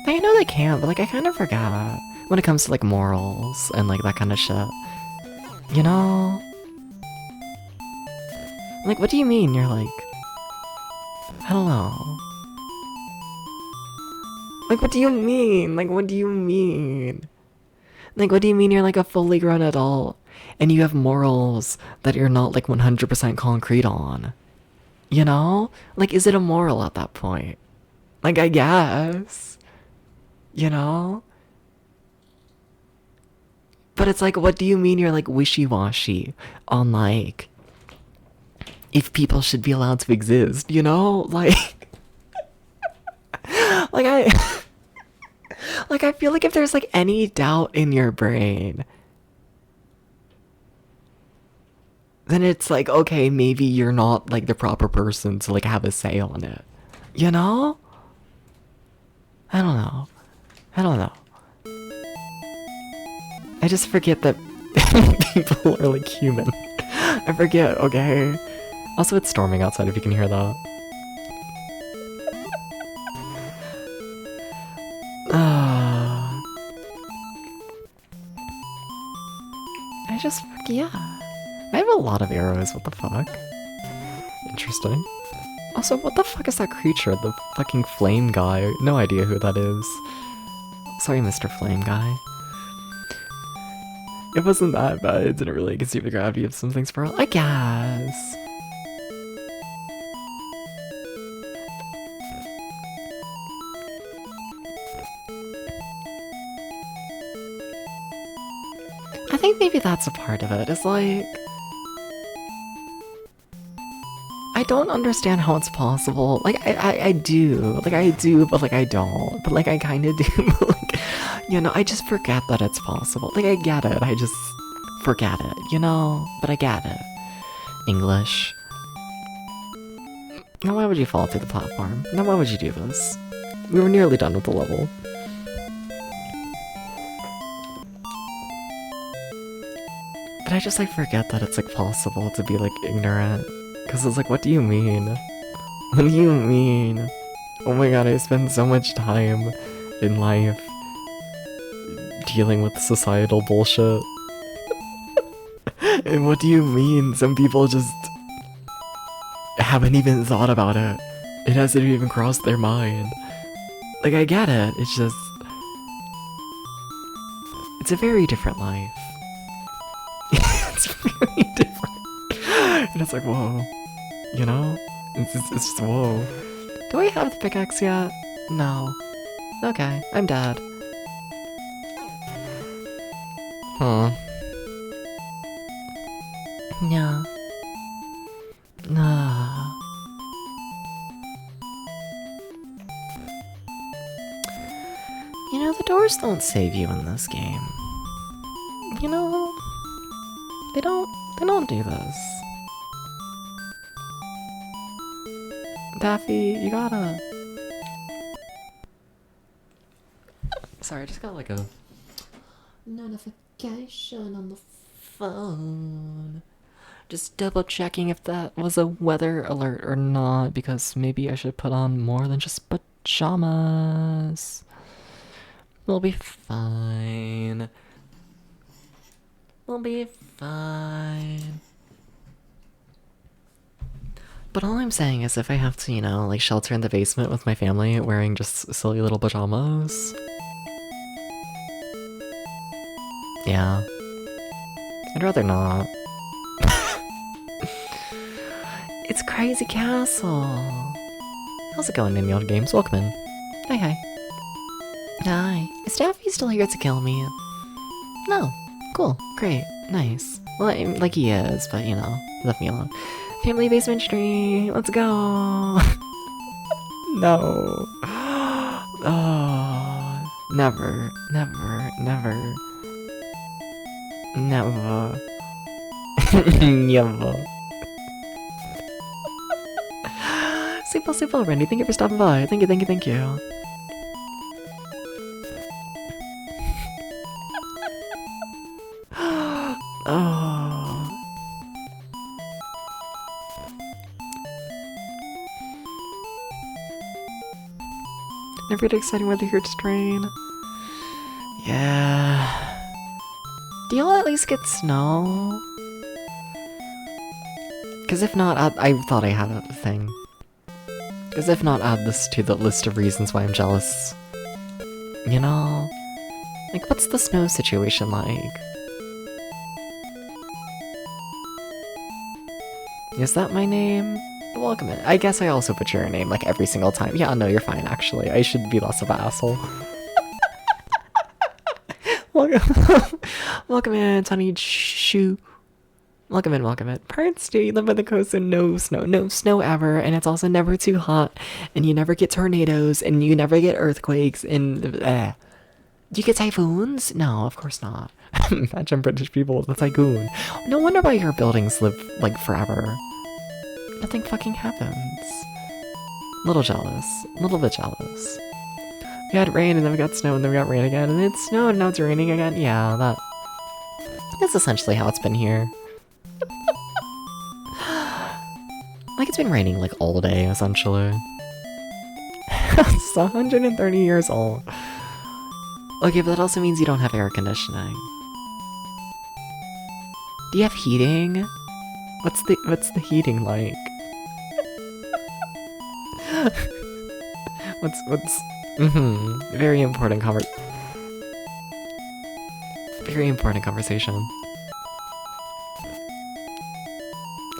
A: I know they can, but like I kind of forgot when it comes to like morals and like that kind of shit. You know? Like, what do you mean you're like, I don't know. Like, what do you mean? Like, what do you mean? Like, what do you mean you're like a fully grown adult and you have morals that you're not like 100% concrete on. You know? Like, is it immoral at that point? Like, I guess. You know? But it's like, what do you mean you're like wishy-washy on like if people should be allowed to exist, you know? Like like I like I feel like if there's like any doubt in your brain, then it's like, okay, maybe you're not like the proper person to like have a say on it. You know? I don't know. I don't know. I just forget that people are like human. I forget, okay? Also, it's storming outside if you can hear that. I just, yeah. I have a lot of arrows, what the fuck? Interesting. Also, what the fuck is that creature? The fucking flame guy? No idea who that is. Sorry, Mr. Flame Guy. It wasn't that bad. It didn't really conceive the gravity of some things for all. I guess. I think maybe that's a part of it. It's like, I don't understand how it's possible. Like, I do. Like, I do, but like, I don't. But like, I kind of do. But like, you know, I just forget that it's possible. Like, I get it. I just forget it, you know? But I get it. English. Now, why would you fall through the platform? Now, why would you do this? We were nearly done with the level. But I just like forget that it's like possible to be like ignorant. Cause it's like, what do you mean? What do you mean? Oh my god, I spend so much time in life dealing with societal bullshit. And what do you mean? Some people just haven't even thought about it. It hasn't even crossed their mind. Like, I get it. It's just, it's a very different life. It's very different. And it's like, whoa. You know? It's just, whoa. Do I have the pickaxe yet? No. Okay, I'm dead. Huh. Yeah. Nah. You know, the doors don't save you in this game. You know, they don't do this. Daffy, you gotta... Sorry, I just got like a notification on the phone. Just double checking if that was a weather alert or not, because maybe I should put on more than just pajamas. We'll be fine. We'll be fine. But all I'm saying is if I have to, you know, like shelter in the basement with my family wearing just silly little pajamas. Yeah. I'd rather not. It's Crazy Castle. How's it going in your games? Welcome in. Hi, hi. Hi. Is Daffy still here to kill me? No. Cool. Great. Nice. Well, like he is, but you know, left me alone. Family basement stream. Let's go. No. Oh. Never. Never. Never. Never. Never. Super, Randy, thank you for stopping by. Thank you, thank you, thank you. Oh. Never get exciting weather here to strain. Yeah. Do y'all at least get snow? Because if not, I thought I had a thing. Because if not, add this to the list of reasons why I'm jealous. You know? Like, what's the snow situation like? Is that my name? Welcome in. I guess I also butcher your name like every single time. Yeah, no, you're fine actually. I should be less of an asshole. Welcome, welcome in, Tony Shoo. Welcome in, welcome in. Parts do you live by the coast and no snow ever, and it's also never too hot, and you never get tornadoes, and you never get earthquakes, and do you get typhoons? No, of course not. Imagine British people with a typhoon. No wonder why your buildings live like forever. Nothing fucking happens. Little jealous, a little bit jealous. We had rain and then we got snow and then we got rain again and it snowed and now it's raining again. Yeah, that's essentially how it's been here. Like it's been raining like all day essentially. It's 130 years old. Okay, but that also means you don't have air conditioning. Do you have heating? What's the heating like? what's very important conversation.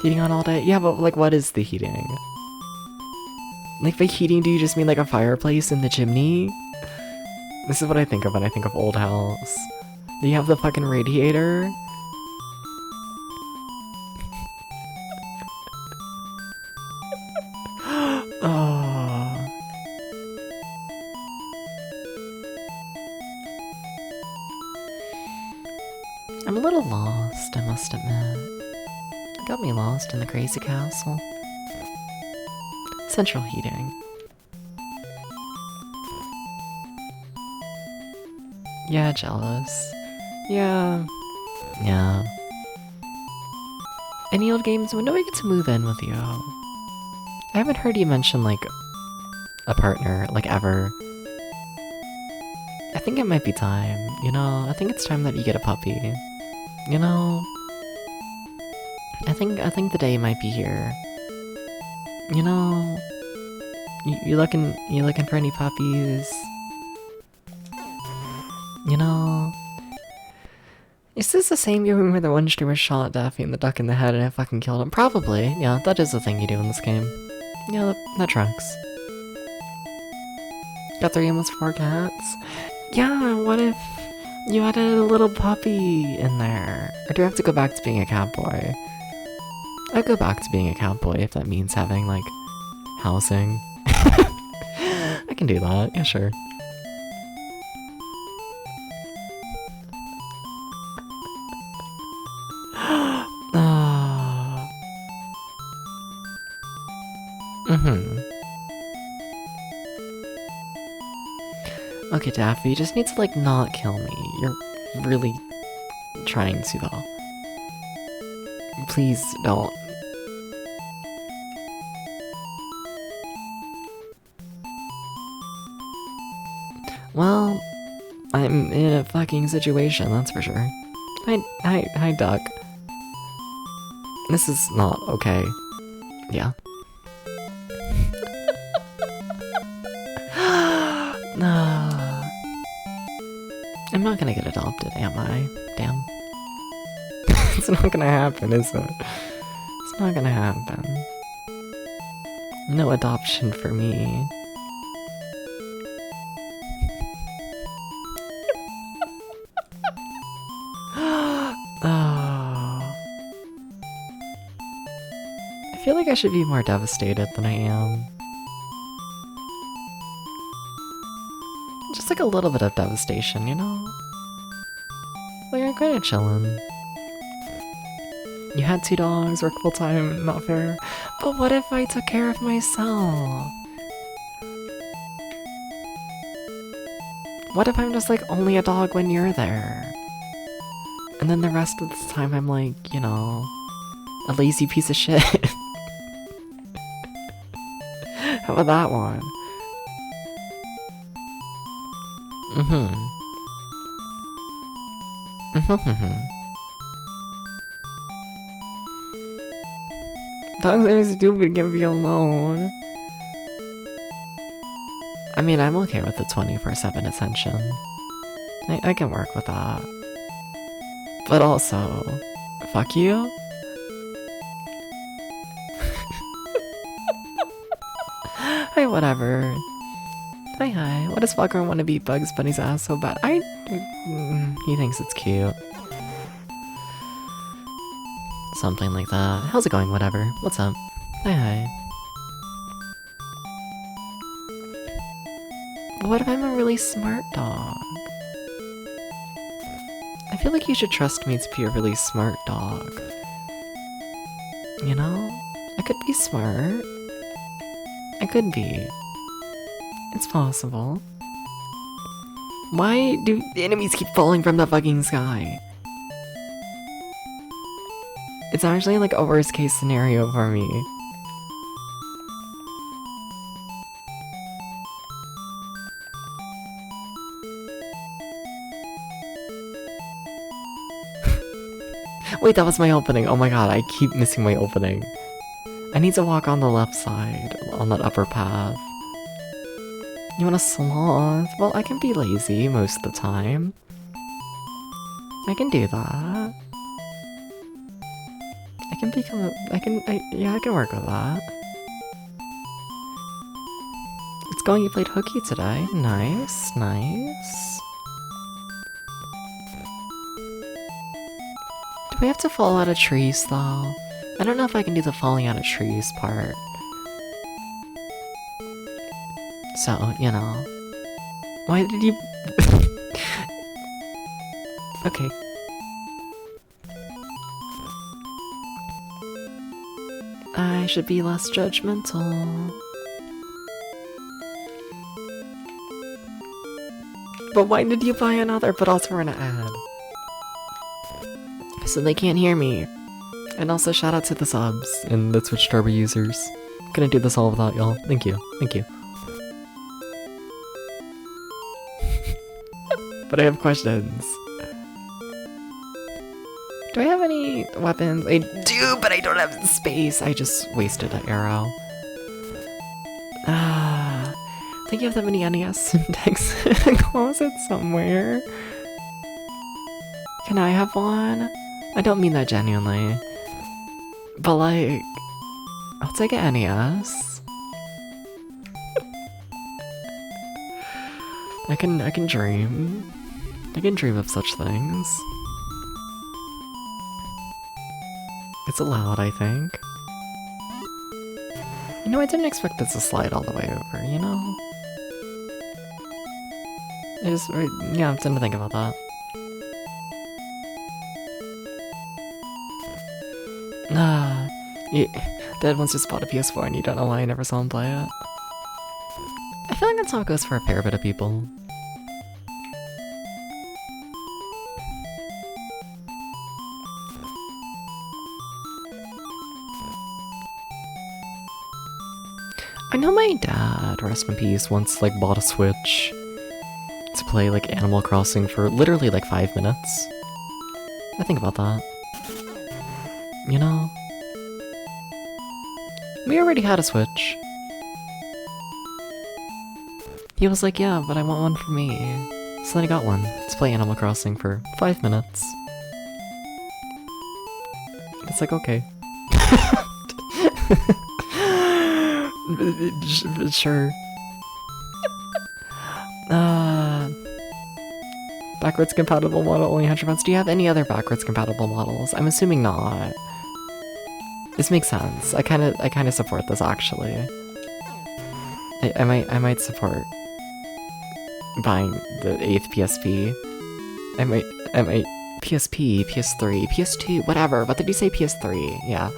A: Heating on all day? Yeah, but like what is the heating? Like by heating do you just mean like a fireplace in the chimney? This is what I think of when I think of old house. Do you have the fucking radiator? Oh. I'm a little lost, I must admit. It got me lost in the crazy castle. Central heating. Yeah, jealous. Yeah. Any old games? When do I get to move in with you? I haven't heard you mention, like, a partner, like, ever. I think it might be time, you know? I think it's time that you get a puppy. You know? I think the day might be here. You know? You looking for any puppies? You know? Is this the same game where the one streamer shot Daffy and the duck in the head and it fucking killed him? Probably, yeah, that is the thing you do in this game. Yeah, that tracks. Got 3 almost 4 cats? Yeah, what if you added a little puppy in there? Or do I have to go back to being a cat boy? I'd go back to being a cat boy if that means having, like, housing. I can do that, yeah, sure. Okay, Daffy, you just need to, like, not kill me. You're really trying to, though. Please don't. Well, I'm in a fucking situation, that's for sure. Hi, duck. This is not okay. Yeah. I'm not gonna get adopted, am I? Damn. It's not gonna happen, is it? It's not gonna happen. No adoption for me. Oh. I feel like I should be more devastated than I am. Just like a little bit of devastation, you know? Like I'm kinda chillin'. You had 2 dogs, work full time, not fair. But what if I took care of myself? What if I'm just like only a dog when you're there? And then the rest of the time I'm like, you know, a lazy piece of shit. How about that one? Dogs are stupid, get me alone. I mean, I'm okay with the 24/7 attention. I can work with that. But also, fuck you? Alright, whatever. Hi. Why does Foghorn want to beat Bugs Bunny's ass so bad? He thinks it's cute. Something like that. How's it going? Whatever. What's up? Hi. But what if I'm a really smart dog? I feel like you should trust me to be a really smart dog. You know? I could be smart. I could be. It's possible. Why do enemies keep falling from the fucking sky? It's actually like a worst case scenario for me. Wait, that was my opening. Oh my god, I keep missing my opening. I need to walk on the left side, on that upper path. You want a sloth? Well, I can be lazy most of the time. I can do that. I can become a... yeah, I can work with that. It's going, you played hooky today. Nice. Do we have to fall out of trees, though? I don't know if I can do the falling out of trees part. So, you know. Why did you... Okay. I should be less judgmental. But why did you buy another? But also we're an ad. So they can't hear me. And also shout out to the subs and the Twitch Turbo users. Couldn't do this all without y'all. Thank you. But I have questions. Do I have any weapons? I do, but I don't have space. I just wasted an arrow. I think you have that many NES syntax in a closet somewhere. Can I have one? I don't mean that genuinely. But like, I'll take an NES. I can dream. I can dream of such things. It's allowed, I think. You know, I didn't expect this to slide all the way over, you know? Yeah, I didn't think about that. Dad wants to spot a PS4 and you don't know why I never saw him play it. I feel like that's how it goes for a fair bit of people. I know my dad, rest in peace, once like bought a Switch to play like Animal Crossing for literally like 5 minutes. I think about that. You know? We already had a Switch. He was like, yeah, but I want one for me. So then I got one to play Animal Crossing for 5 minutes. It's like, okay. Sure. Backwards compatible model, only 100 months. Do you have any other backwards compatible models? I'm assuming not. This makes sense. I kind of support this actually. I might support buying the 8th PSP. I might PSP, PS3, PS2, whatever. What did you say? PS3? Yeah.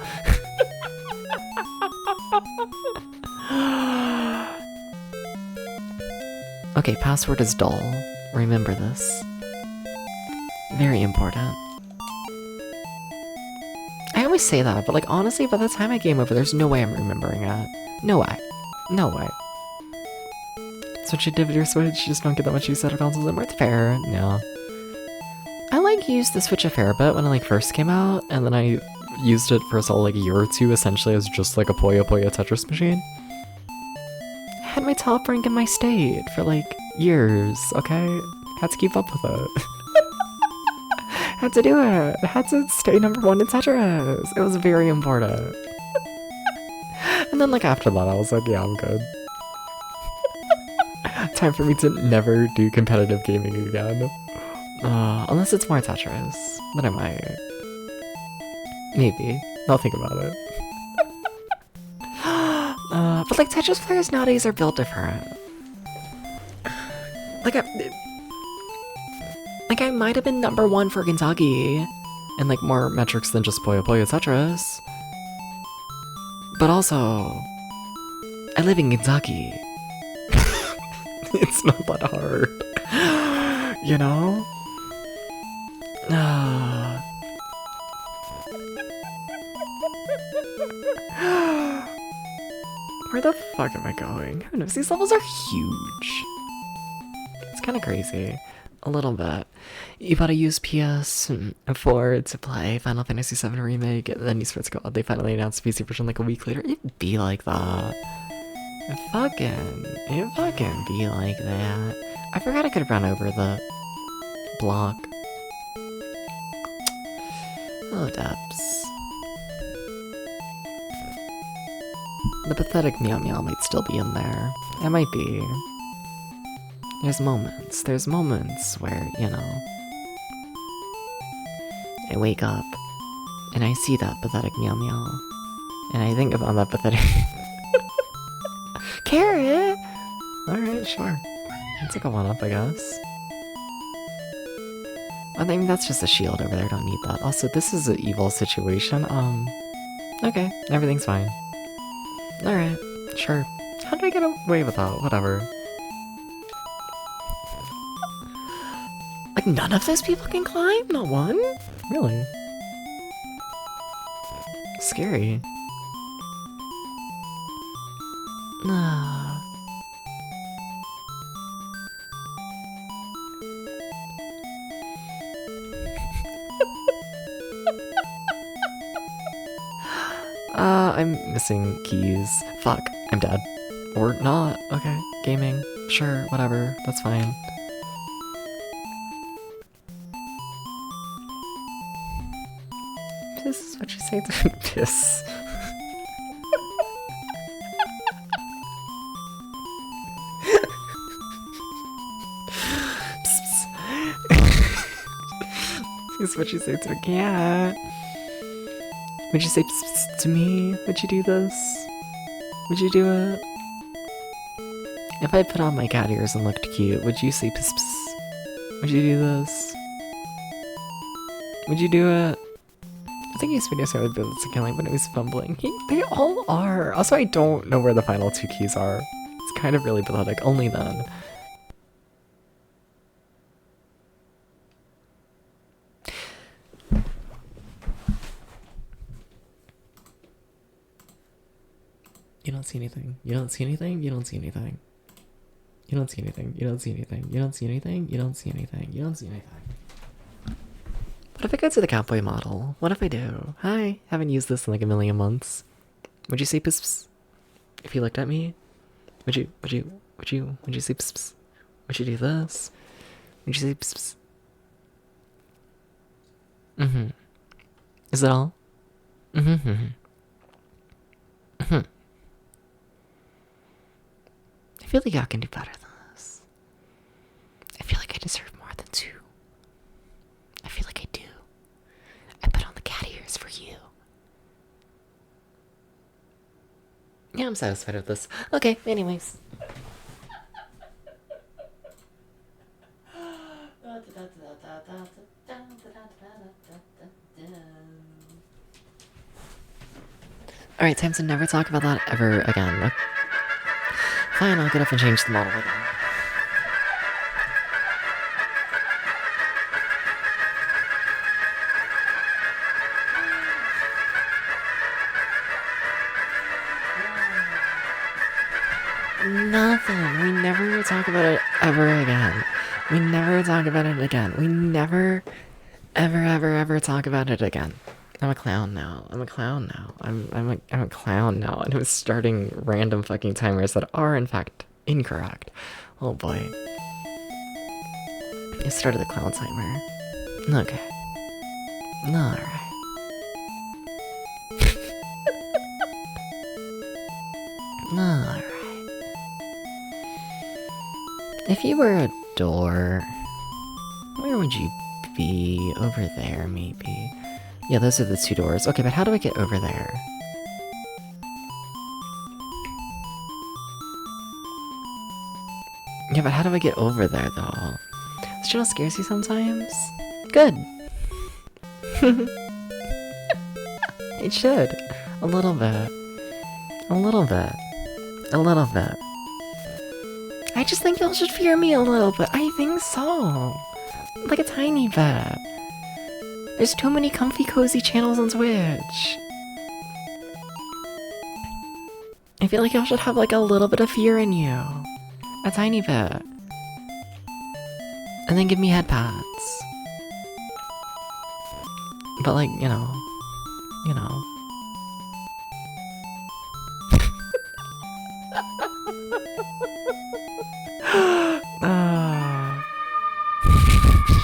A: Okay, password is dull. Remember this. Very important. I always say that, but like honestly, by the time I game over, there's no way I'm remembering it. No way. No way. Switch you did with your Switch, you just don't get that much use out of consoles anymore. It's fair. No. I like used the Switch a fair bit when it like first came out, and then I used it for a solid like a year or two essentially as just like a Puyo Puyo Tetris machine. I had my top rank in my state for like years, okay? Had to keep up with it. Had to do it. Had to stay number 1 in Tetris. It was very important. And then like after that I was like, yeah, I'm good. time for me to never do competitive gaming again. Unless it's more Tetris. Then I might. Maybe. I'll think about it. But like Tetris players nowadays are built different. Like I might have been #1 for Kentucky, and like more metrics than just Puyo Puyo Tetris. But also, I live in Kentucky. It's not that hard, you know. Where the fuck am I going? Who knows? These levels are huge. It's kind of crazy. A little bit. You gotta use PS4 to play Final Fantasy VII Remake, and then you swear to God, they finally announced the PC version like a week later. It'd be like that. It fucking be like that. I forgot I could run over the block. Oh, Depps. The pathetic meow meow might still be in there. It might be. There's moments where, you know, I wake up and I see that pathetic meow meow, and I think about that pathetic carrot. Alright, sure. I'll take a 1-up, I guess. I think that's just a shield over there, I don't need that. Also, this is an evil situation. Okay, everything's fine. Alright, sure. How did I get away with that? Whatever. Like, none of those people can climb? Not one? Really? Scary. I'm missing keys. Fuck, I'm dead. Or not. Okay, gaming. Sure, whatever. That's fine. This is what you say to piss. This is what you say to a cat. Would you say pss, pss to me? Would you do this? Would you do it? If I put on my cat ears and looked cute, would you say pss pss? Would you do this? Would you do it? I think his videos are built to killing, but it was fumbling. They all are. Also, I don't know where the final 2 keys are. It's kind of really pathetic. Only then. You don't see anything. You don't see anything. You don't see anything. You don't see anything. You don't see anything. You don't see anything. You don't see anything. You don't see anything. What if I go to the Gameboy model? What if I do? Hi, haven't used this in like a million months. Would you say pss pss? If you looked at me? Would you say pss pss? Would you do this? Would you say pss pss? Mm-hmm. Is that all? Mm-hmm. Mm-hmm. I feel like I can do better than this. I feel like I deserve more than 2. I feel like I do. I put on the cat ears for you. Yeah, I'm satisfied with this. Okay, anyways. Alright, time to never talk about that ever again. Fine, I'll get up and change the model again. Nothing. We never talk about it ever again. We never talk about it again. We never, ever talk about it again. I'm a clown now. I'm a clown now. I'm a clown now. And it was starting random fucking timers that are in fact incorrect. Oh boy. It started the clown timer. Okay. Alright. Alright. If you were a door, where would you be? Over there, maybe. Yeah, those are the two doors. Okay, but how do I get over there? Yeah, but how do I get over there, though? This channel scares you sometimes? Good. It should. A little bit. A little bit. A little bit. I just think y'all should fear me a little bit. I think so. Like a tiny bit. There's too many comfy cozy channels on Twitch. I feel like y'all should have like a little bit of fear in you. A tiny bit. And then give me head pats. But like, you know. You know.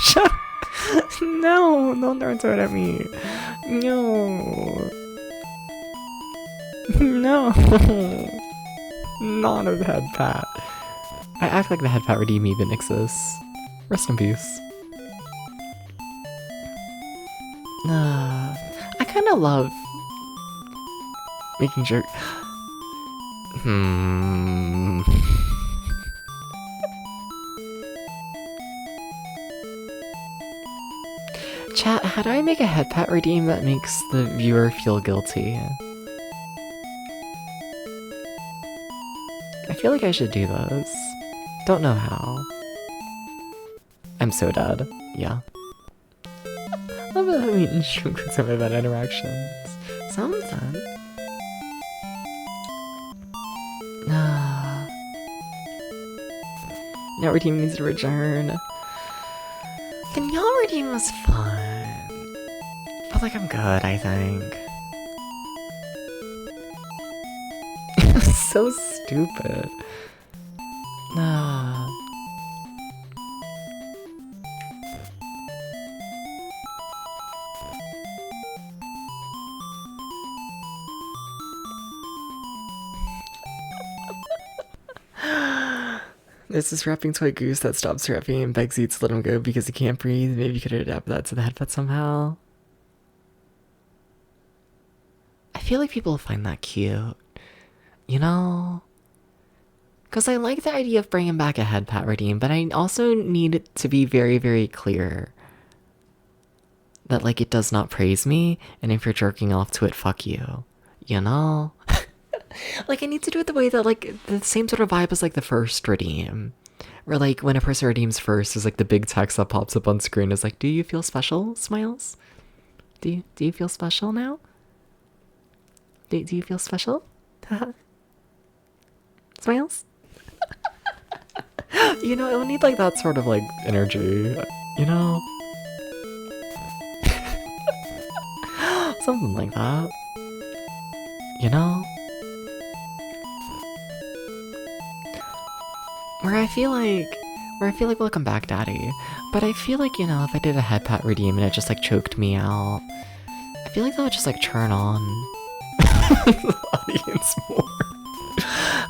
A: Shut. No, don't throw it at me. No. No. Not a head pat. I act like the head pat redeem even exists. Rest in peace. I kind of love making sure. Chat, how do I make a head pat redeem that makes the viewer feel guilty? I feel like I should do those. Don't know how. I'm so dead. Yeah. Love it how we stream with some of that interactions. Something. Now redeem needs to return. The Meow redeem was fun. But like I'm good, I think. It was so stupid. There's this rapping toy goose that stops rapping and begs you to let him go because he can't breathe. Maybe you could adapt that to the headpad somehow. I feel like people find that cute. You know? Because I like the idea of bringing back a head pat redeem, but I also need it to be very, very clear that, like, it does not praise me, and if you're jerking off to it, fuck you. You know? Like, I need to do it the way that, like, the same sort of vibe as, like, the first redeem. Where, like, when a person redeems first, is like, the big text that pops up on screen is like, do you feel special, Smiles? Do you feel special now? Do you feel special? Smiles? You know, it'll need, like, that sort of, like, energy. You know? Something like that. You know? Where I feel like welcome back, Daddy. But I feel like, you know, if I did a head pat redeem and it just like choked me out, I feel like that would just like turn on the audience more.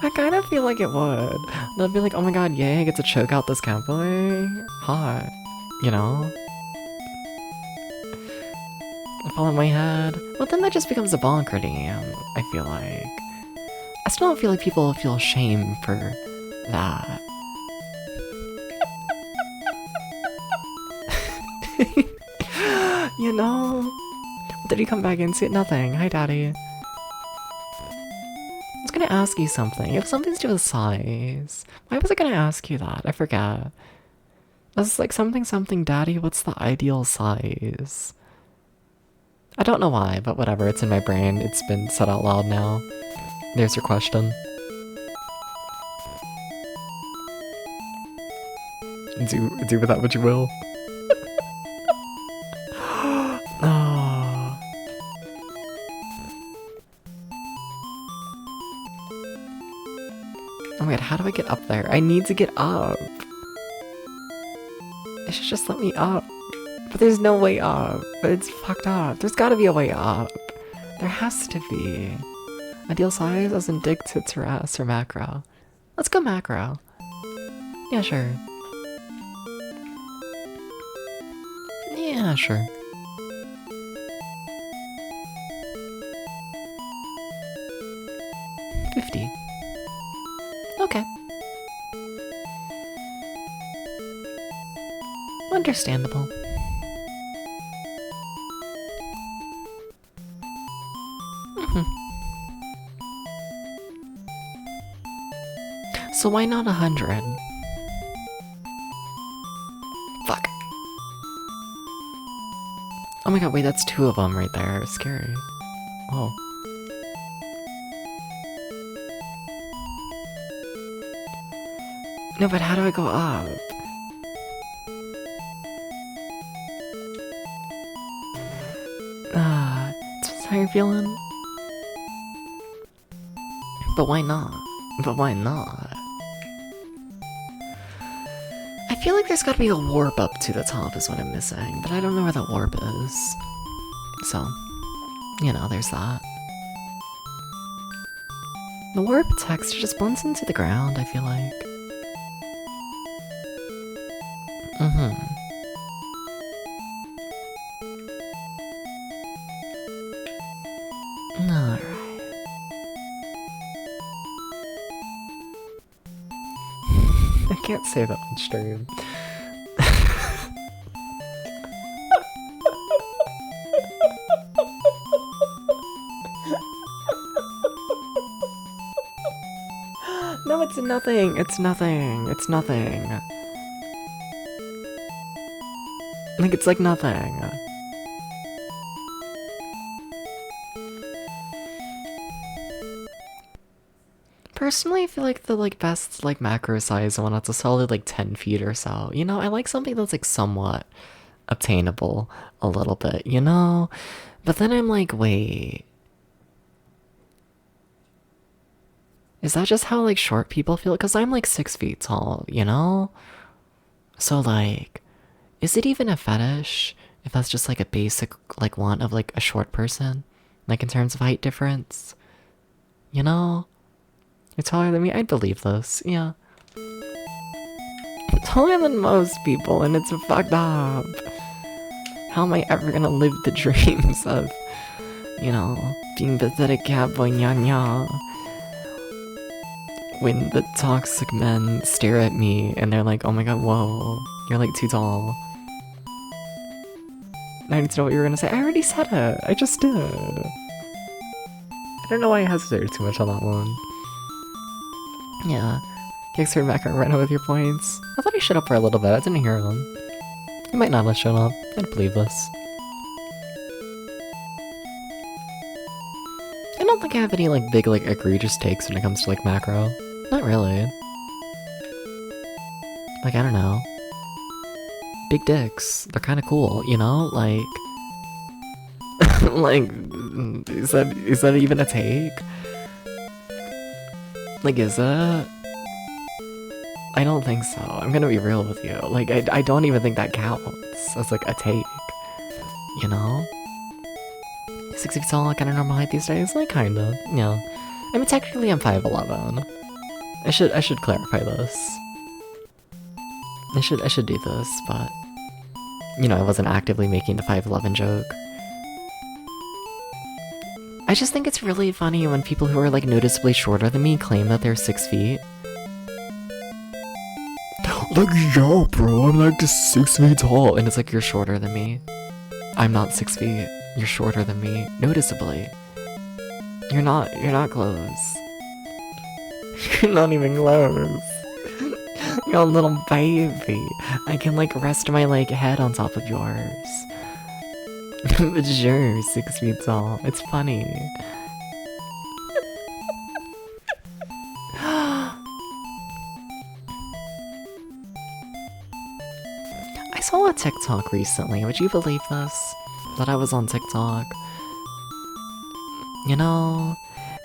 A: I kind of feel like it would. They'll be like, oh my god, yay, I get to choke out this cowboy. Hot. You know? I fall on my head. Well, then that just becomes a bonk redeem, I feel like. I still don't feel like people feel shame for that. You know? What did you come back into? Nothing. Hi, Daddy. I was gonna ask you something. If something's to do with size, why was I gonna ask you that? I forget. I was like, something, Daddy, what's the ideal size? I don't know why, but whatever, it's in my brain. It's been said out loud now. There's your question. Do with that what you will. Oh. Oh my god, how do I get up there? I need to get up. It should just let me up. But there's no way up. But it's fucked up. There's gotta be a way up. There has to be. Ideal size as in dick, tits, or ass, or macro. Let's go macro. Yeah, sure. Yeah, sure. $50. Okay. Understandable. So why not 100? Fuck. Oh my god, wait, that's 2 of them right there. Scary. Oh. No, but how do I go up? That's how you're feeling? But why not? But why not? I feel like there's gotta be a warp up to the top is what I'm missing, but I don't know where that warp is. So, you know, there's that. The warp texture just blends into the ground, I feel like. Alright. I can't say that on stream. No, it's nothing. It's nothing. It's nothing. Like, it's like nothing. Personally, I feel like the best macro size one that's a solid 10 feet or so. You know, I like something that's somewhat obtainable a little bit, you know? But then I'm like, wait. Is that just how short people feel? Because I'm 6 feet tall, you know? So is it even a fetish if that's just a basic want of a short person? In terms of height difference? You know? You're taller than me? I'd believe this, yeah. I'm taller than most people, and it's fucked up. How am I ever gonna live the dreams of, you know, being pathetic Gameboy nya when the toxic men stare at me and they're like, oh my god, whoa, you're too tall. I need to know what you were gonna say. I already said it. I just did. I don't know why I hesitated too much on that one. Yeah. Kickstarter background right now with your points. I thought he showed up for a little bit. I didn't hear him. He might not have shown up. I don't believe this. I don't think I have any big egregious takes when it comes to macro. Not really. I don't know. Big dicks. They're kind of cool, you know? Is that even a take? Is it? I don't think so. I'm gonna be real with you. I don't even think that counts as a take. You know? 6 feet tall, kind of normal height these days? Kinda. Yeah. I mean, technically I'm 5'11". I should clarify this. I should do this, but you know, I wasn't actively making the 5'11" joke. I just think it's really funny when people who are noticeably shorter than me claim that they're 6 feet. Yeah, bro, I'm just 6 feet tall. And it's you're shorter than me. I'm not 6 feet. You're shorter than me, noticeably. You're not close. You're not even close. You're a little baby. I can rest my head on top of yours. But sure, 6 feet tall. It's funny. I saw a TikTok recently. Would you believe this? That I was on TikTok. You know?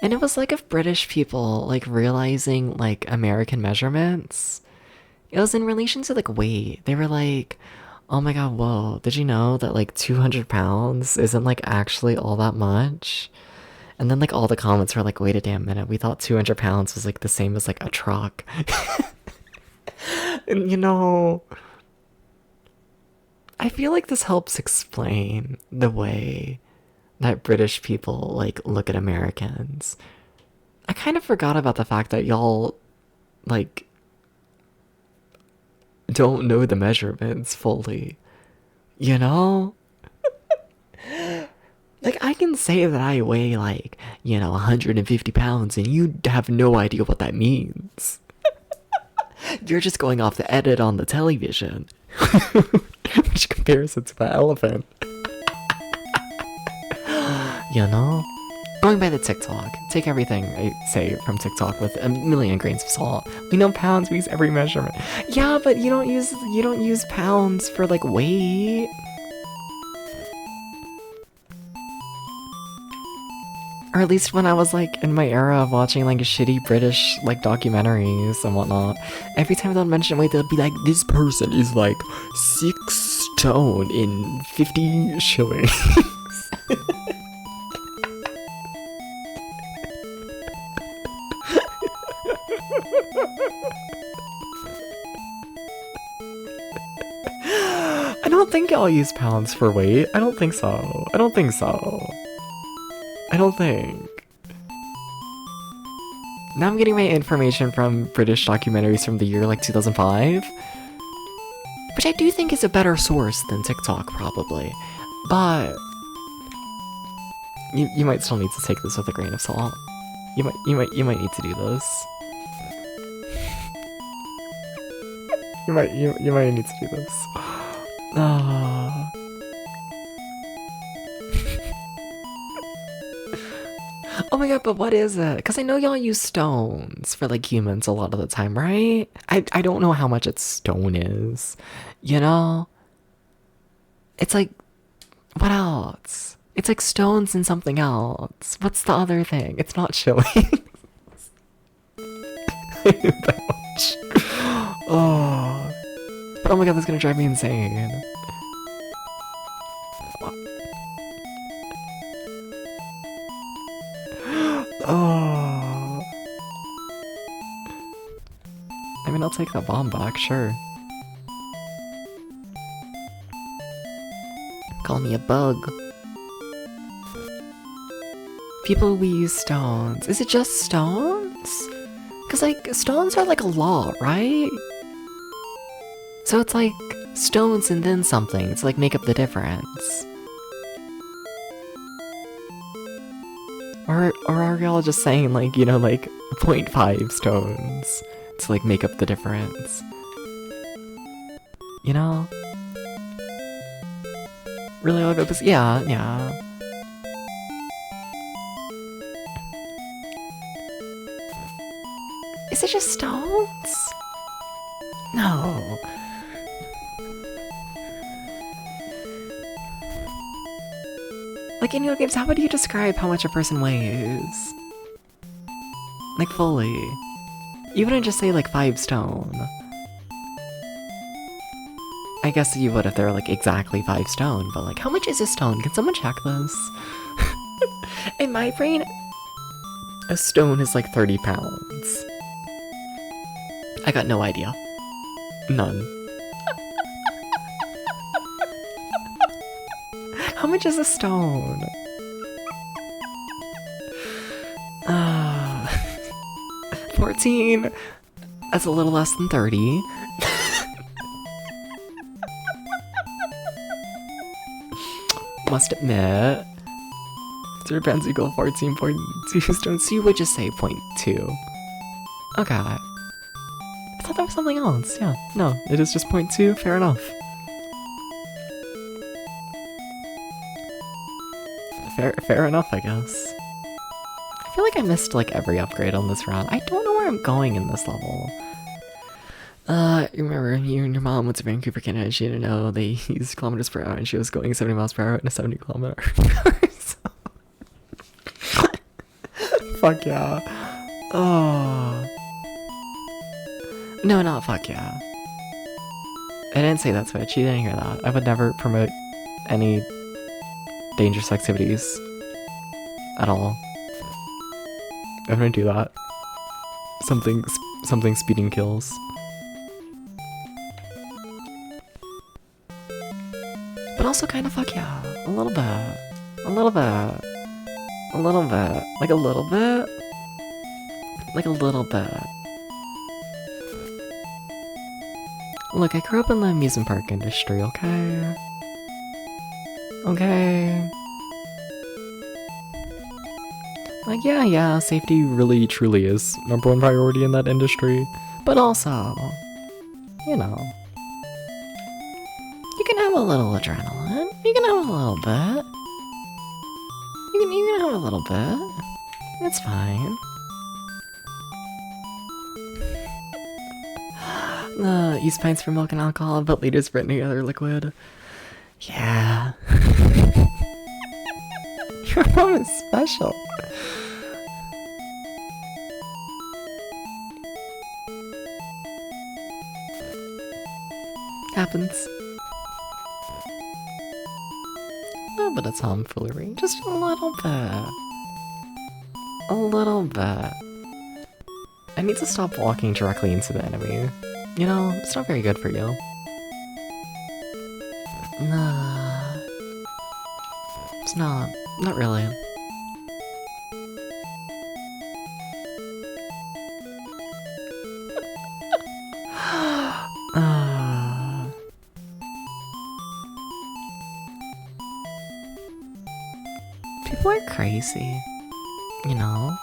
A: And it was of British people realizing American measurements. It was in relation to weight. They were oh my god, whoa, did you know that 200 pounds isn't actually all that much? And then all the comments were wait a damn minute, we thought 200 pounds was the same as a truck. And I feel like this helps explain the way that British people like look at Americans. I kind of forgot about the fact that y'all like don't know the measurements fully. You know? Like, I can say that I weigh, like, 150 pounds, and you have no idea what that means. You're just going off the edit on the television, which compares it to the elephant. Going by the TikTok, take everything I say from TikTok with a million grains of salt. We know pounds, we use every measurement. Yeah, but you don't use pounds for like weight. Or at least when I was like in my era of watching like shitty British like documentaries and whatnot, every time they'll mention weight, they'll be like, this person is like 6 stone in 50 shillings. I don't think y'all use pounds for weight. I don't think so. I don't think. Now I'm getting my information from British documentaries from the year like 2005, which I do think is a better source than TikTok probably, but you might still need to take this with a grain of salt. You might need to do this. You might need to do this. Oh my god, but what is it? Because I know y'all use stones for like humans a lot of the time, right? I don't know how much a stone is. It's like, what else? It's like stones and something else. What's the other thing? It's not shillings. I knew that much. Oh. But oh my god, that's gonna drive me insane. Oh. I mean, I'll take that bomb back, sure. Call me a bug. People, we use stones. Is it just stones? Because, like, stones are like a law, right? So it's like stones and then something to, like, make up the difference. Or are y'all just saying, like, like 0.5 stones to, like, make up the difference? Really? Yeah. Is it just stones? No. Like, in your games, how would you describe how much a person weighs? Like, fully. You wouldn't just say, like, 5 stone. I guess you would if they were, like, exactly 5 stone, but, like, how much is a stone? Can someone check this? In my brain, a stone is, like, 30 pounds. I got no idea. None. How much is a stone? 14. That's a little less than 30. Must admit. 3 pounds equal 14.2 stones. So you would just say 0.2. Okay. I thought that was something else. Yeah. No, it is just 0.2. Fair enough. Fair enough, I guess. I feel like I missed like every upgrade on this round. I don't know where I'm going in this level. You remember you and your mom went to Vancouver, Canada, and she didn't know they used kilometers per hour, and she was going 70 miles per hour in a 70-kilometer. Fuck yeah. Oh. No, not fuck yeah. I didn't say that, Switch. You didn't hear that. I would never promote any dangerous activities at all. I'm gonna do that. Something speeding kills. also kind of fuck yeah. A little bit. A little bit. A little bit. Like a little bit? Like a little bit. Look, I grew up in the amusement park industry, okay? Okay. Like, yeah, safety really truly is #1 priority in that industry. But also, you know, you can have a little adrenaline. You can have a little bit. You can have a little bit. It's fine. Use pints for milk and alcohol, but liters for any other liquid. Yeah. Your mom is special. Happens. A little bit of tomfoolery. Just a little bit. A little bit. I need to stop walking directly into the enemy. You know, it's not very good for you. Nah. It's not. Not really. People are crazy. You know?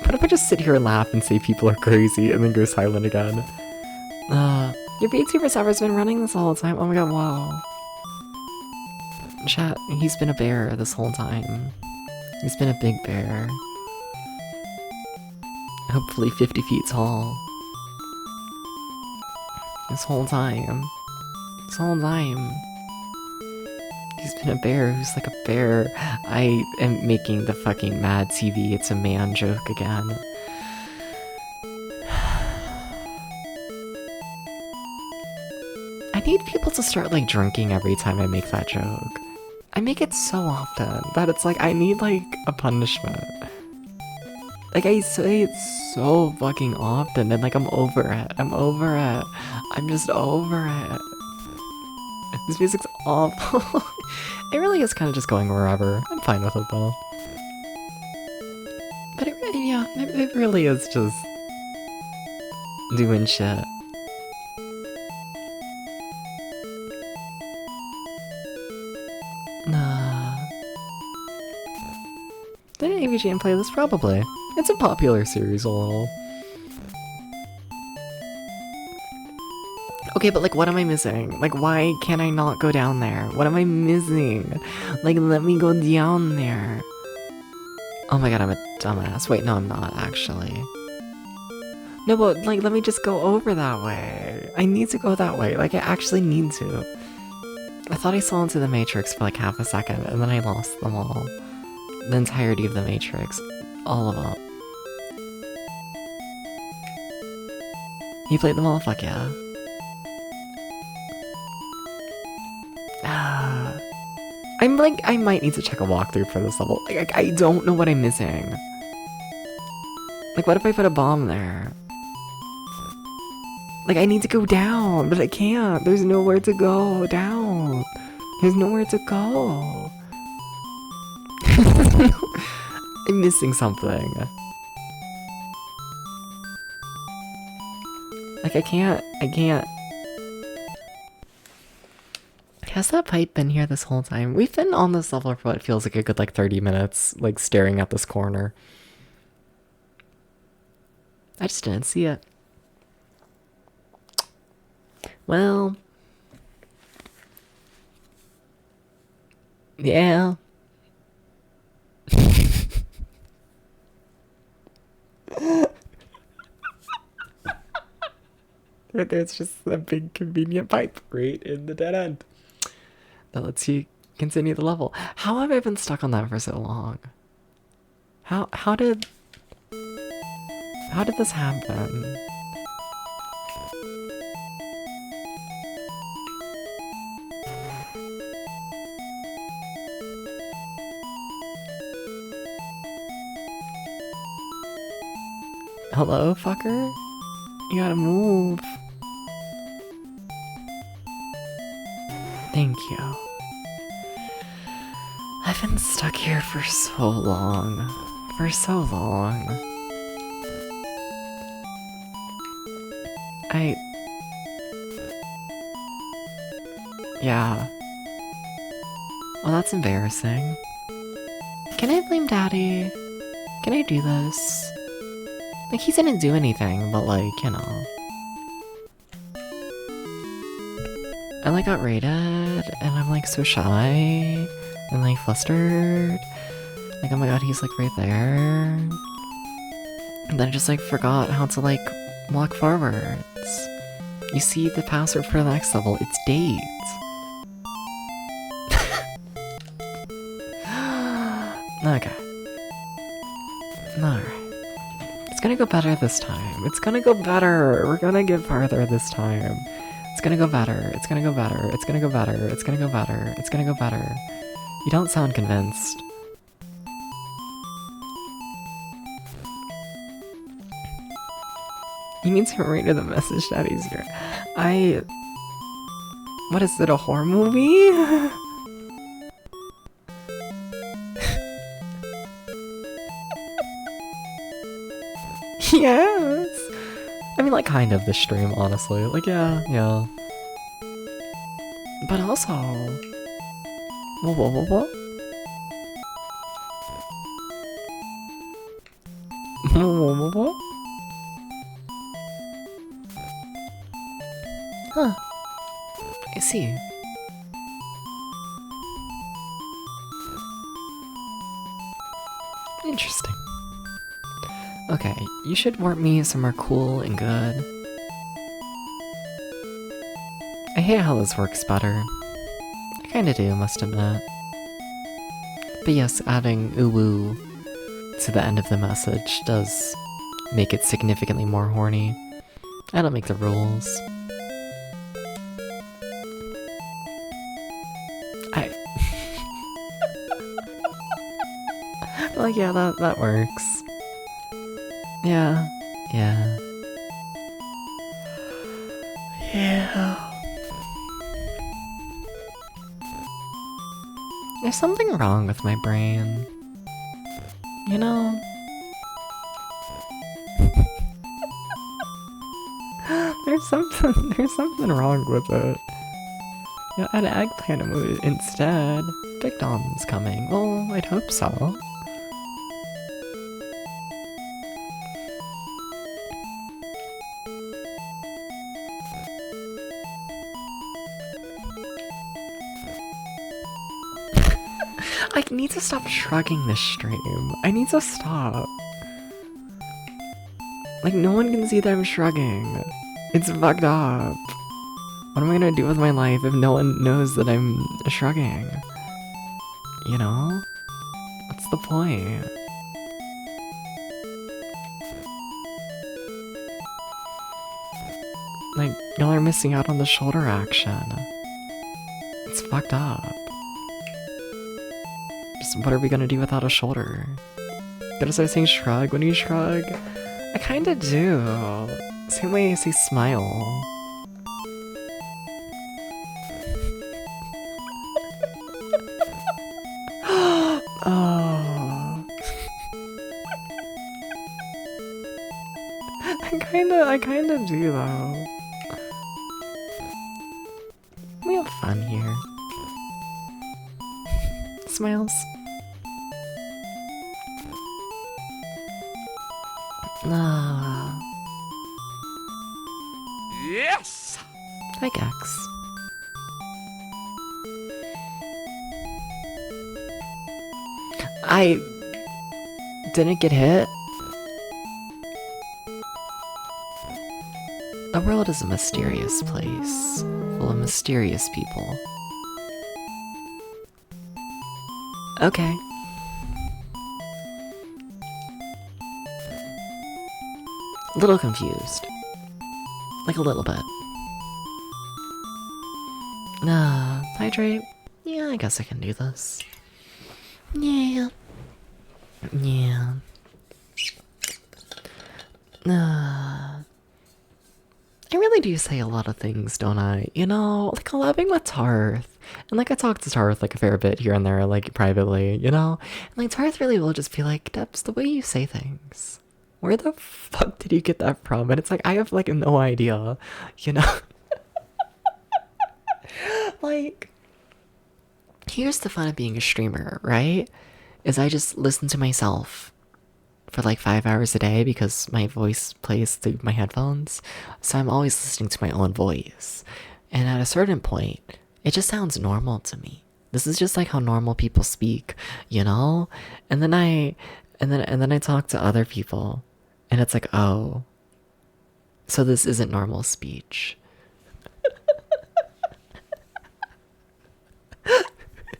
A: What if I just sit here and laugh and say people are crazy and then go silent again? Your VTuber server's been running this whole time. Oh my god, wow. Chat, he's been a bear this whole time. He's been a big bear. Hopefully 50 feet tall. This whole time. This whole time. He's been a bear who's like a bear. I am making the fucking mad TV it's a man joke again. I need people to start like drinking every time I make that joke. I make it so often that it's like I need like a punishment. Like I say it so fucking often and like I'm over it. I'm over it. I'm just over it. This music's awful. It really is kind of just going wherever. I'm fine with it though. But it really is just doing shit. Did AVGN play this? Probably. It's a popular series a little. Okay, but like what am I missing? Like why can't I not go down there? What am I missing? Like let me go down there. Oh my god, I'm a dumbass. Wait, no I'm not actually. No, but like let me just go over that way. I need to go that way. Like I actually need to. I thought I saw into the Matrix for like half a second and then I lost them all. The entirety of the Matrix. All of them. You played them all? Fuck yeah. I'm like, I might need to check a walkthrough for this level. Like, I don't know what I'm missing. Like, what if I put a bomb there? Like, I need to go down, but I can't. There's nowhere to go down. There's nowhere to go. I'm missing something. Like, I can't. Has that pipe been here this whole time? We've been on this level for what feels like a good, like, 30 minutes, like, staring at this corner. I just didn't see it. Well. Yeah. There's just a big convenient pipe right in the dead end that lets you continue the level. How have I been stuck on that for so long? How did this happen? Hello, fucker? You gotta move. Thank you. I've been stuck here for so long. For so long. Yeah. Well, that's embarrassing. Can I blame Daddy? Can I do this? Like, he didn't do anything, but like, you know. I like got raided, and I'm like so shy, and like flustered. Like, oh my god, he's like right there. And then I just like forgot how to like walk forwards. You see the password for the next level, it's date. Okay. Alright. It's gonna go better this time. It's gonna go better. We're gonna get farther this time. It's gonna go better. It's gonna go better. It's gonna go better. It's gonna go better. It's gonna go better. You don't sound convinced. He means to read the message that he's here. What is it, a horror movie? Yes! I mean, like, kind of the stream, honestly. Like, yeah. But also... What? What? Huh. I see. Interesting. Okay, you should warp me somewhere cool and good. I hate how this works better. I kinda do, must admit. But yes, adding uwu to the end of the message does make it significantly more horny. I don't make the rules. Like, yeah, that works. Yeah. There's something wrong with my brain. You know? There's something wrong with it. You know, add eggplant emoji instead. Big Dom's coming. Well, I'd hope so. I need to stop shrugging this stream. I need to stop. Like, no one can see that I'm shrugging. It's fucked up. What am I gonna do with my life if no one knows that I'm shrugging? You know? What's the point? Like, y'all are missing out on the shoulder action. It's fucked up. Just what are we gonna do without a shoulder? Gotta start saying shrug when you shrug? I kinda do. Same way I say smile. Oh. I kinda do though. We have fun here. Smiles. Ah.
B: Yes!
A: Hi, Gex. I didn't get hit. The world is a mysterious place, full of mysterious people. Okay. A little confused. Like a little bit. Hydrate? Yeah, I guess I can do this. Yeah. I really do say a lot of things, don't I? You know, like collabing with Tarth. And like I talk to Tarth like a fair bit here and there, like privately, you know? And like Tarth really will just be like, Debs, the way you say things. Where the fuck did you get that from? And it's like I have like no idea, you know? Like, here's the fun of being a streamer, right? Is I just listen to myself for like 5 hours a day because my voice plays through my headphones. So I'm always listening to my own voice. And at a certain point, it just sounds normal to me. This is just like how normal people speak, you know? And then I talk to other people and it's like, oh, so this isn't normal speech.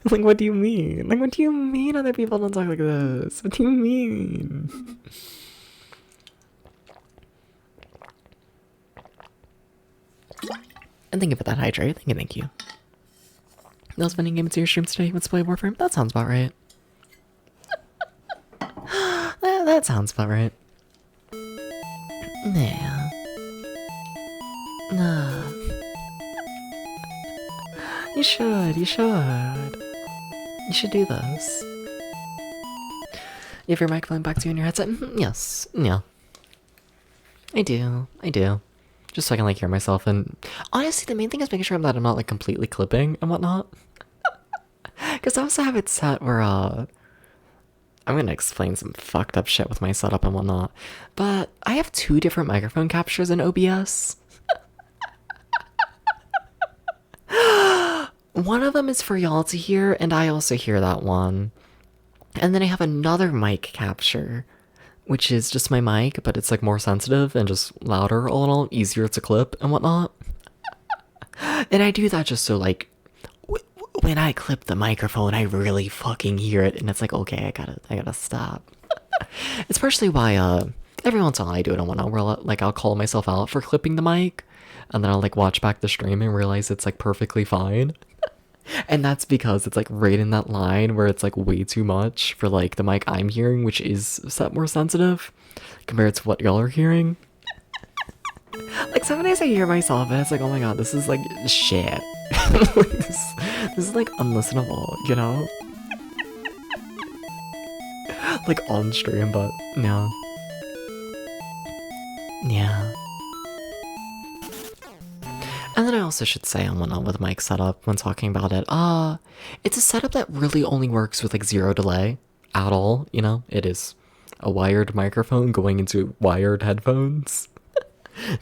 A: Like, what do you mean? Like, what do you mean other people don't talk like this? What do you mean? And thank you for that hydrate. Thank you. Those vending games to your streams today. Let's play Warframe. That sounds about right. that sounds about right. Yeah. You should. You should do this. You have your microphone back to you in your headset? Yes. Yeah. I do. Just so I can like hear myself, and honestly the main thing is making sure that I'm not like completely clipping and whatnot. Because I also have it set where I'm gonna explain some fucked up shit with my setup and whatnot. But I have 2 different microphone captures in OBS. One of them is for y'all to hear, and I also hear that one. And then I have another mic capture, which is just my mic, but it's like more sensitive and just louder a little, easier to clip and whatnot. And I do that just so like, when I clip the microphone, I really fucking hear it, and it's like, okay, I gotta stop. It's partially why every once in a while I do it and whatnot, where like I'll call myself out for clipping the mic, and then I'll like watch back the stream and realize it's like perfectly fine. And that's because it's like right in that line where it's like way too much for like the mic I'm hearing, which is set more sensitive compared to what y'all are hearing. Like some days I hear myself and it's like, oh my god, this is like shit. this is like unlistenable, you know? Like on stream, but no. Yeah. And then I also should say on whatnot with mic setup when talking about it, it's a setup that really only works with like 0 delay at all, you know? It is a wired microphone going into wired headphones.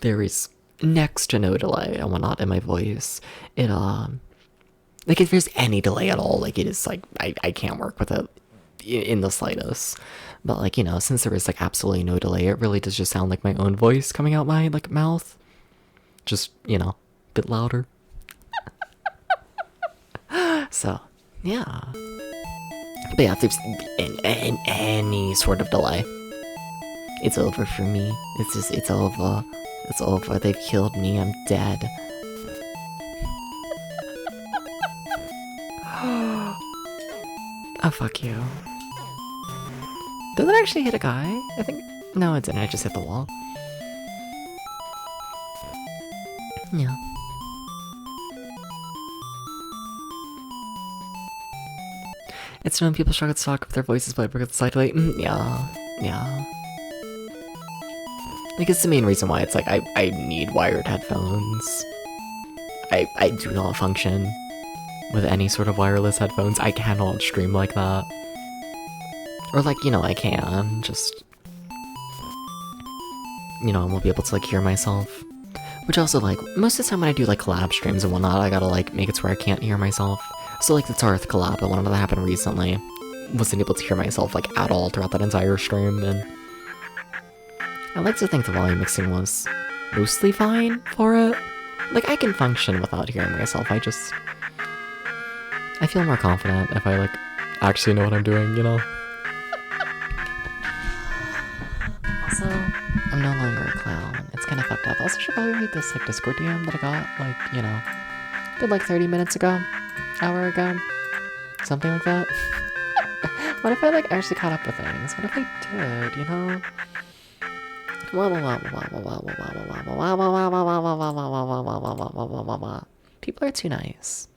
A: There is next to no delay and whatnot in my voice. It, like if there's any delay at all, like it is like, I can't work with it in the slightest. But like, you know, since there is like absolutely no delay, it really does just sound like my own voice coming out my like mouth. Just, you know, bit louder. So, yeah. But yeah, if there's any sort of delay, it's over for me. It's over. It's over. They've killed me. I'm dead. Oh, fuck you. Did that actually hit a guy? I think... No, it didn't. I just hit the wall. Yeah. It's known people struggle to talk with their voices, but because it's slightly... yeah. Like, it's the main reason why it's like, I need wired headphones. I do not function with any sort of wireless headphones. I cannot stream like that. Or like, you know, I can, just... You know, I won't be able to like hear myself. Which also like, most of the time when I do like collab streams and whatnot, I gotta like make it to where I can't hear myself. So like the Tarth collab, the one that happened recently, wasn't able to hear myself like at all throughout that entire stream, and I like to think the volume mixing was mostly fine for it. Like I can function without hearing myself, I feel more confident if I like actually know what I'm doing, you know? Also, I'm no longer a clown. It's kind of fucked up. I also should probably read this like Discord DM that I got like, you know, good like 30 minutes ago, hour ago, something like that. What if I like actually caught up with things? What if I did, you know? People are too nice.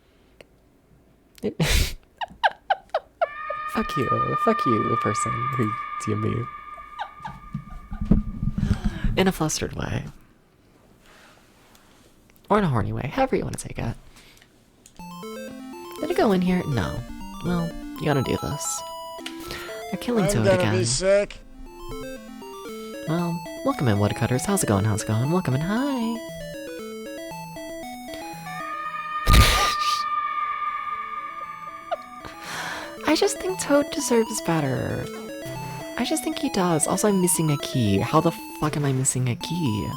A: Fuck you, person who DM'd me. In a flustered way. Or in a horny way, however you want to take it. Did it go in here? No. Well, you gotta do this. They're killing Toad again.
C: I'm gonna be sick.
A: Well, welcome in, woodcutters. How's it going? Welcome in. Hi. I just think Toad deserves better. I just think he does. Also, I'm missing a key. How the fuck am I missing a key?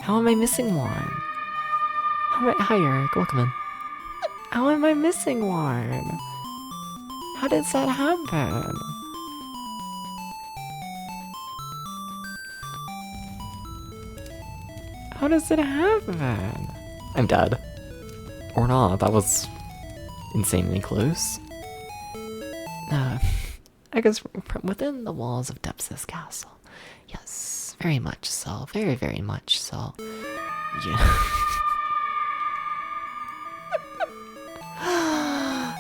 A: How am I missing one? Hi, Eric. Welcome in. How am I missing one? How does that happen? How does it happen? I'm dead. Or not. That was insanely close. I guess from within the walls of Depsis Castle. Yes, very much so. Very, very much so. Yeah.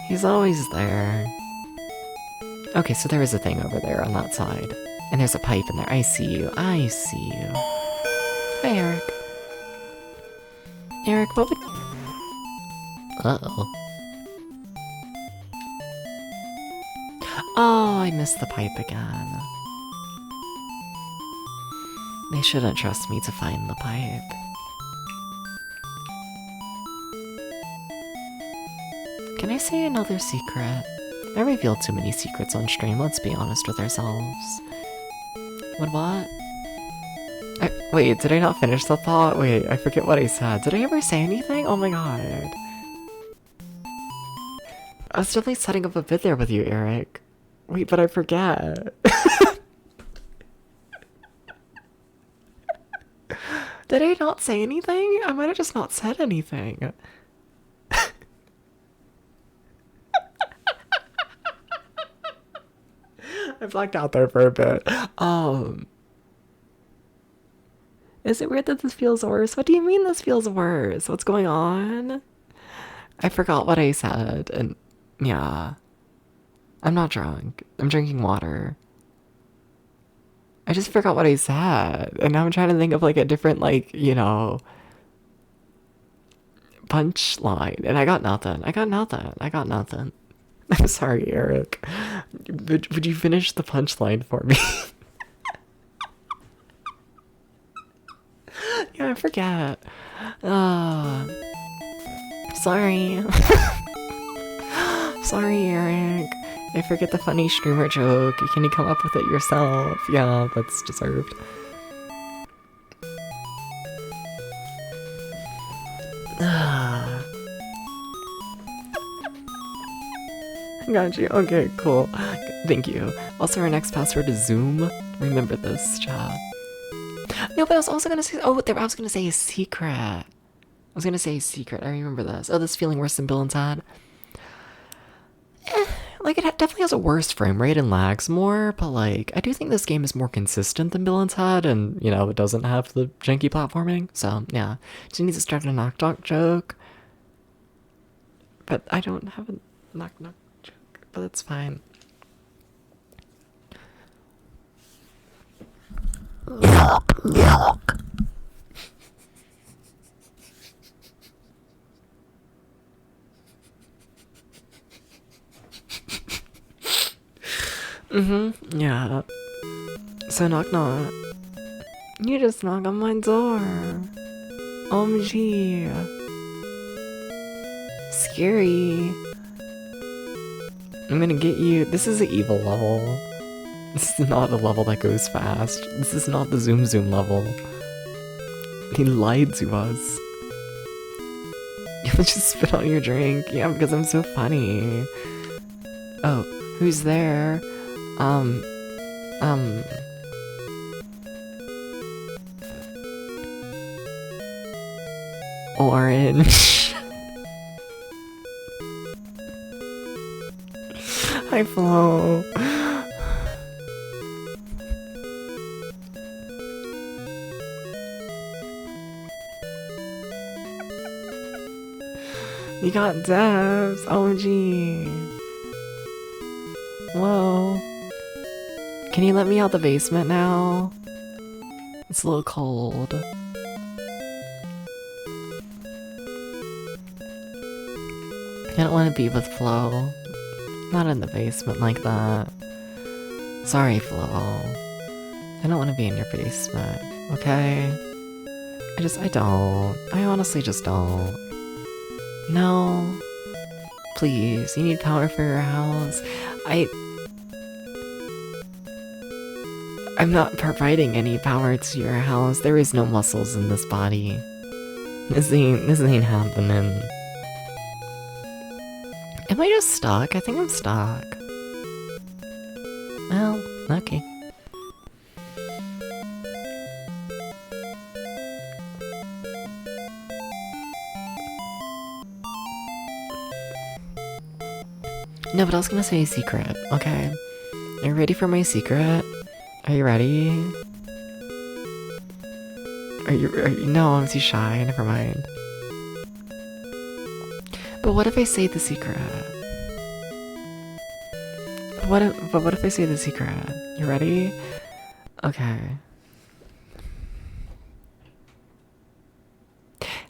A: He's always there. Okay, so there is a thing over there on that side. And there's a pipe in there. I see you. I see you. Hi, Eric. Eric, what would... Uh-oh. Oh, I missed the pipe again. They shouldn't trust me to find the pipe. Can I say another secret? I revealed too many secrets on stream, let's be honest with ourselves. What? Wait, did I not finish the thought? Wait, I forget what I said. Did I ever say anything? Oh my god. I was definitely setting up a bit there with you, Eric. Wait, but I forget. Did I not say anything? I might have just not said anything. I blacked out there for a bit. Is it weird that this feels worse? What do you mean this feels worse? What's going on? I forgot what I said, and yeah. I'm not drunk. I'm drinking water. I just forgot what I said, and now I'm trying to think of like a different, like, you know, punchline, and I got nothing. I'm sorry, Eric. Would you finish the punchline for me? Yeah, I forget. Sorry. Sorry, Eric. I forget the funny streamer joke. Can you come up with it yourself? Yeah, that's deserved. Got you. Okay, cool. Thank you. Also, our next password is Zoom. Remember this, chat. No, but I was also gonna say. Oh, I was gonna say a secret. I remember this. Oh, this feeling worse than Bill and Ted. Like, it definitely has a worse frame rate and lags more, but, like, I do think this game is more consistent than Bill and Ted, and, you know, it doesn't have the janky platforming, so, yeah. Just need to start a knock-knock joke. But I don't have a knock-knock joke, but that's fine. Yuck. Yeah. So knock knock. You just knock on my door. OMG. Scary. I'm gonna get you. This is an evil level. This is not a level that goes fast. This is not the Zoom Zoom level. He lied to us. You just spit on your drink. Yeah, because I'm so funny. Oh, who's there? Orange. Hi, Flo. You got depths. Oh, gee. Whoa. Can you let me out the basement now? It's a little cold. I don't want to be with Flo. Not in the basement like that. Sorry, Flo. I don't want to be in your basement, okay? I don't. I honestly just don't. No. Please, you need power for your house. I'm not providing any power to your house. There is no muscles in this body. This ain't happening. Am I just stuck? I think I'm stuck. Well, okay. No, but I was gonna say a secret, okay? Are you ready for my secret? Are you ready? Are you no, I'm too shy, never mind. But what if I say the secret? What if I say the secret? You ready? Okay.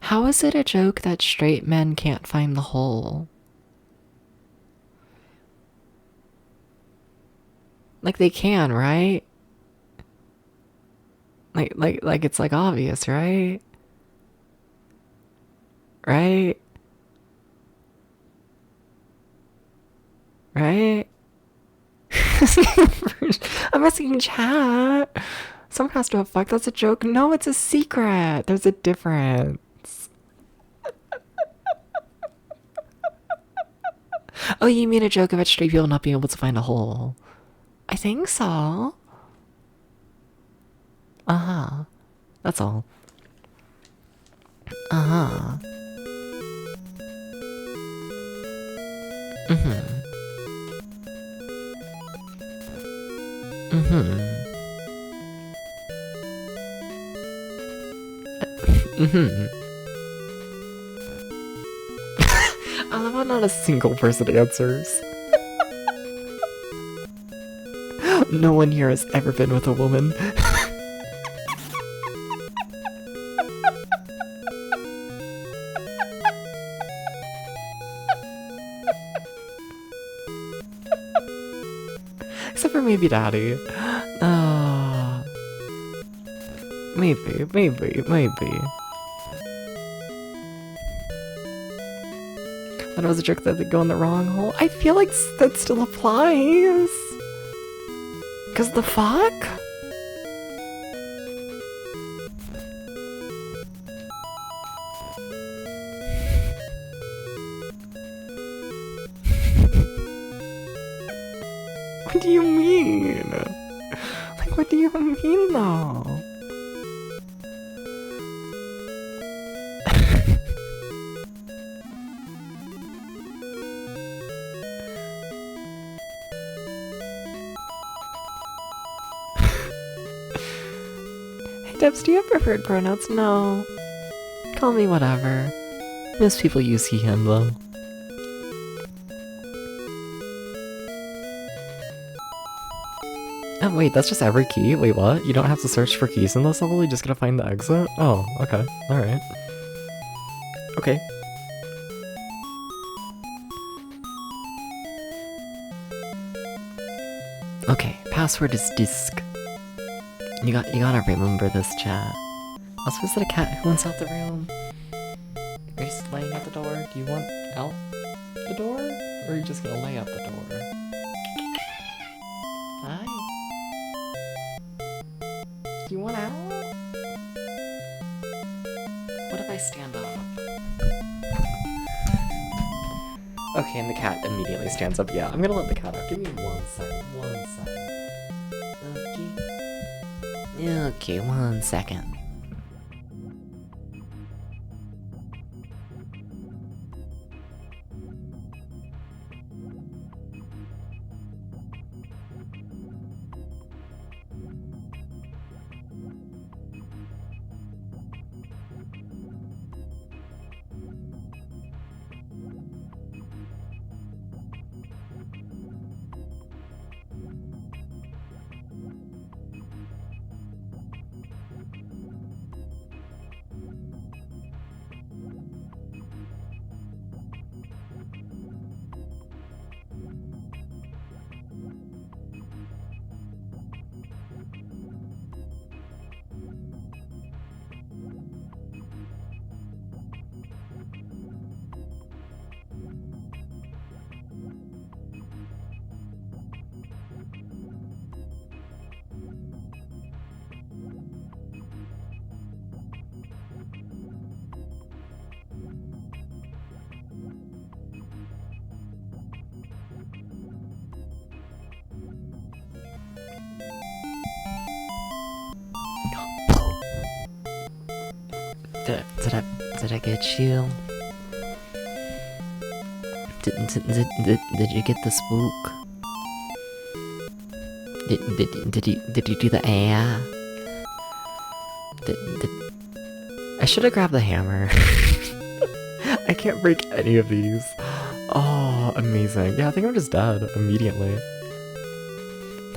A: How is it a joke that straight men can't find the hole? Like they can, right? Like it's like obvious, right? Right? Right? I'm asking chat. Someone has to have fucked. That's a joke. No, it's a secret. There's a difference. Oh, you mean a joke about straight people not being able to find a hole? I think so. Uh-huh. That's all. Uh-huh. Mm-hmm. Mm-hmm. Mm-hmm. I love how not a single person answers. No one here has ever been with a woman. Except for maybe Daddy. Maybe. That was a joke that they go in the wrong hole. I feel like that still applies. Cause the fuck? What do you mean? Like, what do you mean though? Debs, do you have preferred pronouns? No. Call me whatever. Most people use he, him, though. Oh, wait, that's just every key? Wait, what? You don't have to search for keys in this level? You just gotta find the exit? Oh, okay. Alright. Okay. Okay, password is disc. You gotta remember this, chat. Also, is it a cat who wants out the room? Are you just laying at the door? Do you want out the door? Or are you just gonna lay at the door? Hi? Do you want out? What if I stand up? Okay, and the cat immediately stands up. Yeah, I'm gonna let the cat out. Give me 1 second. 1 second. Okay, 1 second. Did I get you? Did you get the spook? Did you do the air? I should have grabbed the hammer. I can't break any of these. Oh, amazing. Yeah, I think I'm just dead immediately.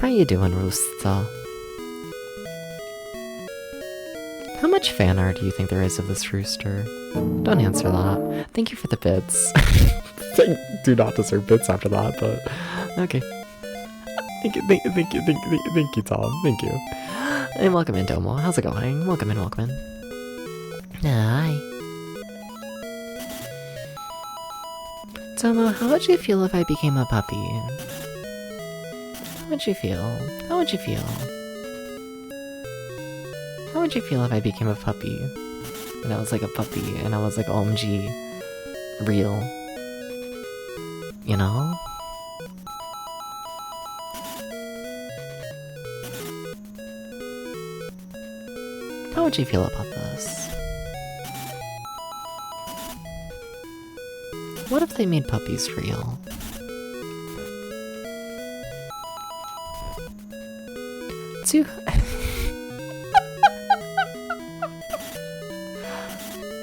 A: How you doing, Rooster? How much fan art do you think there is of this rooster? Don't answer that. Thank you for the bits. I do not deserve bits after that, but okay. Thank you, Tom. Thank you. And welcome in, Domo. How's it going? Welcome in, welcome in. Hi. Domo, how would you feel if I became a puppy? How would you feel? How would you feel? How would you feel if I became a puppy? And I was like a puppy, and I was like, OMG, real. You know? How would you feel about this? What if they made puppies real?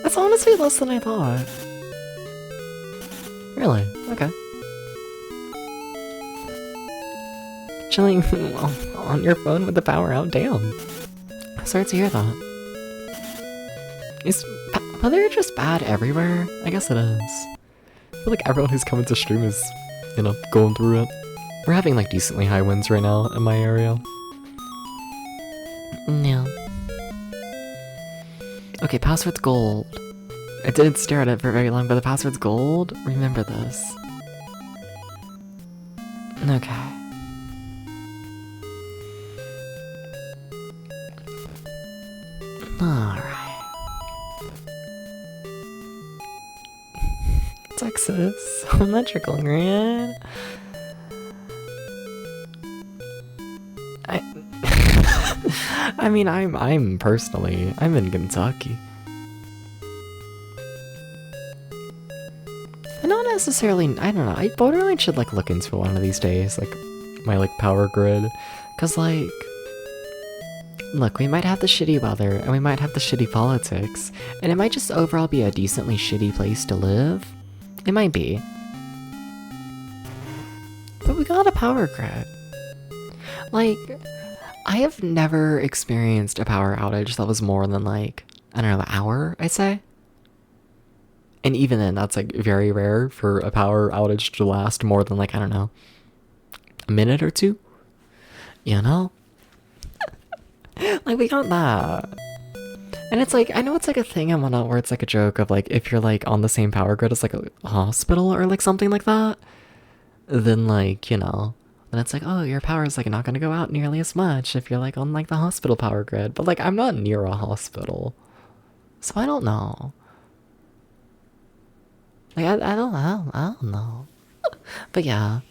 A: That's honestly less than I thought. Really? Okay. Chilling on your phone with the power out? Damn. Sorry to hear that. Is weather just bad everywhere? I guess it is. I feel like everyone who's coming to stream is, you know, going through it. We're having like decently high winds right now in my area. Yeah. Okay, password's gold. I didn't stare at it for very long, but the password's gold? Remember this. Okay. Alright. Texas. I'm not trickling in. I mean, I'm personally, I'm in Kentucky. And not necessarily, I don't know, I borderline should like look into one of these days, like my like power grid, cause like, look, we might have the shitty weather and we might have the shitty politics, and it might just overall be a decently shitty place to live. It might be. But we got a power grid. Like, I have never experienced a power outage that was more than like, I don't know, an hour, I'd say. And even then, that's like very rare for a power outage to last more than like, I don't know, a minute or two. You know? Like, we got that. And it's like, I know it's like a thing and whatnot where it's like a joke of like, if you're like on the same power grid as like a hospital or like something like that, then like, you know, then it's like, oh, your power is like not gonna go out nearly as much if you're like on like the hospital power grid. But like, I'm not near a hospital, so I don't know. Like, I don't know. But yeah.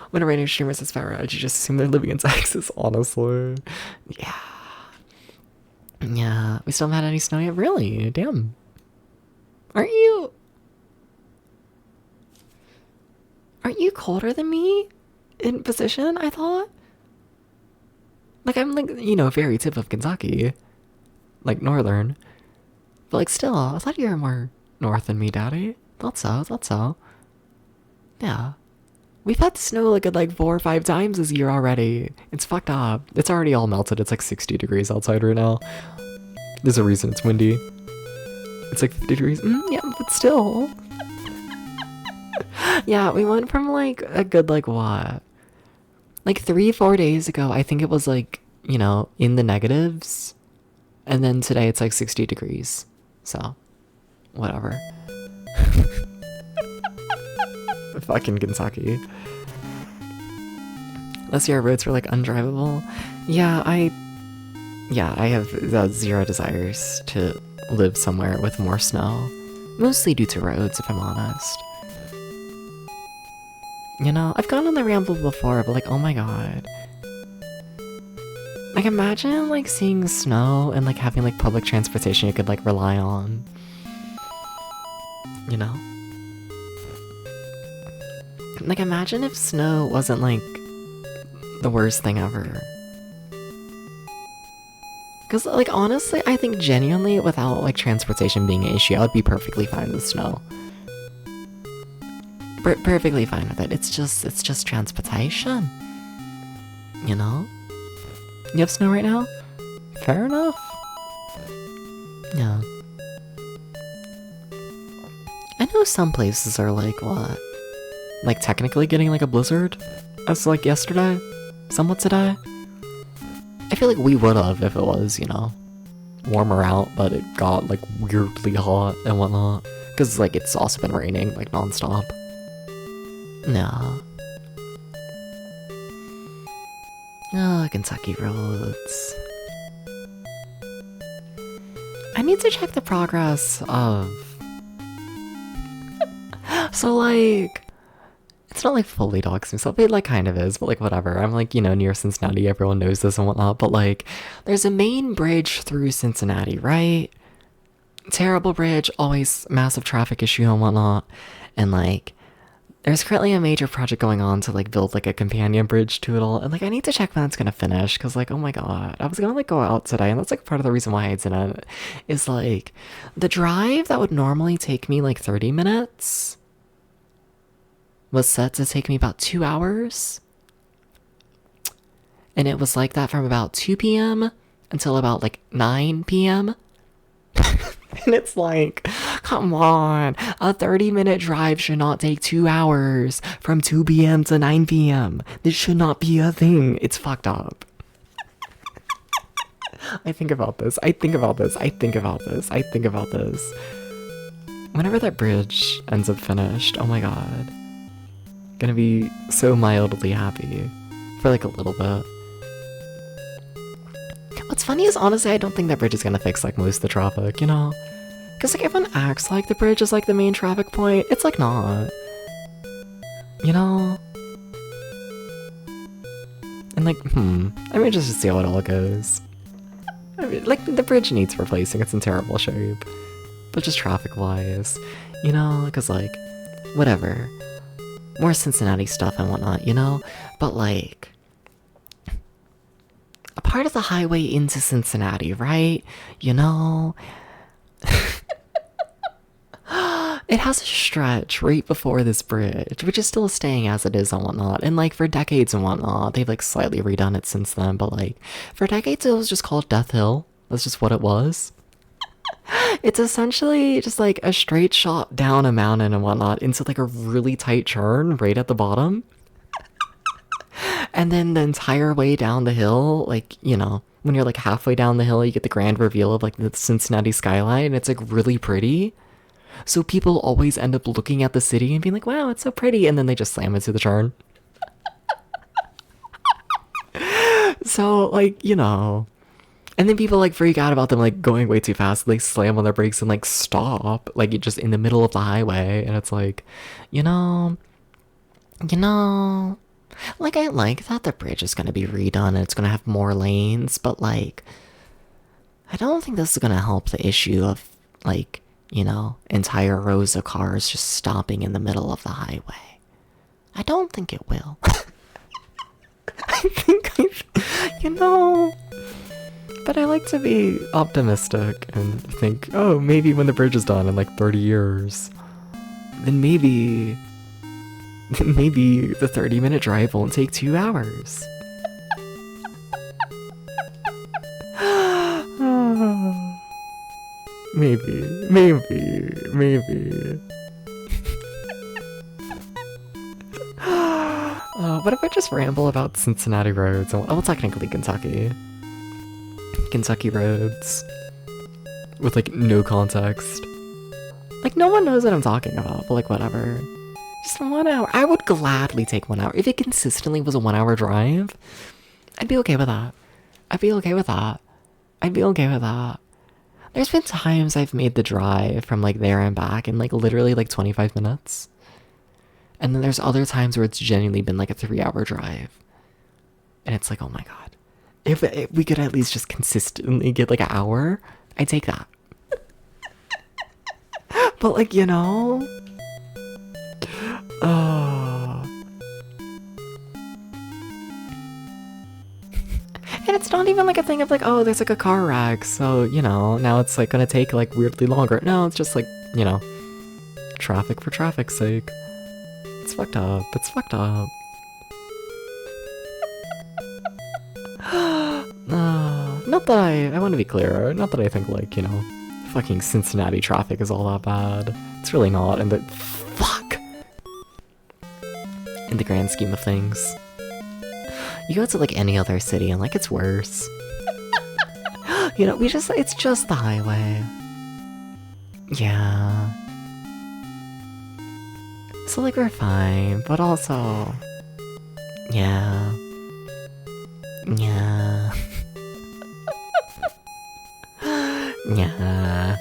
A: When a random streamer says power outage, you just assume they're living in Texas, honestly. Yeah. Yeah, we still haven't had any snow yet? Really? Damn. Aren't you colder than me in position, I thought? Like, I'm like, you know, very tip of Kentucky. Like, northern. But like, still, I thought you were more north than me, daddy. Thought so. Yeah. We've had snow like 4 or 5 times this year already. It's fucked up. It's already all melted. It's like 60 degrees outside right now. There's a reason it's windy. It's like 50 degrees. Yeah, but still. Yeah, we went from like a good what? Like 3-4 days ago, I think it was like, you know, in the negatives. And then today it's like 60 degrees. So, whatever. Fucking Kentucky. Last year our roads were like undrivable. Yeah, I have zero desires to live somewhere with more snow. Mostly due to roads, if I'm honest. You know, I've gone on the ramble before, but like, oh my god. Like, imagine, like, seeing snow and, like, having, like, public transportation you could, like, rely on. You know? Like, imagine if snow wasn't, like, the worst thing ever. Because, like, honestly, I think genuinely, without, like, transportation being an issue, I would be perfectly fine with snow. Perfectly fine with it. It's just transportation. You know? You have snow right now? Fair enough. Yeah. I know some places are like, what? Like, technically getting, like, a blizzard? As, like, yesterday? Somewhat today? I feel like we would've if it was, you know, warmer out, but it got, like, weirdly hot and whatnot. Because, like, it's also been raining, like, non-stop. No. Oh, Kentucky roads. I need to check the progress of... So, like... It's not, like, fully doxing stuff. It, like, kind of is, but, like, whatever. I'm, like, you know, near Cincinnati. Everyone knows this and whatnot. But, like, there's a main bridge through Cincinnati, right? Terrible bridge. Always massive traffic issue and whatnot. And, like... There's currently a major project going on to, like, build, like, a companion bridge to it all. And, like, I need to check when that's gonna finish. Because, like, oh my god. I was gonna, like, go out today. And that's, like, part of the reason why I didn't. Is, like, the drive that would normally take me, like, 30 minutes... was set to take me about 2 hours. And it was like that from about 2 p.m. until about, like, 9 p.m. And it's like, come on, a 30-minute drive should not take 2 hours from 2 p.m. to 9 p.m. This should not be a thing. It's fucked up. I think about this. I think about this. I think about this. I think about this. Whenever that bridge ends up finished, oh my god. Gonna be so mildly happy for like a little bit. What's funny is honestly I don't think that bridge is gonna fix like most of the traffic, you know? Cause like everyone acts like the bridge is like the main traffic point. It's like not. You know? And like, I mean just to see how it all goes. I mean, like the bridge needs replacing, it's in terrible shape. But just traffic wise, you know, cause like, whatever. More Cincinnati stuff and whatnot, you know? But like, a part of the highway into Cincinnati, right? You know? It has a stretch right before this bridge, which is still staying as it is and whatnot. And like for decades and whatnot, they've like slightly redone it since then. But like, for decades it was just called Death Hill. That's just what it was. It's essentially just like a straight shot down a mountain and whatnot into like a really tight turn right at the bottom. And then the entire way down the hill, like, you know, when you're like halfway down the hill, you get the grand reveal of like the Cincinnati skyline. And it's like really pretty. So people always end up looking at the city and being like, wow, it's so pretty. And then they just slam into the turn. So like, you know. And then people like freak out about them like going way too fast. They slam on their brakes and like stop, like just in the middle of the highway. And it's like, you know, like I like that the bridge is gonna be redone and it's gonna have more lanes, but like, I don't think this is gonna help the issue of like, you know, entire rows of cars just stopping in the middle of the highway. I don't think it will. You know. But I like to be optimistic and think, oh, maybe when the bridge is done in like 30 years, then maybe the 30-minute drive won't take 2 hours. Maybe. What if I just ramble about Cincinnati roads? Well, technically Kentucky roads with like no context. Like no one knows what I'm talking about, but like whatever. Just 1 hour. I would gladly take 1 hour. If it consistently was a 1 hour drive, I'd be okay with that. There's been times I've made the drive from like there and back in like literally like 25 minutes. And then there's other times where it's genuinely been like a 3 hour drive. And it's like, oh my god. If we could at least just consistently get like an hour, I'd take that. But like, you know, oh. And it's not even like a thing of like, oh, there's like a car wreck, so you know, now it's like gonna take like weirdly longer. No, it's just like, you know, traffic for traffic's sake. It's fucked up. It's fucked up. Not that I want to be clear, not that I think like, you know, fucking Cincinnati traffic is all that bad. It's really not, and fuck! In the grand scheme of things. You go to like any other city and like it's worse. You know, it's just the highway. Yeah. So like we're fine, but also, yeah. Yeah. Yeah.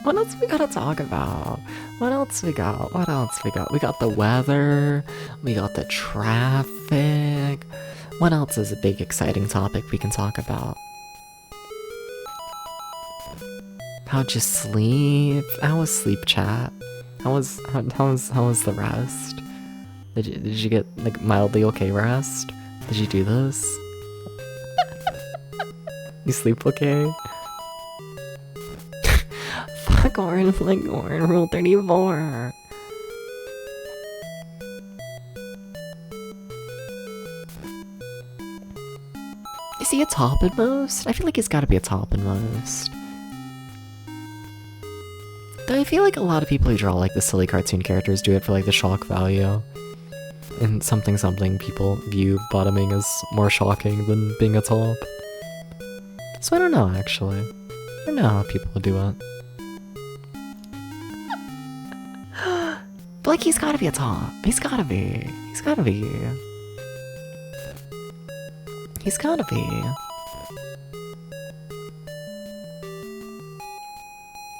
A: What else we gotta talk about? What else we got? What else we got? We got the weather. We got the traffic. What else is a big exciting topic we can talk about? How'd you sleep? How was sleep chat? How was the rest? Did you get like mildly okay rest? Did you do this? You sleep okay? Fuck Orin, like Orin, rule 34. Is he a top in most? I feel like he's gotta be a top in most. Though I feel like a lot of people who draw like the silly cartoon characters do it for like the shock value. And something people view bottoming as more shocking than being a top. So I don't know actually. I don't know how people do it. But like he's gotta be a top. He's gotta be. He's gotta be. He's gotta be.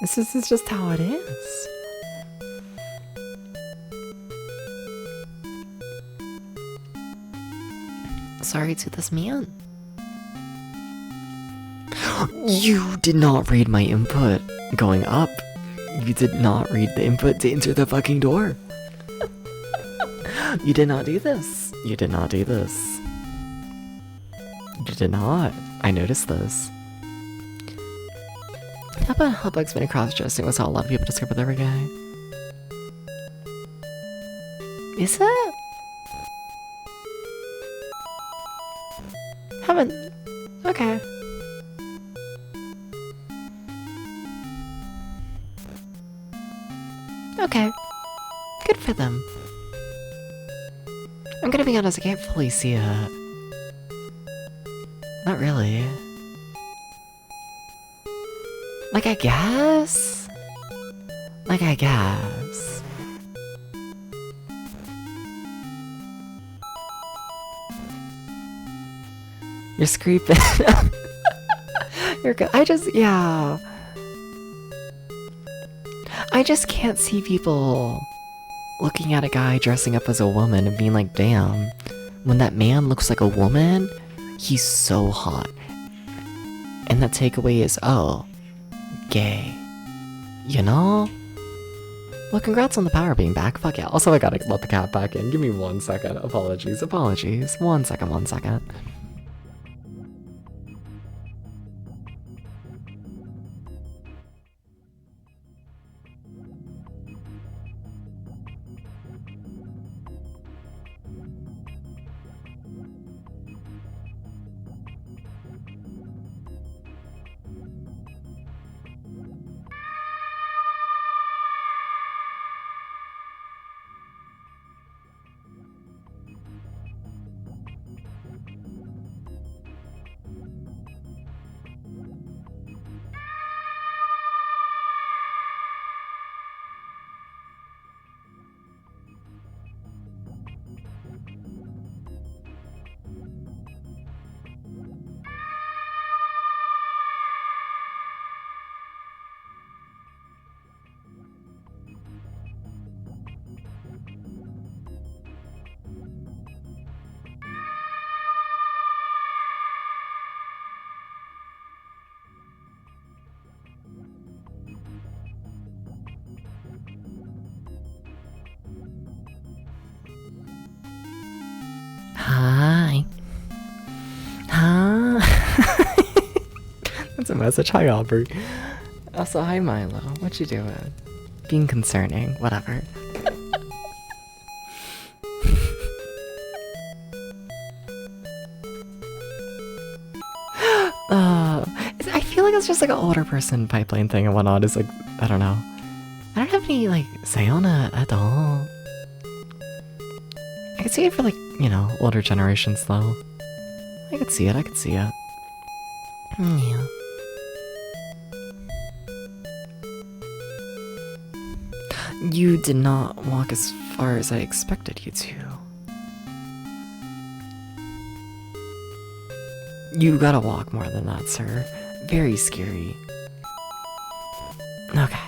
A: This is just how it is. Sorry to this man. You did not read my input going up. You did not read the input to enter the fucking door. You did not do this. You did not do this. You did not. I noticed this. How about how Bugs Bunny cross-dressing was how a lot of people describe their guy? Is it? Haven't. Okay. Okay. Good for them. I'm gonna be honest, I can't fully see it. Not really. Like, I guess? Like, I guess. You're screeping. You're good. Yeah. I just can't see people looking at a guy dressing up as a woman and being like, damn, when that man looks like a woman, he's so hot. And the takeaway is, oh, gay. You know? Well, congrats on the power being back. Fuck yeah. Also, I gotta let the cat back in. Give me 1 second. Apologies. 1 second. message. Hi, Aubrey. Also, hi, Milo. What you doing? Being concerning. Whatever. I feel like it's just like an older person pipeline thing and whatnot. It's like, I don't know. I don't have any, like, say on it at all. I could see it for, like, you know, older generations, though. I could see it, I could see it. Yeah. You did not walk as far as I expected you to. You gotta walk more than that, sir. Very scary. Okay.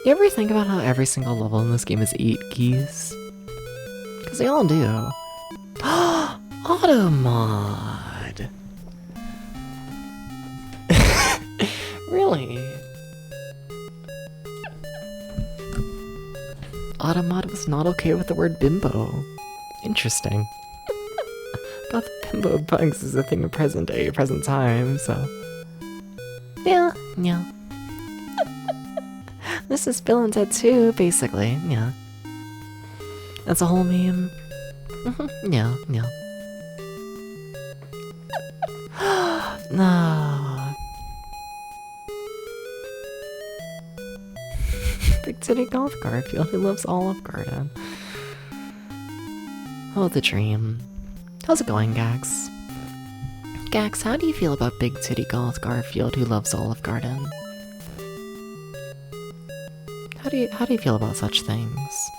A: You ever think about how every single level in this game is 8 keys? Because they all do. Auto mod! Really? Auto mod was not okay with the word bimbo. Interesting. But the bimbo bugs is a thing of present day, present time, so. Yeah. This is Bill and Ted 2, basically, yeah. That's a whole meme. Yeah. No. Big Titty Golf Garfield, who loves Olive Garden. Oh, the dream. How's it going, Gax? Gax, how do you feel about Big Titty Golf Garfield, who loves Olive Garden? How do you feel about such things?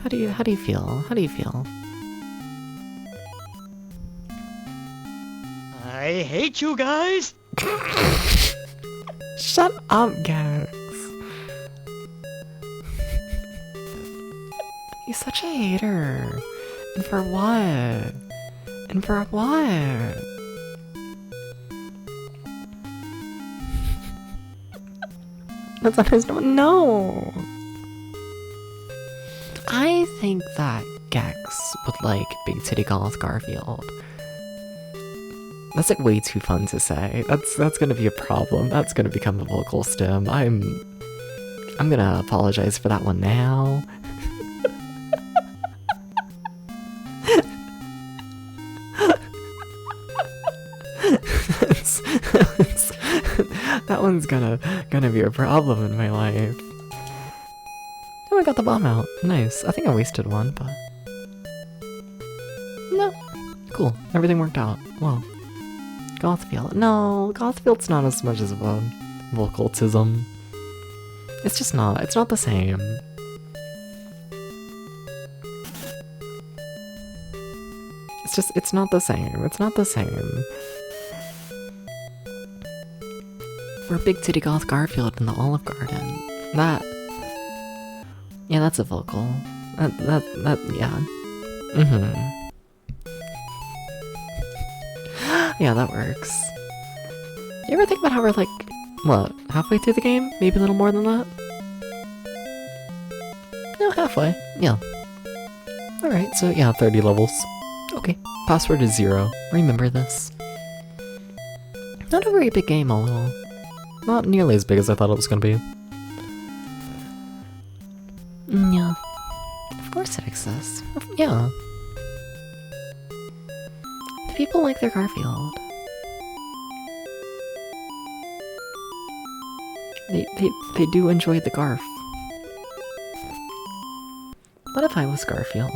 A: How do you feel? How do you feel?
B: I hate you guys!
A: Shut up, Gax. He's such a hater. And for what? And for what? That's understandable. No. I think that Gex would like Big Titty Golf Garfield. That's like way too fun to say. That's gonna be a problem. That's gonna become a vocal stim. I'm gonna apologize for that one now. That one's gonna be a problem in my life. Oh, I got the bomb out. Nice. I think I wasted one, but no. Cool. Everything worked out. Well, Gothfield. No, Gothfield's not as much as a vocaltism. It's just not. It's not the same. It's not the same. It's not the same. We're Big Titty Goth Garfield in the Olive Garden. Yeah, that's a vocal. Yeah. Yeah, that works. You ever think about how we're like, what, halfway through the game? Maybe a little more than that? No, halfway. Yeah. Alright, so yeah, 30 levels. Okay, password is 0. Remember this. Not a very big game, although not nearly as big as I thought it was gonna be. Yeah. Of course it exists. Yeah. People like their Garfield. They do enjoy the Garf. What if I was Garfield?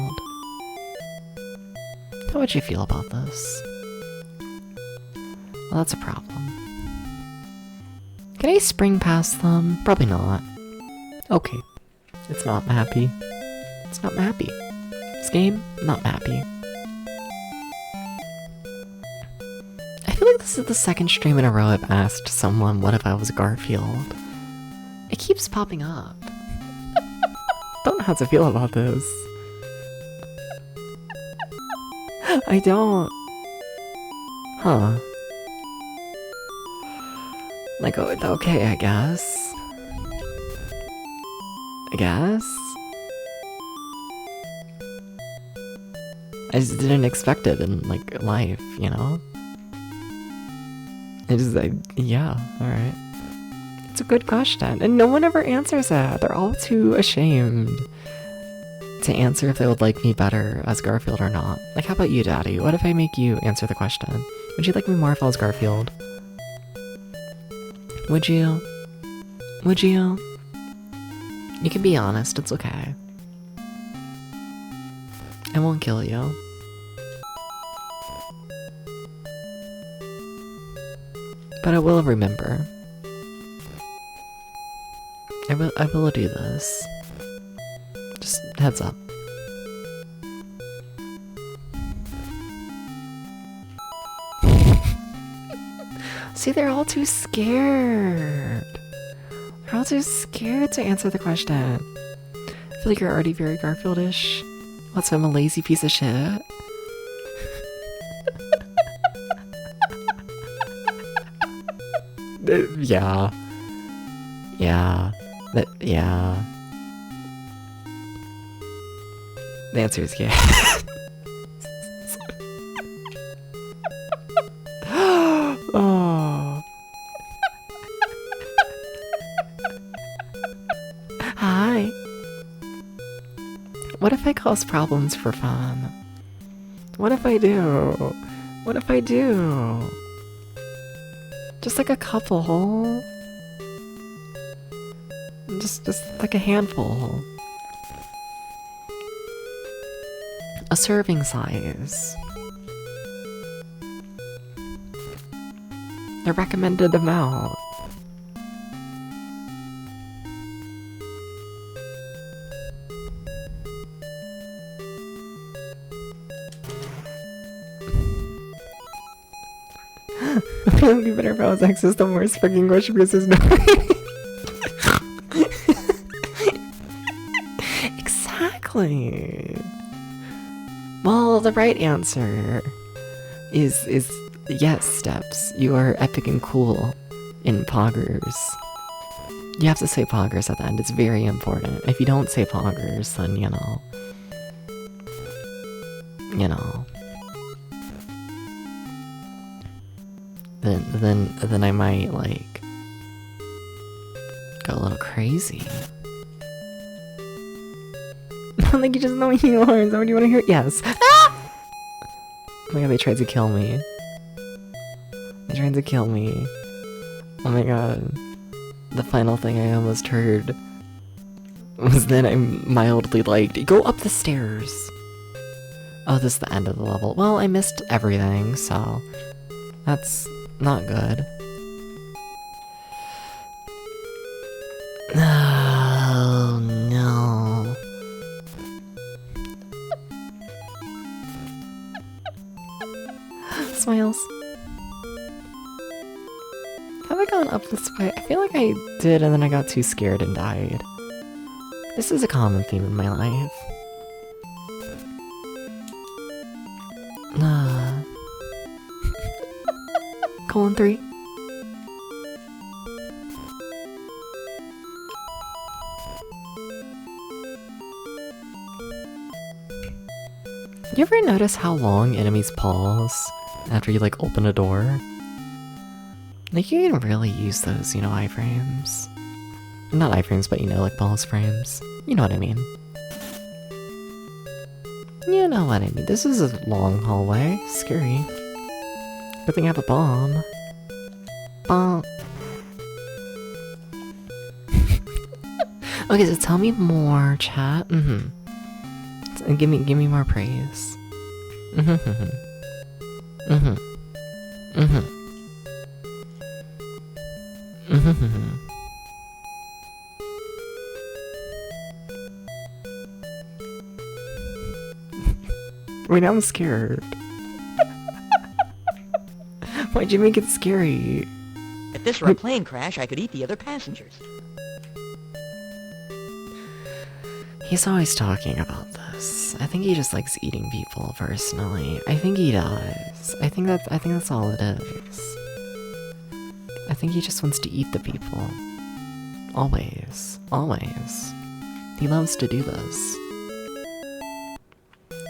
A: How would you feel about this? Well, that's a problem. Can I spring past them? Probably not. Okay. It's not happy. It's not happy. This game, not happy. I feel like this is the second stream in a row I've asked someone what if I was Garfield. It keeps popping up. Don't know how to feel about this. I don't. Huh. Like, okay, I guess. I just didn't expect it in, like, life, you know? Yeah, alright. It's a good question, and no one ever answers it. They're all too ashamed to answer if they would like me better as Garfield or not. Like, how about you, Daddy? What if I make you answer the question? Would you like me more if I was Garfield? Would you? Would you? You can be honest, it's okay. I won't kill you. But I will remember. I will do this. Just heads up. See, they're all too scared. They're all too scared to answer the question. I feel like you're already very Garfield-ish. What's I'm a lazy piece of shit? Yeah. Yeah. Yeah. The answer is yeah. Oh. Hi. What if I cause problems for fun? What if I do? What if I do? Just like a couple. Just like a handful. A serving size. The recommended amount. It would be better if I was access the worst freaking question because there's no Exactly. Well, the right answer is yes, Steps. You are epic and cool in Poggers. You have to say Poggers at the end. It's very important. If you don't say Poggers, then you know. Then I might like go a little crazy. I think you just know who you are. Is that what you want to hear? Yes. Ah! Oh my god, they tried to kill me. They tried to kill me. Oh my god. The final thing I almost heard was that I mildly liked. Go up the stairs. Oh, this is the end of the level. Well, I missed everything, so that's not good. Oh no. Smiles. Have I gone up this way? I feel like I did and then I got too scared and died. This is a common theme in my life. Colon 3. You ever notice how long enemies pause after you like open a door? Like you can really use those, you know, iframes. Not iframes, but you know, like pause frames. You know what I mean. You know what I mean. This is a long hallway. Scary. Good thing I have a bomb. Bomb. Okay, so tell me more, chat. And give me more praise. Wait, now I'm scared. Why'd you make it scary?
B: If this were a plane crash, I could eat the other passengers.
A: He's always talking about this. I think he just likes eating people personally. I think he does. I think that's all it is. I think he just wants to eat the people. Always. Always. He loves to do this.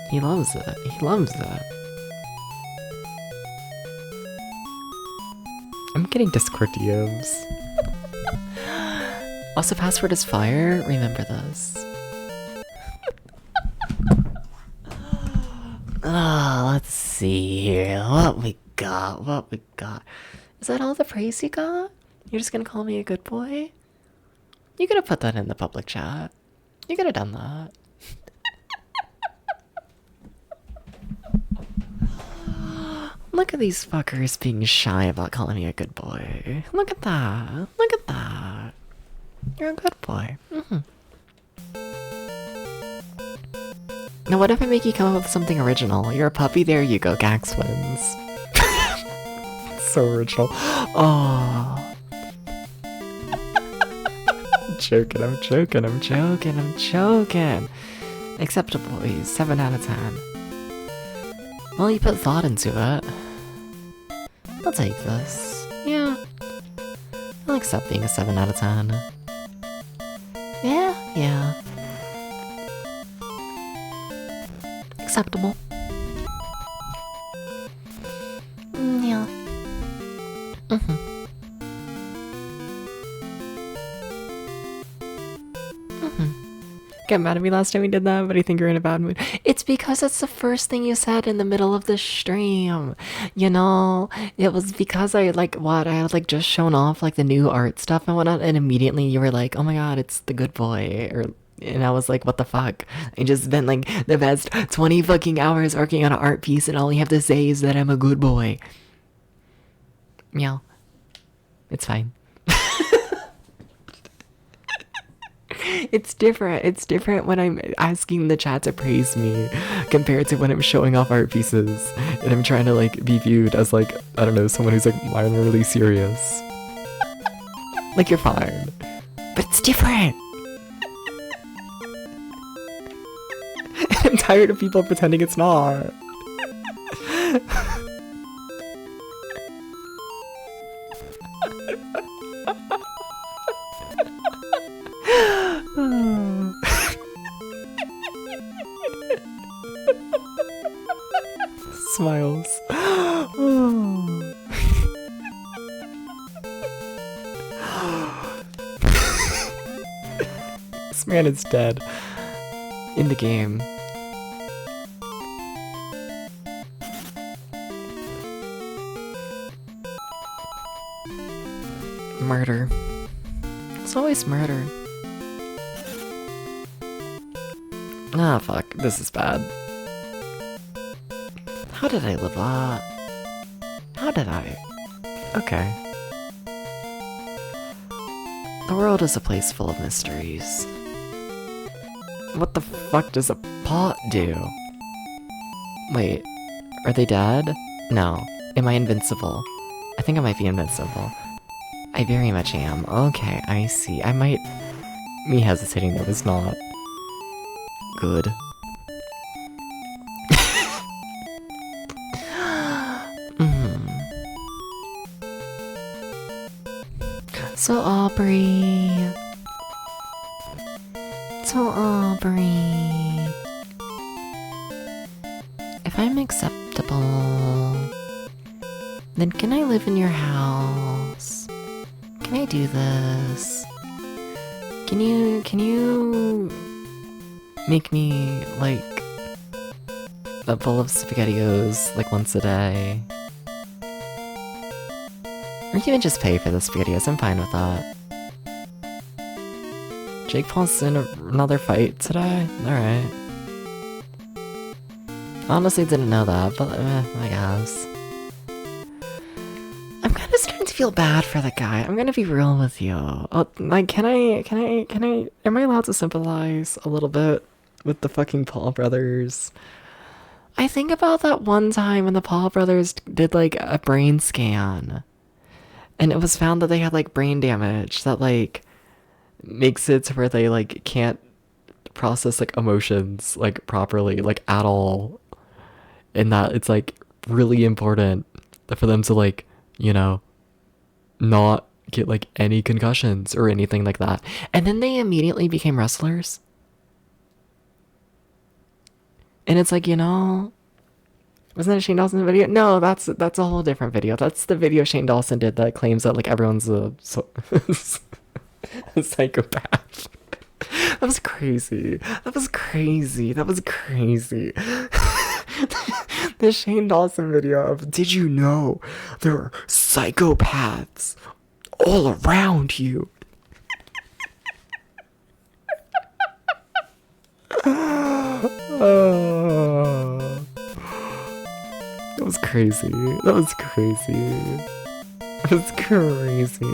A: He loves it. He loves it. I'm getting Discord DMs. Also, password is fire. Remember this. Let's see here. What we got? What we got? Is that all the praise you got? You're just gonna call me a good boy? You could have put that in the public chat. You could have done that. Look at these fuckers being shy about calling me a good boy. Look at that. Look at that. You're a good boy. Now what if I make you come up with something original? You're a puppy, there you go, Gax wins. So original. Oh. I'm joking, I'm joking, I'm joking, I'm joking. Acceptable, 7 out of 10. Well, you put thought into it. I'll take this. Yeah. I'll accept being a 7 out of 10. Yeah. Acceptable. Yeah. Get mad at me last time we did that, but I think you're in a bad mood. It's because it's the first thing you said in the middle of the stream. You know, it was because I had like just shown off like the new art stuff and whatnot, and immediately you were like, oh my god, it's the good boy, and I was like, what the fuck? I just spent like the best 20 fucking hours working on an art piece, and all you have to say is that I'm a good boy. Meow. It's fine. It's different. It's different when I'm asking the chat to praise me compared to when I'm showing off art pieces and I'm trying to like be viewed as like, I don't know, someone who's like minorly serious. Like, you're fine. But it's different. I'm tired of people pretending it's not. Smiles. This man is dead. In the game. Murder. It's always murder. Ah, fuck. This is bad. How did I live that? How did I? Okay. The world is a place full of mysteries. What the fuck does a pot do? Wait, are they dead? No. Am I invincible? I think I might be invincible. I very much am. Okay, I see. Me hesitating though is not good. So Aubrey. If I'm acceptable, then can I live in your house? Can I do this? Can you make me like a bowl of SpaghettiOs like once a day? Or even just pay for the SpaghettiOs, I'm fine with that. Jake Paul's in another fight today? Alright. Honestly didn't know that, but I guess. I'm kind of starting to feel bad for the guy. I'm gonna be real with you. Like, am I allowed to sympathize a little bit with the fucking Paul brothers? I think about that one time when the Paul brothers did like a brain scan. And it was found that they had like brain damage that like makes it to where they like can't process like emotions like properly, like at all. And that it's like really important for them to like, you know, not get like any concussions or anything like that. And then they immediately became wrestlers. And it's like, wasn't that a Shane Dawson video? No, that's a whole different video. That's the video Shane Dawson did that claims that like everyone's a psychopath. That was crazy. That was crazy. That was crazy. The Shane Dawson video of, did you know there are psychopaths all around you? That was crazy. That was crazy. That was crazy.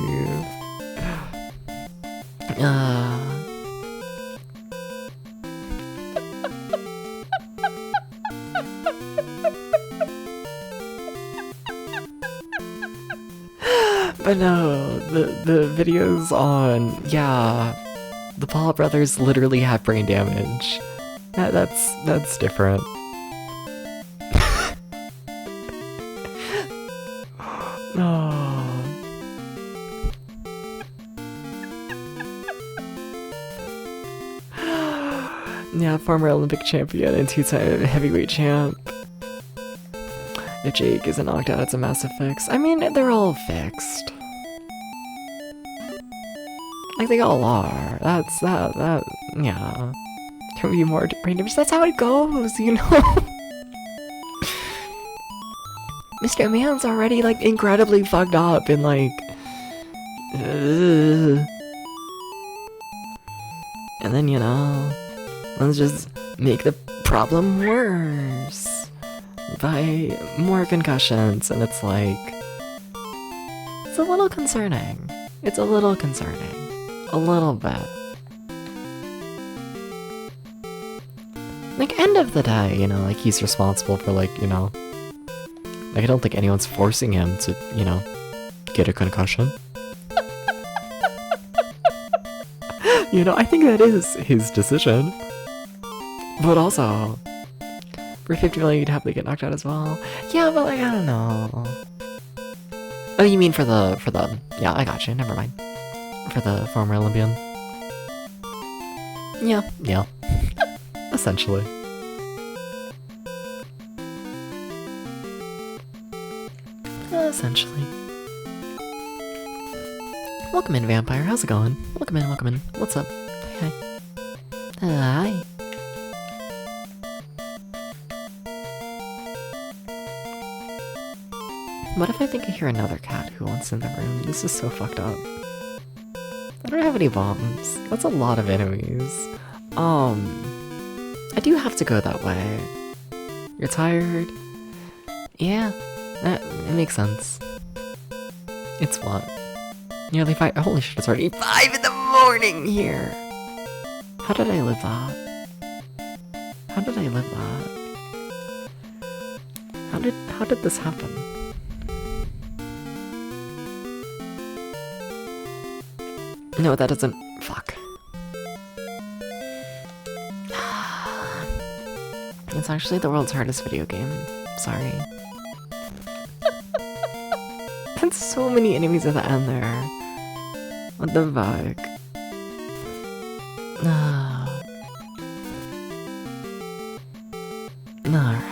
A: But no, the videos on, yeah, the Paul brothers literally have brain damage. That's different. Oh. Yeah, former Olympic champion and two-time heavyweight champ. If Jake isn't knocked out, it's a massive fix. I mean, they're all fixed. Like, they all are. That, yeah. Can be more brain damage. That's how it goes, you know? Mr. Man's already, like, incredibly fucked up and, like... And then, let's just make the problem worse. By more concussions, and it's like... It's a little concerning. It's a little concerning. A little bit. Like, end of the day, like, he's responsible for, like, like, I don't think anyone's forcing him to, get a concussion. I think that is his decision. But also, for 50 million, you'd happily get knocked out as well. Yeah, but, like, I don't know. Oh, you mean for the, yeah, I got you, never mind. For the former Olympian. Yeah. Essentially. Essentially. Welcome in, Vampire. How's it going? Welcome in. What's up? Hi. Hi. What if I think I hear another cat who wants in the room? This is so fucked up. I don't have any bombs. That's a lot of enemies. I do have to go that way. You're tired? Yeah, it makes sense. It's what? Nearly 5. Holy shit, it's already 5 in the morning here! How did I live that? How did I live that? How did this happen? No, that doesn't. Fuck. It's actually the world's hardest video game. Sorry. And so many enemies at the end there. What the fuck? Alright.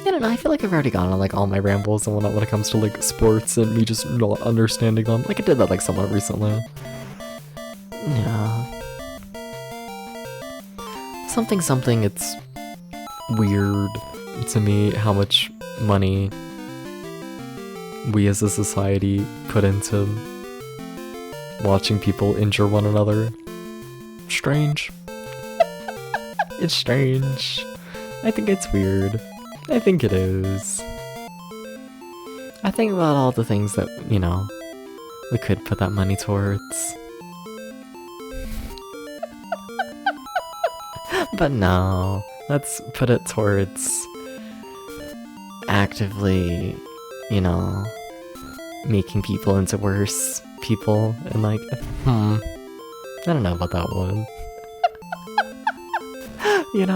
A: I don't know, I feel like I've already gone on like all my rambles and whatnot when it comes to like sports and me just not understanding them. Like I did that like somewhat recently. Yeah. Something, it's weird to me how much money we as a society put into watching people injure one another. Strange. It's strange. I think it's weird. I think it is. I think about all the things that, we could put that money towards. But no, let's put it towards actively, making people into worse people, and like, I don't know about that one. You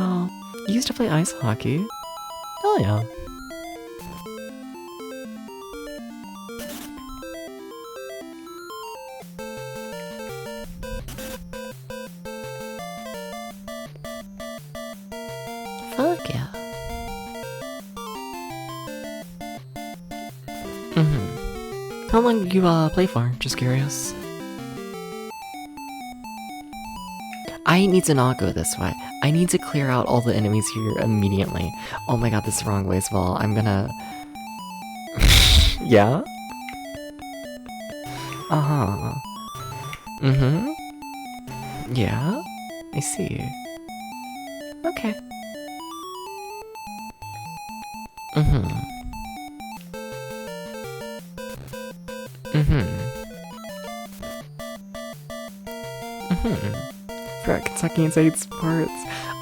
A: used to play ice hockey. Hell yeah. How long do you play for? Just curious. I need to not go this way. I need to clear out all the enemies here immediately. Oh my god, this is the wrong way as well. I'm gonna... Yeah? Uh-huh. Mm-hmm. Yeah? I see. Okay. Mm-hmm. Mm-hmm. Mm-hmm. For Kentuckians hate sports.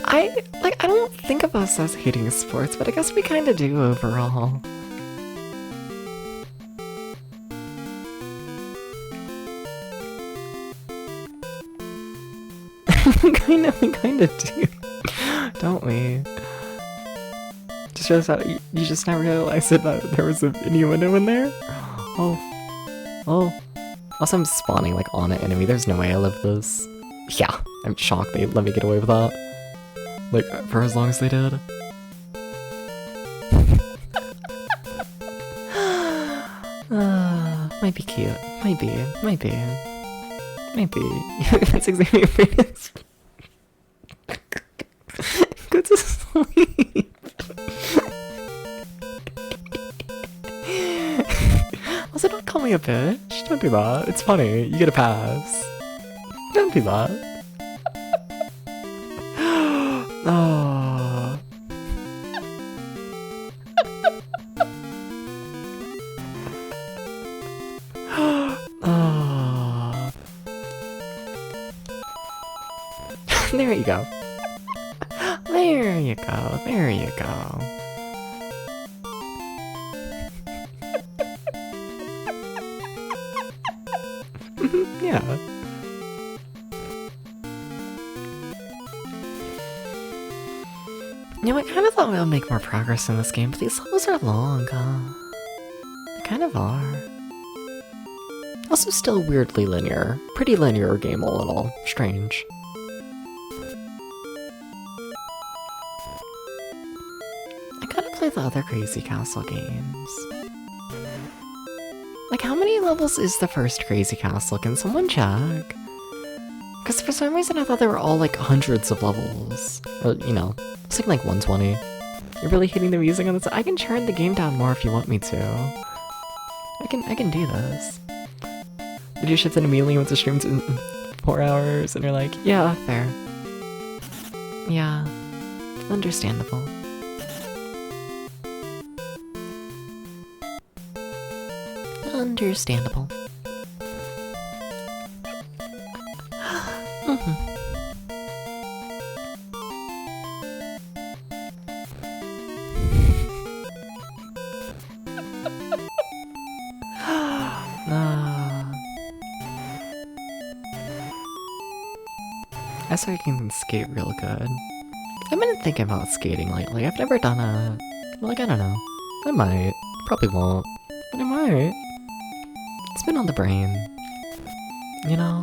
A: I don't think of us as hating sports, but I guess we kinda do overall. we kinda do. Don't we? Just shows how you just now realized that there was a innuendo in there? Oh. Oh. Also, I'm spawning like on an enemy. There's no way I live this. Yeah, I'm shocked they let me get away with that. Like, for as long as they did. Might be cute. Might be. That's exactly what it is. Go to sleep. Also, don't call me a bitch. Don't do that. It's funny. You get a pass. Don't do that. Oh. Oh. There you go. There you go. There you go. Yeah. You know, I kind of thought we would make more progress in this game, but these levels are long, They kind of are. Also still weirdly linear. Pretty linear game all in all. Strange. I gotta play the other Crazy Castle games. Like, how many levels is the first Crazy Castle? Can someone check? Because for some reason I thought they were all like hundreds of levels. Or, you know, it's like 120. You're really hitting the music on this? I can turn the game down more if you want me to. I can do this. Video shifted immediately went to stream in 4 hours, and you're like, yeah, fair. Yeah, understandable. Understandable. I saw you can skate real good. I've been thinking about skating lately. I've never done it. Like, I don't know. I might. Probably won't. But I might. It's been on the brain. You know?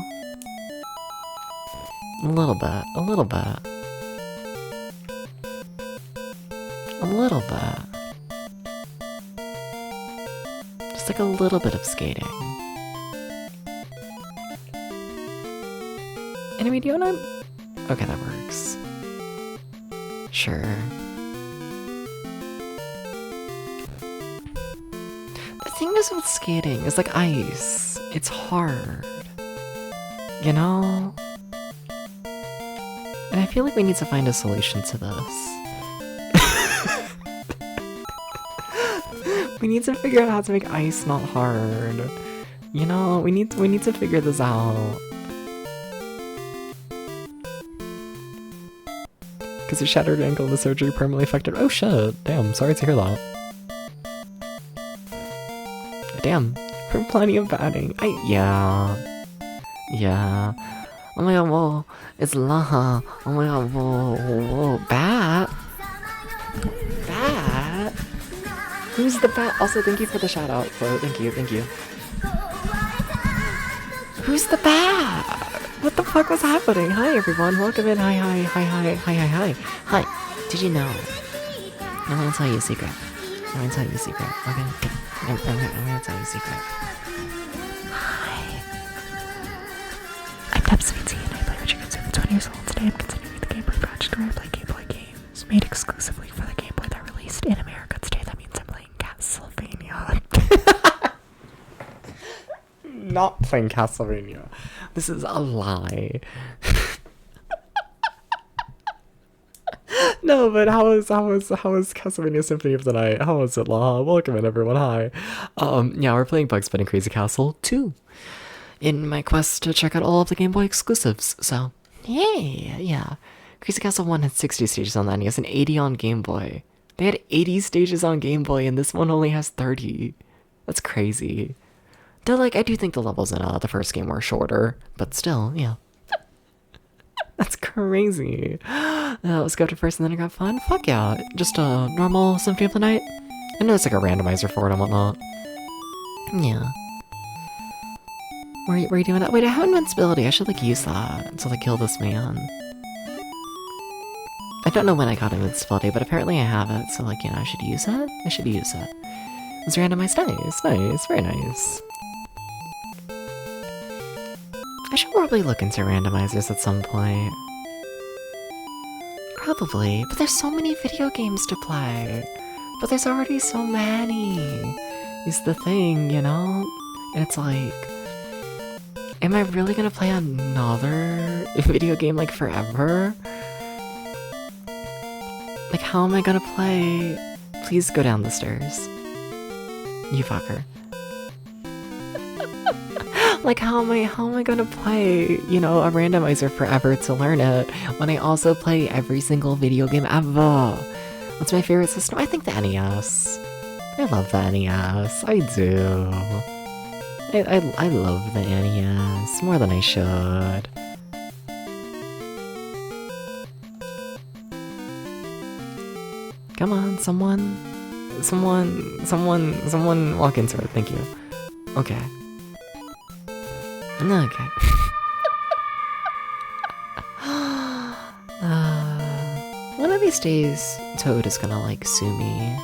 A: A little bit. A little bit. A little bit. Just like a little bit of skating. Anyway, do you wanna... Okay, that works. Sure. The thing is with skating is like ice. It's hard. You know? And I feel like we need to find a solution to this. We need to figure out how to make ice not hard. You know, we need to figure this out. Because your shattered ankle in the surgery permanently affected. Oh shit! Damn, sorry to hear that. Damn, for plenty of batting. Yeah. Oh my god, whoa, it's Laha. Oh my god, whoa, bat? Bat? Who's the bat? Also, thank you for the shout out, Flo. Thank you. Who's the bat? What the fuck was happening? Hi everyone, welcome in. Hi. Hi, did you know? I'm gonna tell you a secret. Okay? I'm gonna tell you a secret. 20 years old today. I'm continuing the Gameboy project where I play Gameboy games made exclusively for the Gameboy that released in America today. That means I'm playing Castlevania. Not playing Castlevania. This is a lie. No, but how was Castlevania Symphony of the Night? How was it, Laha? Welcome in, everyone. Hi. Yeah, we're playing Bugs Bunny Crazy Castle 2 in my quest to check out all of the Game Boy exclusives. So, yay, yeah. Crazy Castle 1 had 60 stages on that, and he has an 80 on Game Boy. They had 80 stages on Game Boy, and this one only has 30. That's crazy. Though, like, I do think the levels in the first game were shorter, but still, yeah. That's crazy. Let's go to first and then I got fun. Fuck yeah. Just a normal Symphony of the Night. I know it's like a randomizer for it and whatnot. Yeah. Were you doing that? Wait, I have invincibility. I should like use that to like kill this man. I don't know when I got invincibility, but apparently I have it. So like, you know, I should use it. I should use it. It's randomized. Nice. Nice. Very nice. I should probably look into randomizers at some point. Probably, but there's so many video games to play. But there's already so many. Is the thing, you know? And it's like, am I really gonna play another video game like forever? Like, how am I gonna play? Please go down the stairs. You fucker. Like, how am I gonna play, you know, a randomizer forever to learn it when I also play every single video game ever? What's my favorite system? I think the NES. I love the NES. I do. I love the NES more than I should. Come on, someone walk into it. Thank you. Okay. Okay. One of these days, Toad is gonna like sue me.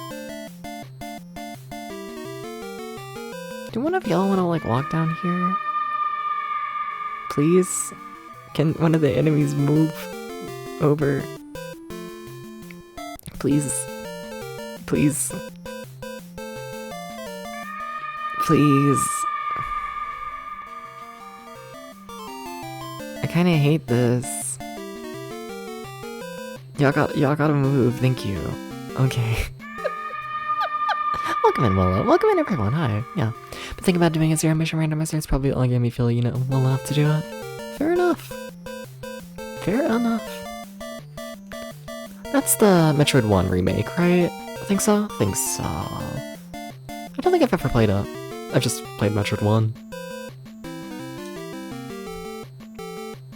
A: Do one of y'all wanna like walk down here? Please? Can one of the enemies move over? Please. Please. Please. I kinda hate this. Y'all gotta move, thank you. Okay. Welcome in, Willow. Welcome in, everyone. Hi. Yeah. But think about doing a zero mission randomizer, it's probably only gonna me feel, you know, we'll have to do it. Fair enough. Fair enough. That's the Metroid 1 remake, right? I think so? I think so. I don't think I've ever played it. I've just played Metroid 1.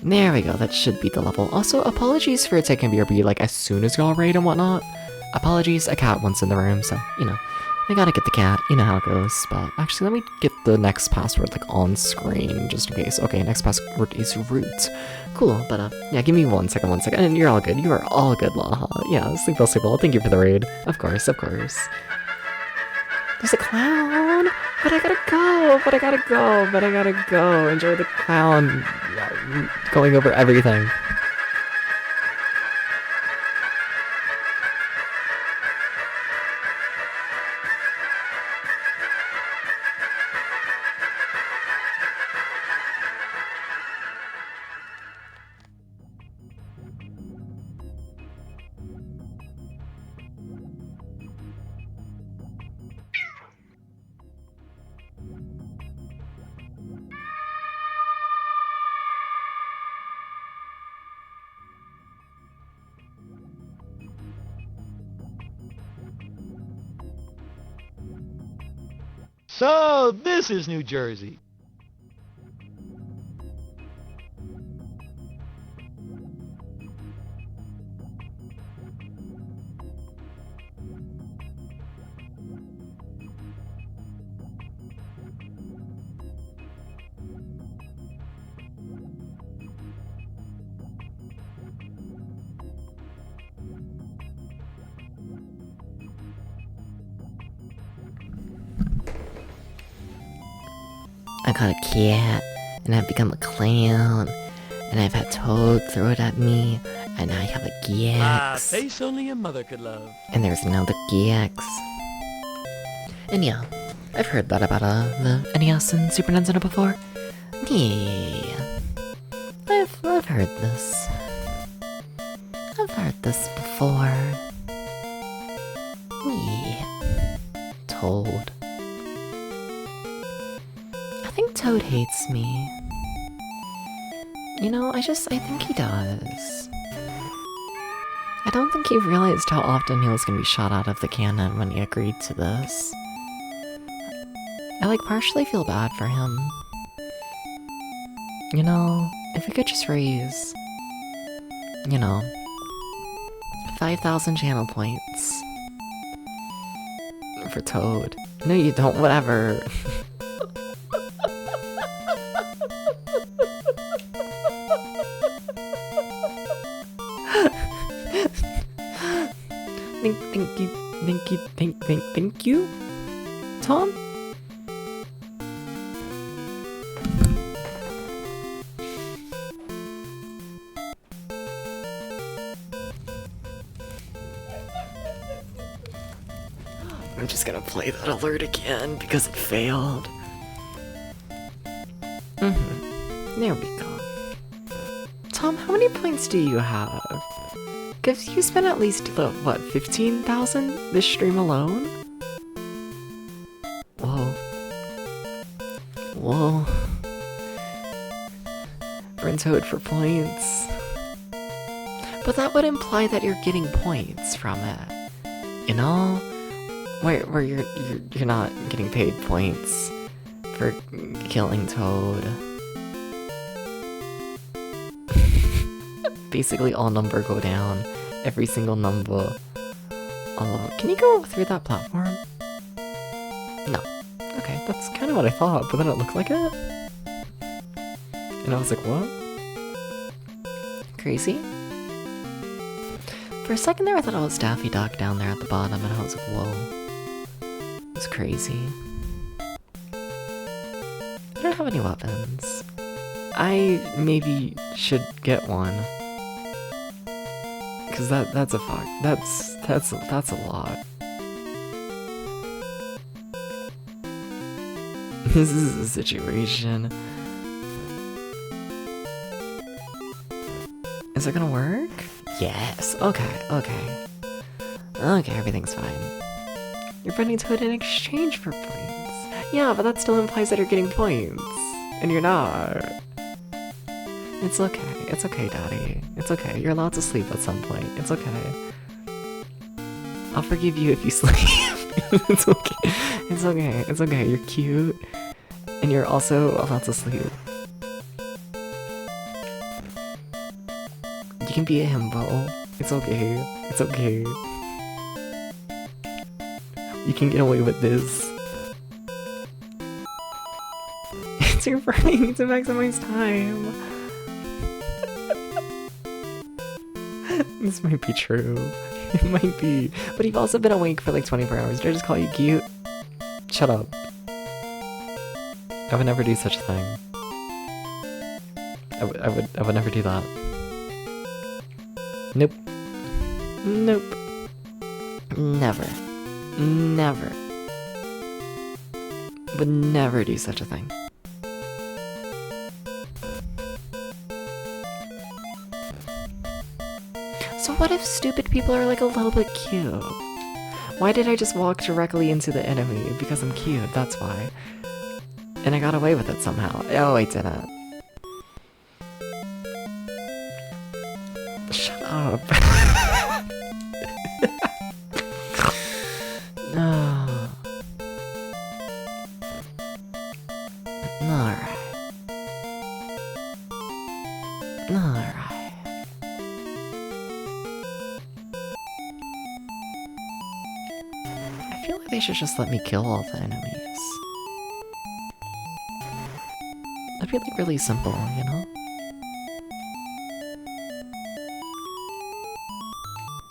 A: There we go, that should be the level. Also, apologies for taking BRB like as soon as y'all raid and whatnot. Apologies, a cat once in the room, so, you know. I gotta get the cat, you know how it goes. But actually, let me get the next password like on screen, just in case. Okay, next password is root. Cool, but yeah, give me 1 second, and you're all good. You are all good, Laha. Yeah, sleep well, sleep well. Thank you for the raid. Of course, of course. There's a clown! But I gotta go. Enjoy the clown going over everything.
C: So, this is New Jersey.
A: I got a cat, and I've become a clown. and I've had Toad throw it at me, and I have a GX,
C: face only a mother could love.
A: and there's another GX. And yeah, I've heard that about the NES and Super Nintendo before. Yeah, I've heard this. I've heard this before. Yeah. Toad. I think Toad hates me. You know, I think he does. I don't think he realized how often he was gonna be shot out of the cannon when he agreed to this. I like partially feel bad for him. You know, if we could just raise, 5,000 channel points for Toad. No, you don't, whatever. Thank you, Tom? I'm just gonna play that alert again because it failed. There we go. Tom, how many points do you have? Because you spent at least, what, 15,000 this stream alone? Whoa. Whoa. Burn Toad for points. But that would imply that you're getting points from it. You know? Where you're not getting paid points for killing Toad. Basically all number go down. Every single number. Can you go through that platform? No. Okay, that's kind of what I thought, but then it looked like it. And I was like, what? Crazy? For a second there I thought it was Daffy Duck down there at the bottom, and I was like, whoa. It's crazy. I don't have any weapons. I maybe should get one. Cause that's a fuck. That's a lot. This is a situation. Is it gonna work? Yes. Okay. Okay, everything's fine. You're running to it in exchange for points. Yeah, but that still implies that you're getting points. And you're not. It's okay. It's okay, Daddy. It's okay. You're allowed to sleep at some point. It's okay. I'll forgive you if you sleep. It's okay. It's okay. It's okay. You're cute. And you're also allowed to sleep. You can be a himbo. It's okay. It's okay. You can get away with this. It's your brain to maximize time. This might be true. It might be. But you've also been awake for like 24 hours. Did I just call you cute? Shut up. I would never do such a thing. I would never do that. Nope. Nope. Never. Never. Would never do such a thing. So what if stupid people are like a little bit cute? Why did I just walk directly into the enemy? Because I'm cute, that's why. And I got away with it somehow. Oh, I didn't. Shut up. No. Alright. Alright. I feel like they should just let me kill all the enemies. That'd be like really simple, you know?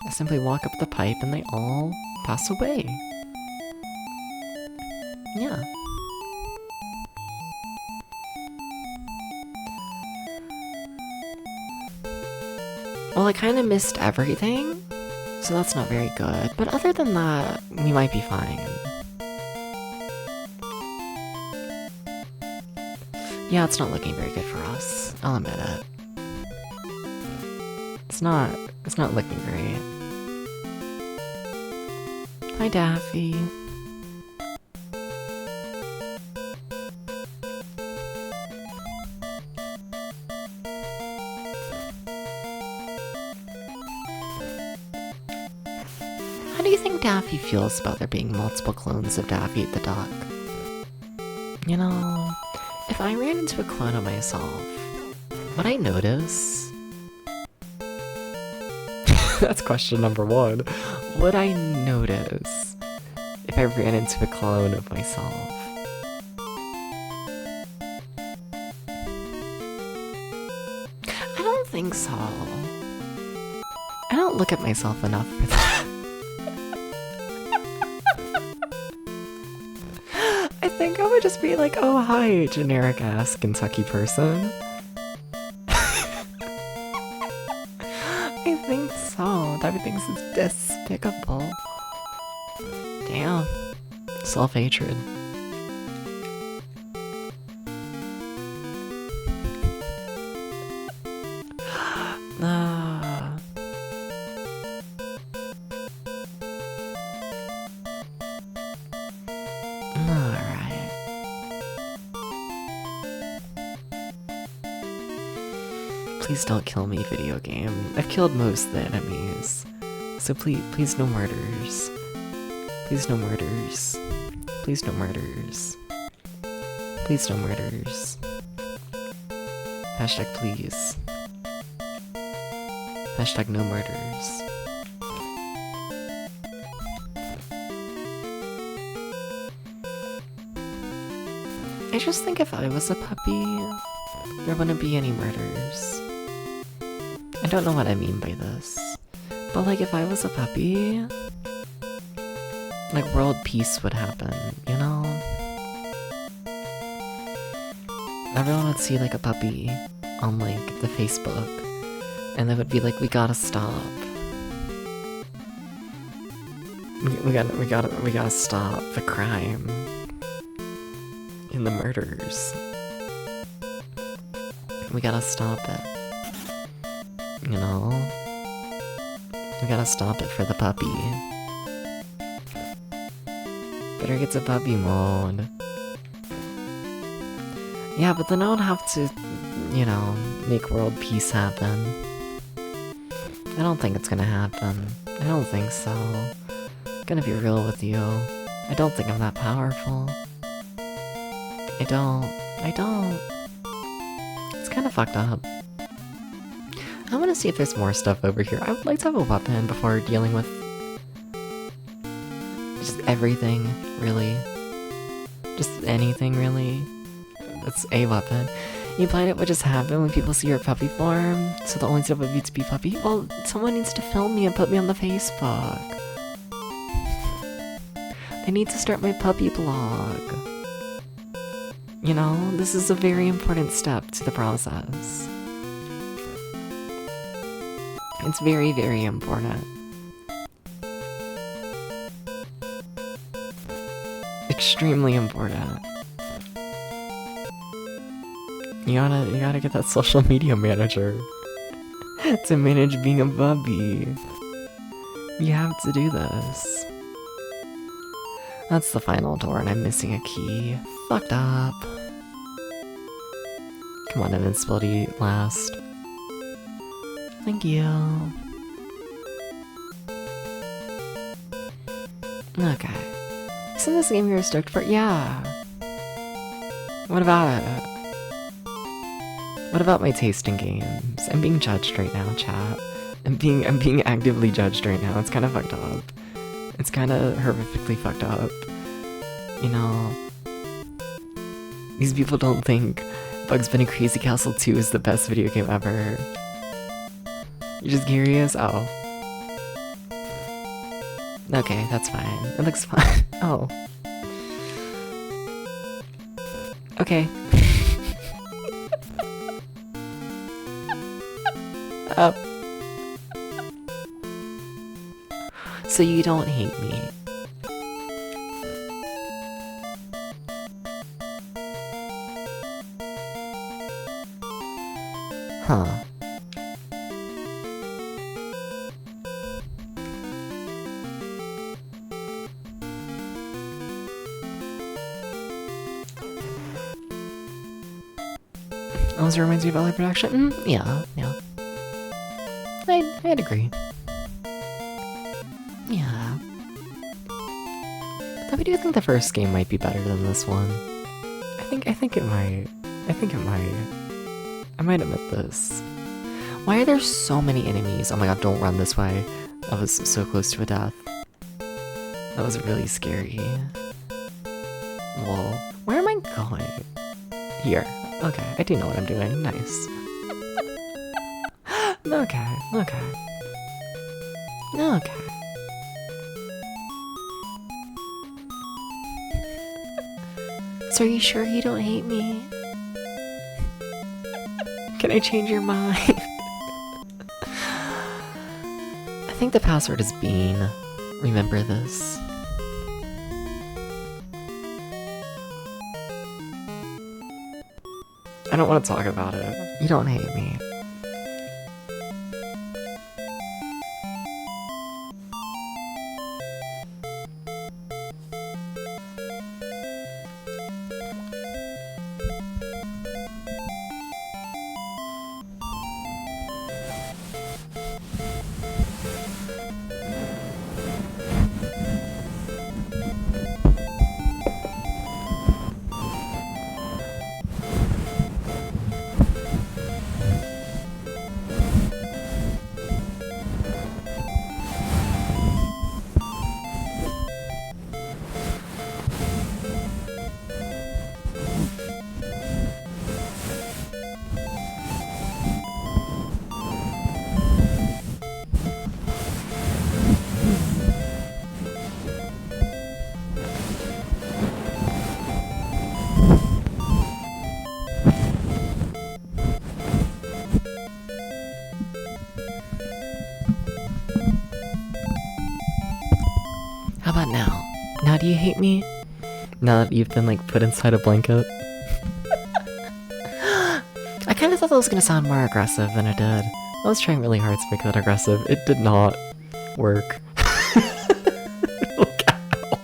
A: I simply walk up the pipe and they all pass away. Yeah. Well, I kind of missed everything, so that's not very good. But other than that, we might be fine. Yeah, it's not looking very good for us. I'll admit it. It's not looking great. Hi, Daffy. How do you think Daffy feels about there being multiple clones of Daffy the duck? You know, if I ran into a clone of myself, would I notice? That's question number one. Would I notice if I ran into a clone of myself? I don't think so. I don't look at myself enough for that. I think I would just be like, oh hi, generic ass Kentucky person. I think so. Daffy thinks it's despicable. Damn. Self-hatred. Alright. Please don't kill me, video game. I've killed most of the enemies. So please no murders. Please no murders. Please no murders. Please no murders. Hashtag please. Hashtag no murders. I just think if I was a puppy, there wouldn't be any murders. I don't know what I mean by this, but like if I was a puppy, like world peace would happen, you know? Everyone would see like a puppy on like the Facebook, and they would be like, we gotta stop. We gotta stop the crime and the murders. We gotta stop it. You know? We gotta stop it for the puppy. Better get to puppy mode. Yeah, but then I would have to, you know, make world peace happen. I don't think it's gonna happen. I don't think so. I'm gonna be real with you. I don't think I'm that powerful. I don't. It's kinda fucked up. I wanna see if there's more stuff over here. I would like to have a weapon before dealing with just everything, really. Just anything, really. That's a weapon. You implied it would just happen when people see your puppy form, so the only step would be to be puppy? Well, someone needs to film me and put me on the Facebook. They need to start my puppy blog. You know, this is a very important step to the process. It's very, very important. Extremely important. You gotta get that social media manager to manage being a puppy. You have to do this. That's the final door and I'm missing a key. Fucked up. Come on, invincibility last. Thank you. Okay. Isn't this game you're stoked for? Yeah. What about it? What about my taste in games? I'm being judged right now, chat. I'm being actively judged right now. It's kind of fucked up. It's kind of horrifically fucked up. You know, these people don't think Bugs Bunny Crazy Castle 2 is the best video game ever. You're just curious? Oh. Okay, that's fine. It looks fine. Oh. Okay. So you don't hate me. Huh. Also reminds you of LA production? Yeah. I'd agree. Yeah. Though I do think the first game might be better than this one. I think it might. I might admit this. Why are there so many enemies? Oh my god, don't run this way. I was so close to a death. That was really scary. Whoa. Where am I going? Here. Okay, I do know what I'm doing. Nice. Okay. So are you sure you don't hate me? Can I change your mind? I think the password is Bean. Remember this. I don't want to talk about it. You don't hate me. How about now? Now do you hate me? Now that you've been like put inside a blanket? I kind of thought that was gonna sound more aggressive than it did. I was trying really hard to make that aggressive. It did not work. Look at all.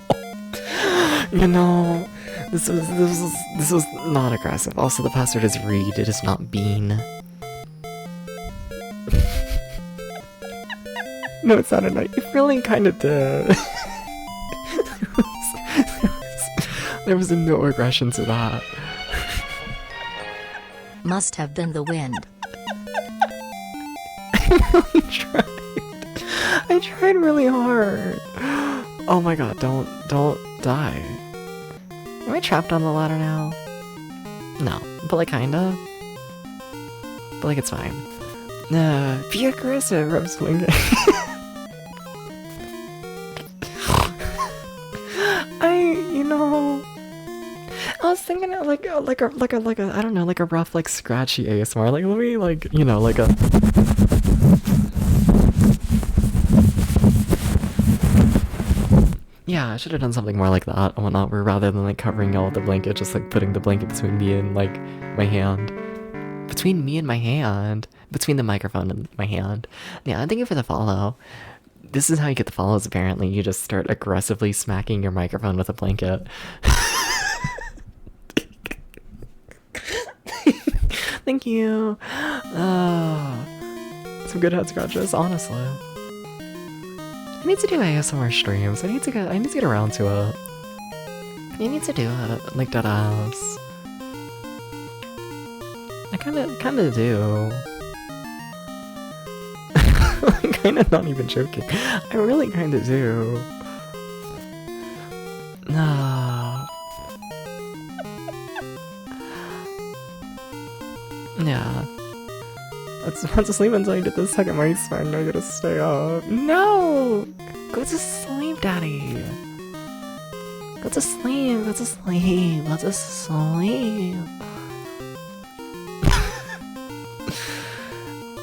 A: You know, this was not aggressive. Also, the password is Reed. It is not Bean. No, it sounded like it really kind of did. There was no aggression to that.
D: Must have been the wind.
A: I really tried. I tried really hard. Oh my god, don't die. Am I trapped on the ladder now? No, but like kinda. But like it's fine. Be aggressive, I'm swinging. I was thinking of like a I don't know, like a rough, like scratchy ASMR. Like let me like, you know, like a yeah, I should have done something more like that and whatnot, where rather than like covering y'all with the blanket, just like putting the blanket between me and like my hand. Between me and my hand. Between the microphone and my hand. Yeah, thank you for the follow. This is how you get the follows apparently. You just start aggressively smacking your microphone with a blanket. Thank you. Some good head scratches, honestly. I need to do ASMR streams. I need to get around to it. I need to do it, like dead ass. I kinda do. I'm kinda not even joking. I really kinda do. Yeah. Let's want to sleep until you get the second mic spine. Now you gotta stay up. No! Go to sleep, daddy. Go to sleep, go to sleep, go to sleep.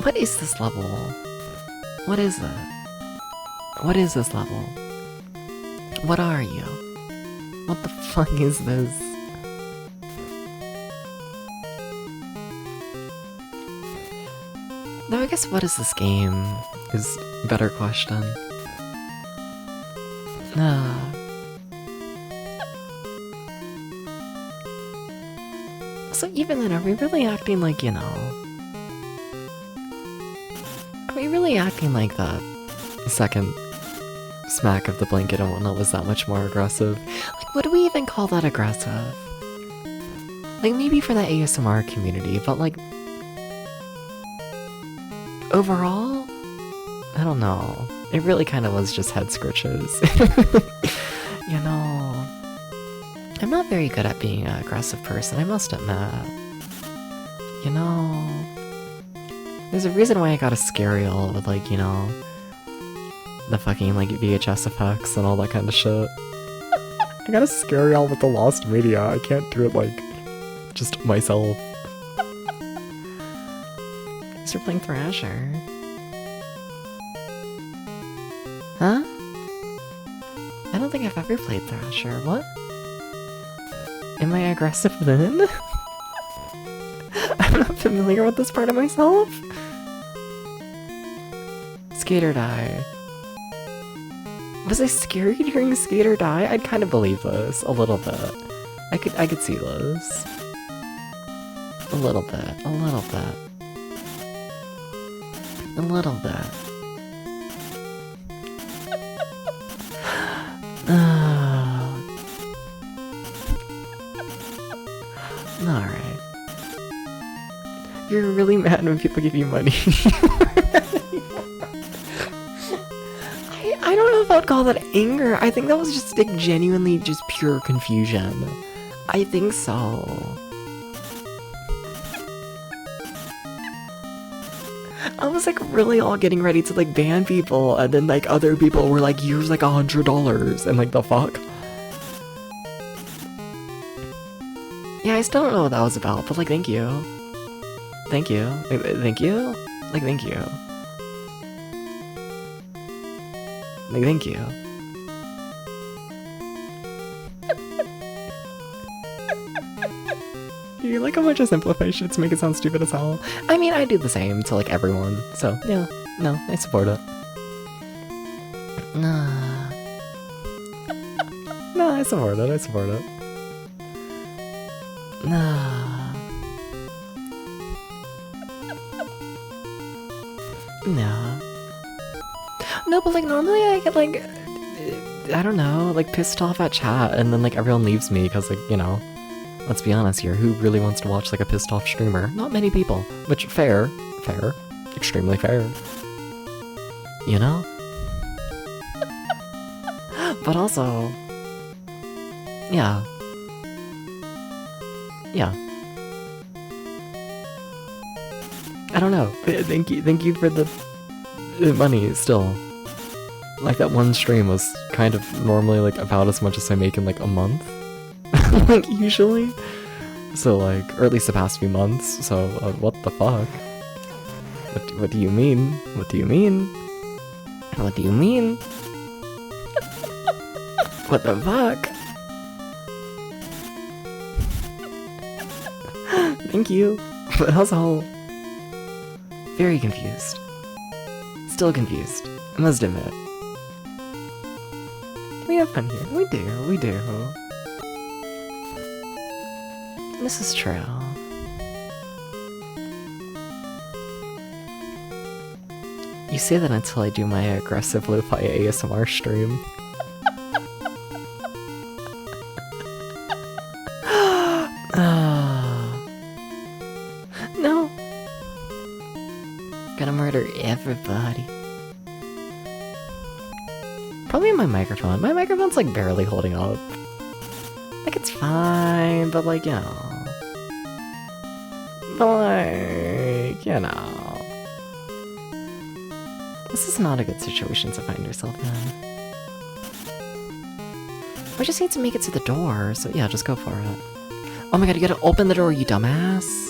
A: What is this level? What is it? What is this level? What are you? What the fuck is this? Though I guess what is this game is a better question. So even then, are we really acting like, you know... Are we really acting like that second smack of the blanket and whatnot was that much more aggressive? Like, would we even call that aggressive? Like, maybe for the ASMR community, but like... Overall? I don't know. It really kind of was just head scritches. You know... I'm not very good at being an aggressive person, I must admit. You know... There's a reason why I got a Scarial with, like, you know... the fucking, like, VHS effects and all that kind of shit. I got a Scarial with the lost media, I can't do it, like, just myself. Thanks for playing Thrasher. Huh? I don't think I've ever played Thrasher, what? Am I aggressive then? I'm not familiar with this part of myself. Skate or Die. Was I scary during Skate or Die? I'd kind of believe this a little bit. I could see this. A little bit, a little bit. A little bit. Alright. You're really mad when people give you money. I don't know if I would call that anger. I think that was just like genuinely just pure confusion. I think so. I was like really all getting ready to like ban people, and then like other people were like, here's like $100, and like the fuck. Yeah, I still don't know what that was about, but like thank you. Thank you. Thank you? Like thank you. Like thank you. You like how much I simplify shit to make it sound stupid as hell? I mean, I do the same to like everyone, so yeah, no, I support it. Nah. No, I support it, I support it. Nah. Nah. No, but like normally I get like, I don't know, like pissed off at chat and then like everyone leaves me because like, you know, let's be honest here, who really wants to watch like a pissed off streamer? Not many people, which fair, extremely fair. You know? But also, yeah. Yeah. I don't know. Thank you for the money still. Like that one stream was kind of normally like about as much as I make in like a month. Like usually. So like, or at least the past few months. So what the fuck? What do you mean? What do you mean? What do you mean? What the fuck? Thank you. But also, very confused. Still confused. I must admit. We have fun here. We do. We do. This is true. You say that until I do my aggressive lo-fi ASMR stream. No. Gonna murder everybody. Probably my microphone. My microphone's like barely holding up. Like it's fine, but like, you know. But like, you know. This is not a good situation to find yourself in. We just need to make it to the door, so yeah, just go for it. Oh my god, you gotta open the door, you dumbass!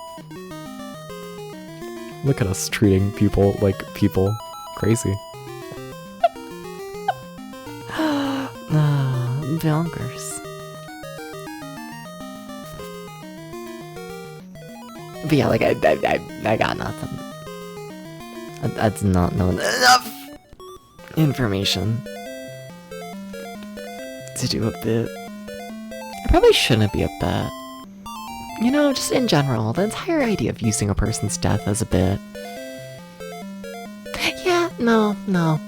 A: Look at us treating people like people. Crazy. Bonkers. But yeah, like, I got nothing. That's not known enough information to do a bit. I probably shouldn't be a bit. You know, just in general, the entire idea of using a person's death as a bit. Yeah, no,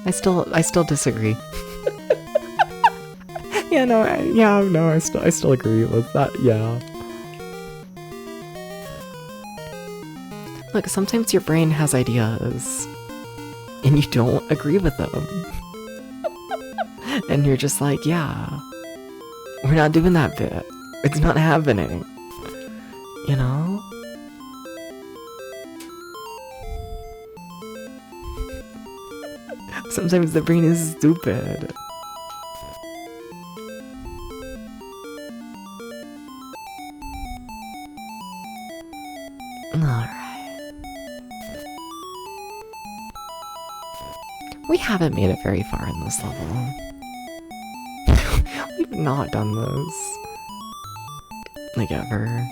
A: I still disagree. Yeah, no, I still agree with that, yeah. Look, sometimes your brain has ideas, and you don't agree with them. And you're just like, yeah, we're not doing that bit. It's not happening. You know? Sometimes the brain is stupid. Alright. We haven't made it very far in this level. We've not done this. Like, ever.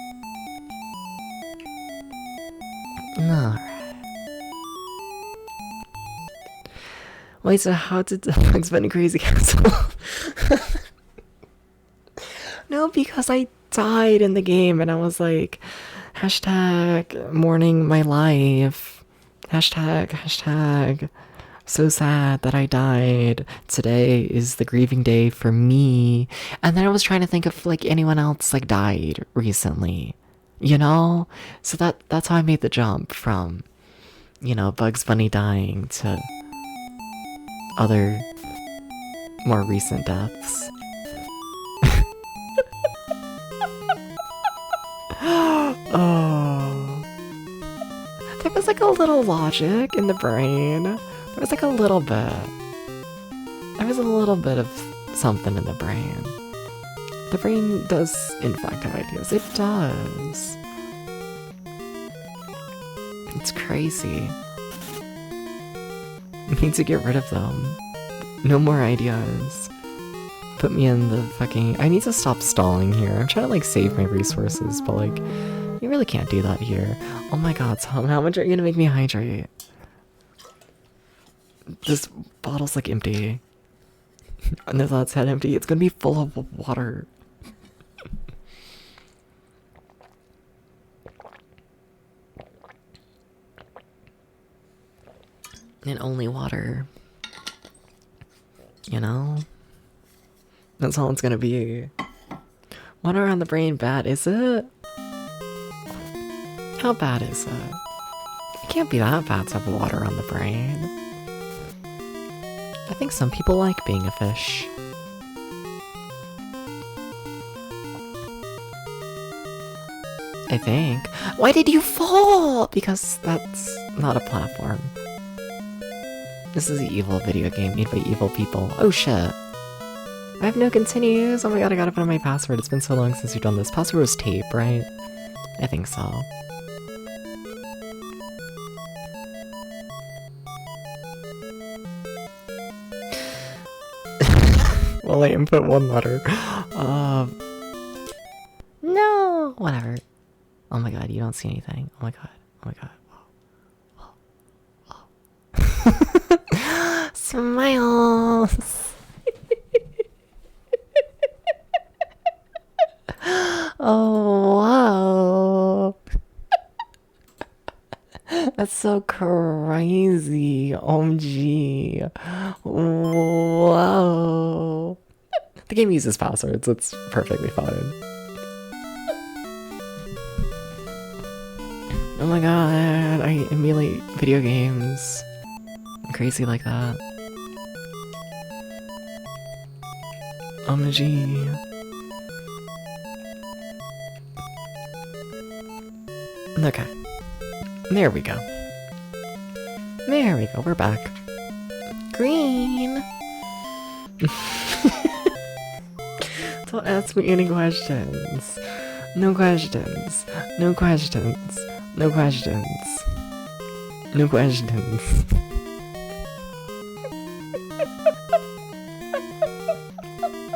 A: Alright. Wait, so how did the Bugs Bunny Crazy Castle? No, because I died in the game and I was like, hashtag mourning my life. Hashtag so sad that I died. Today is the grieving day for me. And then I was trying to think of like anyone else like died recently. You know? So that's how I made the jump from, you know, Bugs Bunny dying to other more recent deaths. Oh. There was like a little logic in the brain. There was like a little bit. There was a little bit of something in the brain. The brain does, in fact, have ideas. It does. It's crazy. I need to get rid of them. No more ideas. Put me in the fucking... I need to stop stalling here. I'm trying to like save my resources, but like, you really can't do that here. Oh my god, Tom, how much are you gonna make me hydrate? This bottle's like empty. And the that's head empty. It's gonna be full of water. And only water. You know? That's all it's gonna be. Water on the brain bad, is it? How bad is it? It can't be that bad to have water on the brain. I think some people like being a fish. I think. Why did you fall? Because that's not a platform. This is an evil video game made by evil people. Oh shit. I have no continues. Oh my god, I gotta put in my password. It's been so long since we've done this. Password was tape, right? I think so. Well, I input one letter. No! Whatever. Oh my god, you don't see anything. Oh my god. Oh my god. Smiles! Oh, wow. That's so crazy. OMG. Whoa. The game uses passwords. It's perfectly fine. Oh my god. I emulate video games. I'm crazy like that. OMG. Okay. There we go. There we go, we're back. Green! Don't ask me any questions. No questions. No questions. No questions. No questions.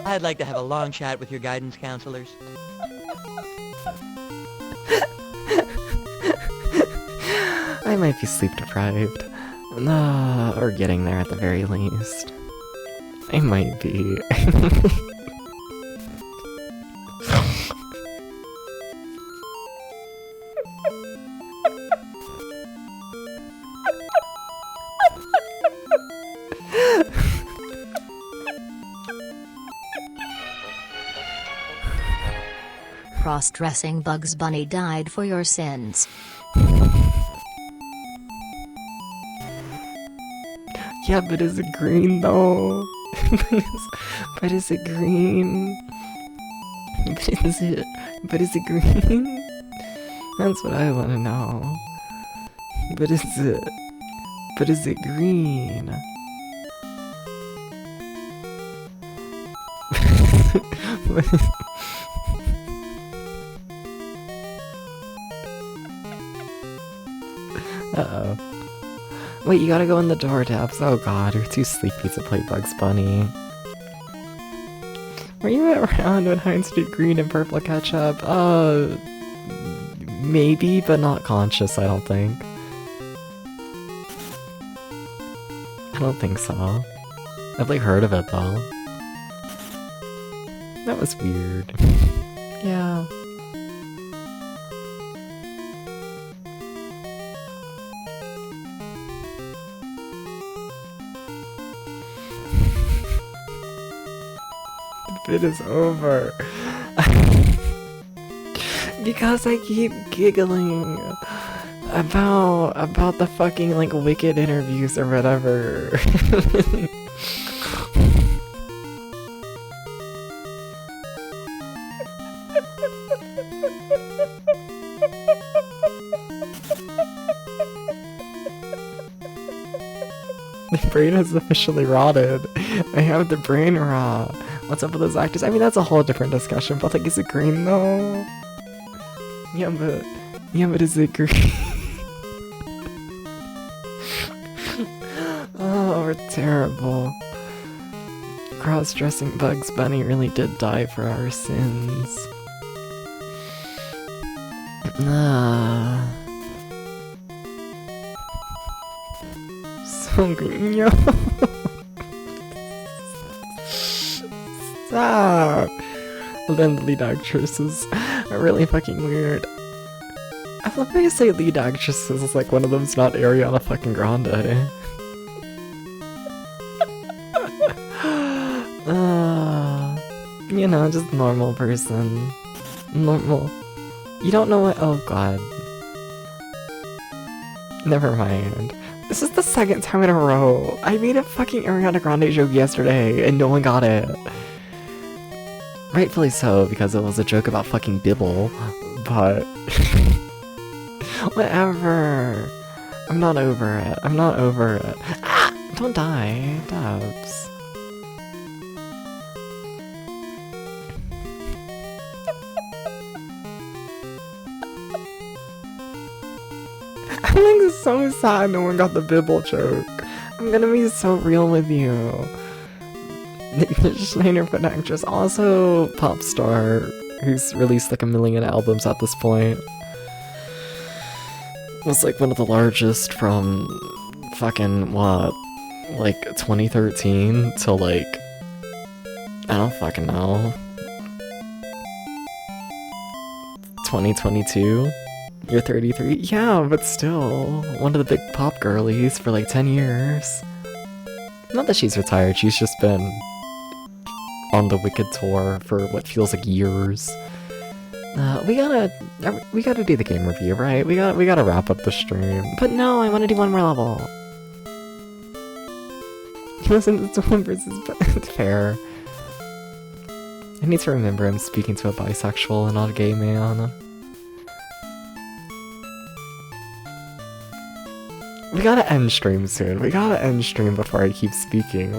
B: I'd like to have a long chat with your guidance counselors.
A: I might be sleep deprived. Or getting there at the very least. I might be.
D: Cross-dressing Bugs Bunny died for your sins.
A: Yeah, but is it green though? But is it green? But is it green? That's what I want to know. But is it green? What is... Uh-oh. Wait, you gotta go in the door taps. Oh god, you're too sleepy to play Bugs Bunny. Were you around when Heinz did green and purple ketchup? Maybe, but not conscious, I don't think. I don't think so. I've like heard of it though. That was weird. Yeah. It is over. Because I keep giggling about the fucking like Wicked interviews or whatever. The brain has officially rotted. I have the brain rot. What's up with those actors? I mean, that's a whole different discussion, but like, is it green though? Yeah, but is it green? Oh, we're terrible. Cross-dressing Bugs Bunny really did die for our sins. So green, yo. Stop! Well, then the lead actresses are really fucking weird. I love how you say lead actresses is like one of them's not Ariana fucking Grande. You know, just normal person. Normal. You don't know what- oh god. Never mind. This is the second time in a row. I made a fucking Ariana Grande joke yesterday and no one got it. Rightfully so, because it was a joke about fucking Bibble, but... Whatever. I'm not over it. I'm not over it. Ah! Don't die, Dubs. I'm like so sad no one got the Bibble joke. I'm gonna be so real with you. Schneider put actress, also pop star, who's released like 1 million albums at this point. Was like one of the largest from fucking what, like 2013 till like, I don't fucking know, 2022? You're 33? Yeah, but still, one of the big pop girlies for like 10 years. Not that she's retired, she's just been on the Wicked tour for what feels like years. We gotta do the game review, right? We gotta wrap up the stream. But no, I wanna do one more level. You listen to one versus fair. I need to remember I'm speaking to a bisexual and not a gay man. We gotta end stream soon. We gotta end stream before I keep speaking.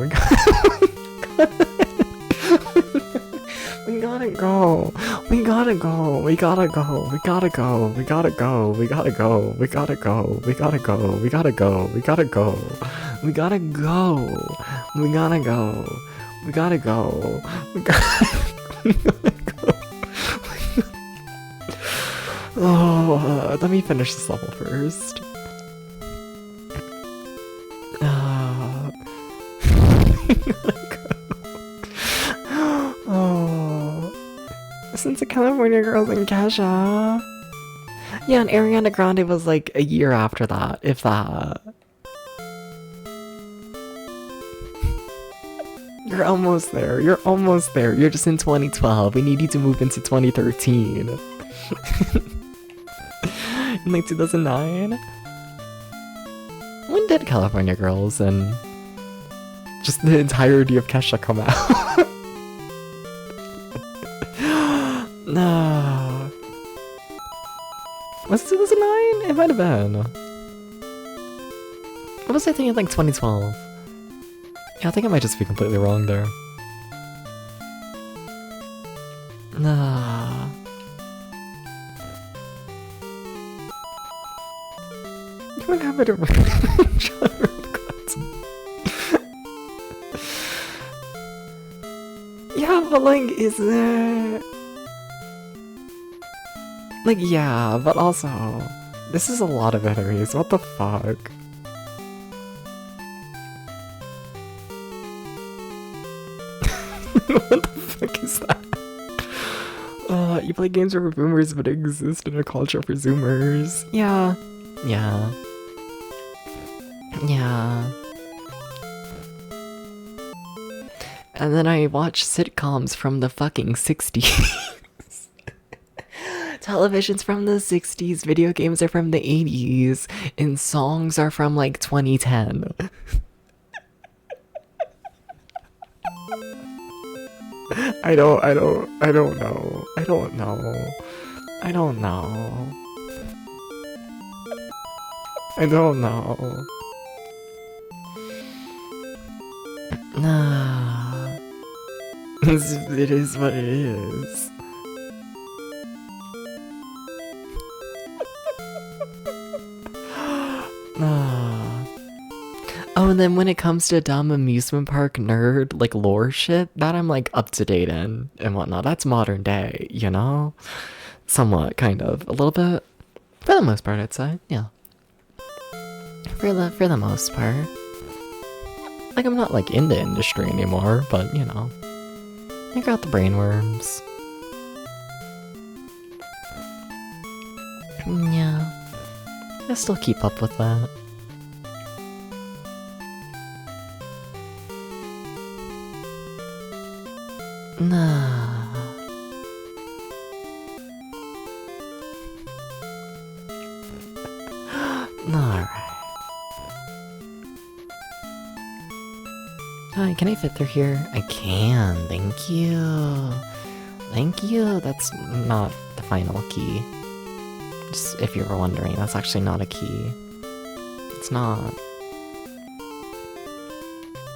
A: We gotta go. We gotta go. We gotta go. We gotta go. We gotta go. We gotta go. We gotta go. We gotta go. We gotta go. We gotta go. We gotta go. We gotta go. We gotta go. We gotta go. Oh, let me finish this level first. Oh, since the California Girls and Kesha. Yeah, and Ariana Grande was like a year after that, if that. You're almost there. You're almost there. You're just in 2012. We need you to move into 2013. In like 2009? When did California Girls and just the entirety of Kesha come out? No. Was it 2009? It might have been. What was I thinking, like 2012? Yeah, I think I might just be completely wrong there. Nah. You would have it Yeah, but like, is there... Like, yeah, but also... This is a lot of enemies, what the fuck? What the fuck is that? You play games for boomers but exist in a culture for zoomers. Yeah. Yeah. Yeah. And then I watch sitcoms from the fucking 60s. Television's from the 60s, video games are from the 80s, and songs are from like 2010. I don't know. I don't know. I don't know. I don't know. Nah. It is what it is. Oh, and then when it comes to dumb amusement park nerd, like lore shit, that I'm like up to date in and whatnot. That's modern day, you know? Somewhat, kind of. A little bit. For the most part, I'd say. Yeah. For the most part. Like, I'm not like in the industry anymore, but you know. I got the brainworms. Yeah. I still keep up with that. Nah. Alright. Hi, can I fit through here? I can, thank you. Thank you. That's not the final key. Just if you were wondering, that's actually not a key. It's not.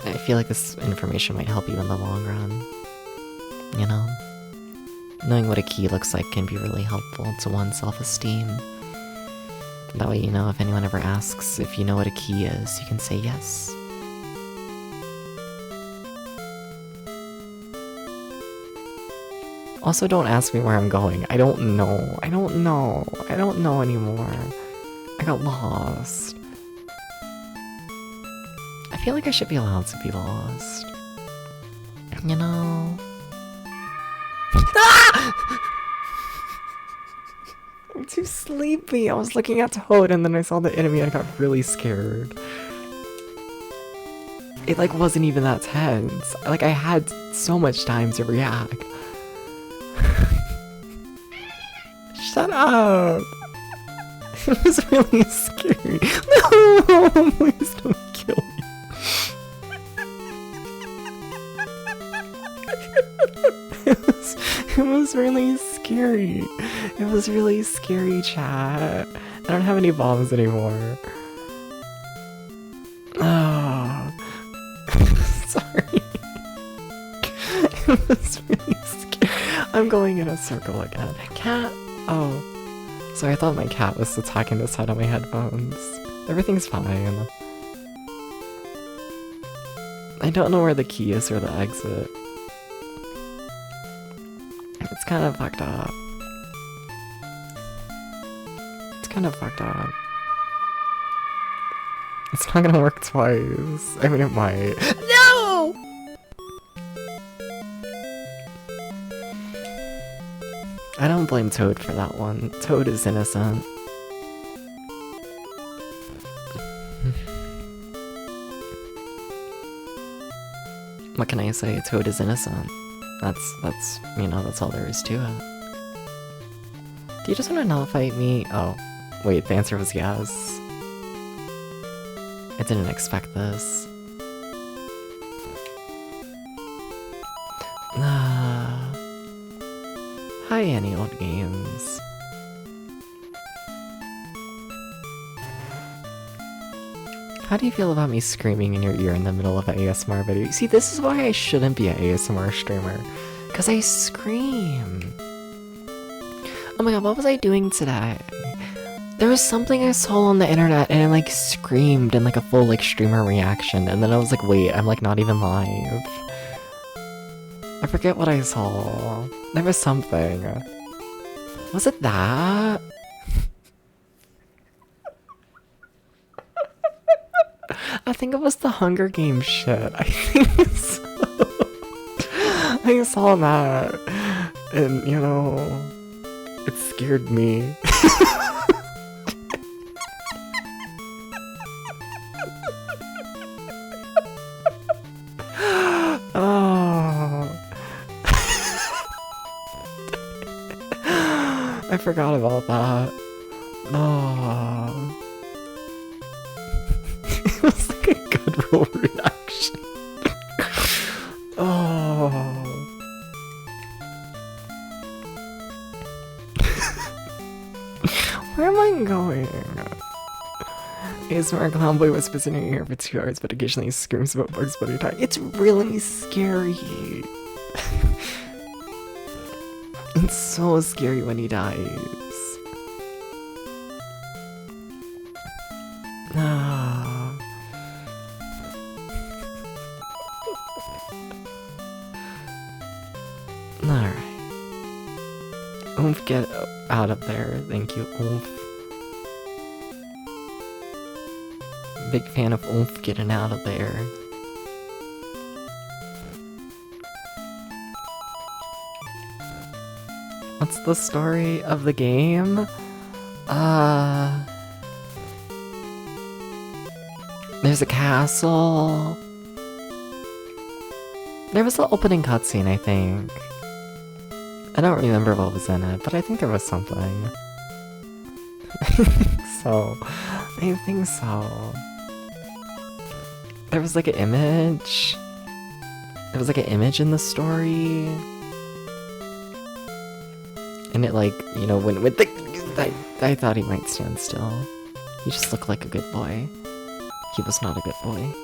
A: I feel like this information might help you in the long run. You know? Knowing what a key looks like can be really helpful to one's self-esteem. That way you know if anyone ever asks if you know what a key is, you can say yes. Also, don't ask me where I'm going. I don't know. I don't know. I don't know anymore. I got lost. I feel like I should be allowed to be lost. You know? Ah! I'm too sleepy. I was looking at Toad and then I saw the enemy and I got really scared. It like wasn't even that tense. Like I had so much time to react. Shut up! It was really scary. No, please don't kill me. It was really scary. It was really scary, chat. I don't have any bombs anymore. Oh. Sorry. It was really scary. I'm going in a circle again. Cat. Oh. So I thought my cat was attacking the side of my headphones. Everything's fine. I don't know where the key is or the exit. It's kind of fucked up. It's kind of fucked up. It's not gonna work twice. I mean, it might. No! I don't blame Toad for that one. Toad is innocent. What can I say? Toad is innocent. That's, you know, that's all there is to it. Do you just want to nullify me? Oh, wait, the answer was yes. I didn't expect this. Hi, any old games. How do you feel about me screaming in your ear in the middle of an ASMR video? See, this is why I shouldn't be an ASMR streamer. Because I scream. Oh my god, what was I doing today? There was something I saw on the internet and I like screamed in like a full like streamer reaction, and then I was like, wait, I'm like not even live. I forget what I saw. There was something. Was it that? I think it was the Hunger Games shit. I think so. I saw that, and you know, it scared me. Oh. I forgot about that. Oh. It was like a good roll reaction. Oh. Where am I going? ASMR Clownboy was visiting here for 2 hours, but occasionally he screams about Bugs Bunny time. It's really scary. It's so scary when he dies. Ah. Alright. Oomph, get out of there. Thank you, Oomph. Big fan of Oomph getting out of there. What's the story of the game? There's a castle. There was the opening cutscene, I think. I don't remember what was in it, but I think there was something. I think so. I think so. There was like an image. There was like an image in the story. And it like, you know, when with the... I thought he might stand still. He just looked like a good boy. He was not a good boy.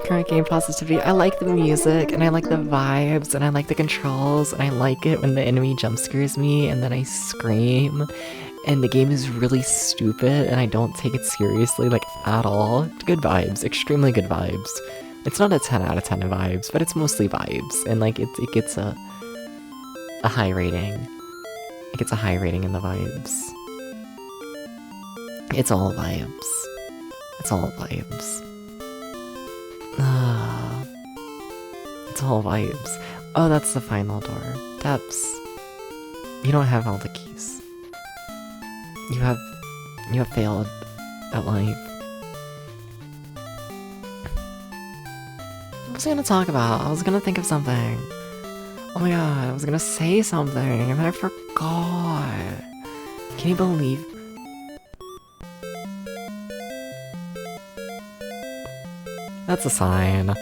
A: Current game positivity. I like the music, and I like the vibes, and I like the controls, and I like it when the enemy jump scares me, and then I scream. And the game is really stupid, and I don't take it seriously, like, at all. Good vibes. Extremely good vibes. It's not a 10 out of 10 in vibes, but it's mostly vibes. And, like, it gets a high rating. It gets a high rating in the vibes. It's all vibes. It's all vibes. It's all vibes. Oh, that's the final door. Depths. You don't have all the keys. You have failed at life. What was I gonna talk about? I was gonna think of something. Oh my god, I was gonna say something and I forgot. Can you believe? That's a sign.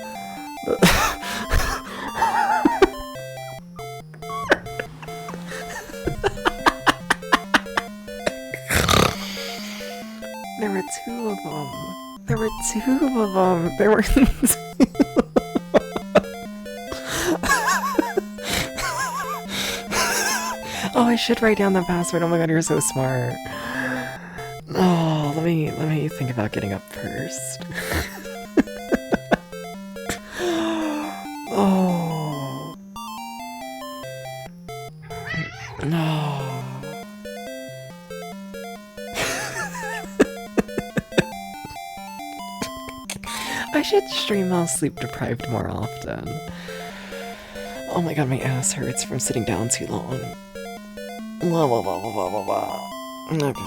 A: There were 2 of them. There were two of them. There were two. Oh, I should write down the password. Oh my god, you're so smart. Oh, let me think about getting up first. Oh. No. I should stream while sleep deprived more often. Oh my god, my ass hurts from sitting down too long. Okay.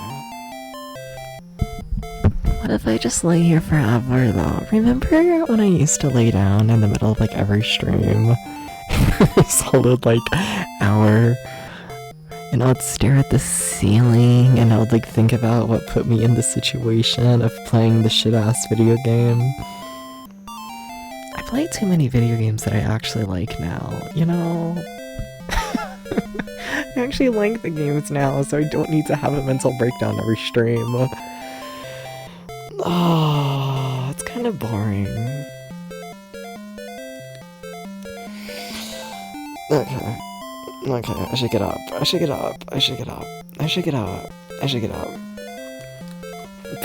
A: What if I just lay here forever though? Remember when I used to lay down in the middle of like every stream? A solid like hour. And I would stare at the ceiling and I would like think about what put me in the situation of playing the shit ass video game. I play too many video games that I actually like now, you know? I actually like the games now, so I don't need to have a mental breakdown every stream. Oh, it's kind of boring. Okay. Okay, I should get up. I should get up. I should get up. I should get up. I should get up.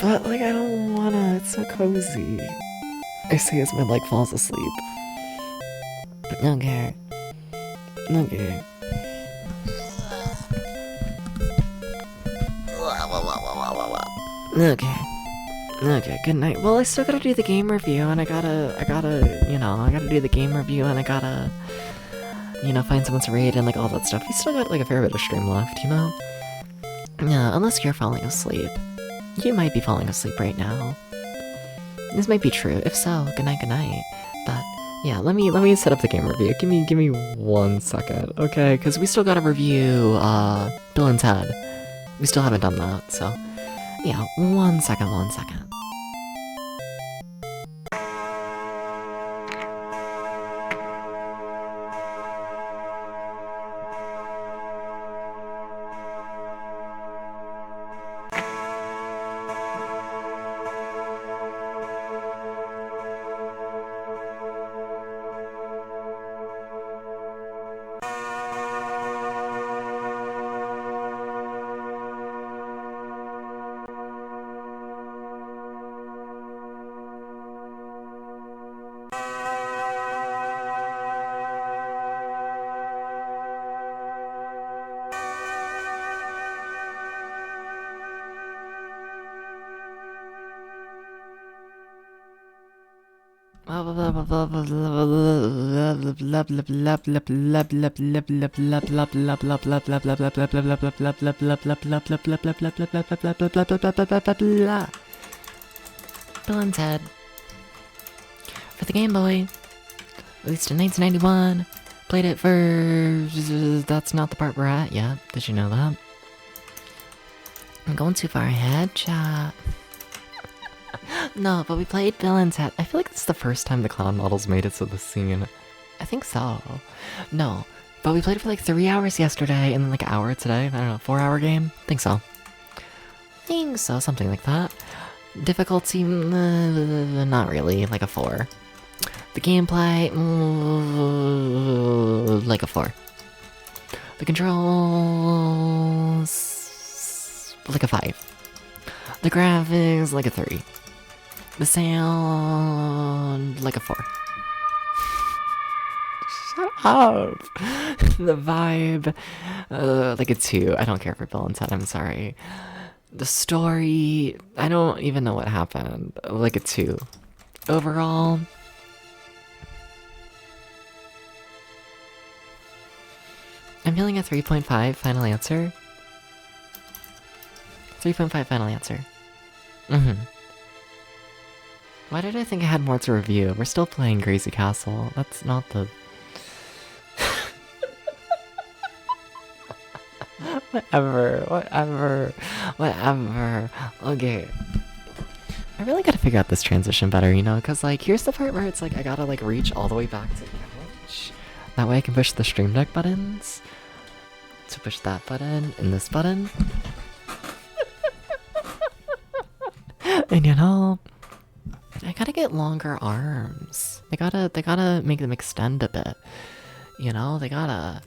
A: But, like, I don't wanna. It's so cozy. I say as my leg falls asleep. Okay. Okay. Okay. Okay, good night. Well, I still gotta do the game review, and I gotta, I gotta do the game review, and I gotta, find someone to raid and, like, all that stuff. We still got, like, a fair bit of stream left, you know? Yeah, unless you're falling asleep. You might be falling asleep right now. This might be true. If so, good night, good night. But, yeah, let me set up the game review. Give me 1 second, okay? Because we still gotta review, Bill and Ted. We still haven't done that, so... Yeah, 1 second, 1 second. Bill and Ted. For the Game Boy. Released in 1991. Played it for... That's not the part we're at yet. Did you know that? I'm going too far ahead, chat. No, but we played Bill and Ted. I feel like it's the first time the clown models made it to the scene. I think so. No, but we played it for like 3 hours yesterday and then like an hour today. I don't know, 4-hour game? Think so. Think so, something like that. Difficulty, not really, like a 4. The gameplay, like a 4. The controls, like a 5. The graphics, like a 3. The sound, like a 4. Shut up! The vibe, like a 2. I don't care for Bill and Ted, I'm sorry. The story, I don't even know what happened. Like a 2. Overall, I'm feeling a 3.5 final answer. 3.5 final answer. Why did I think I had more to review? We're still playing Crazy Castle. That's not the... Whatever. Okay. I really gotta figure out this transition better, you know? Because, like, here's the part where it's like I gotta, like, reach all the way back to the couch. That way I can push the Stream Deck buttons. To push that button and this button. And, you know... gotta get longer arms. They gotta make them extend a bit. You know, they gotta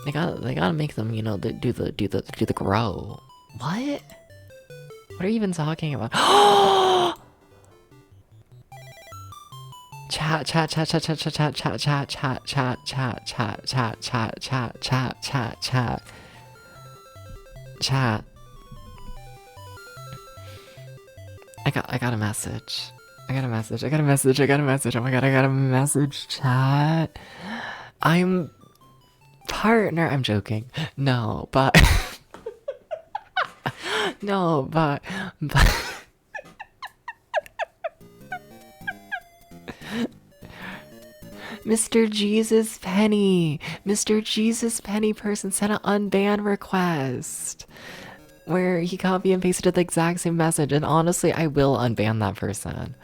A: make them, you know, do the grow. What? What are you even talking about? Chat. I got a message. Oh my god, I got a message, chat. I'm partner. I'm joking. No, but no, but Mr. Jesus Penny person sent an unban request where he copy and pasted the exact same message, and honestly, I will unban that person.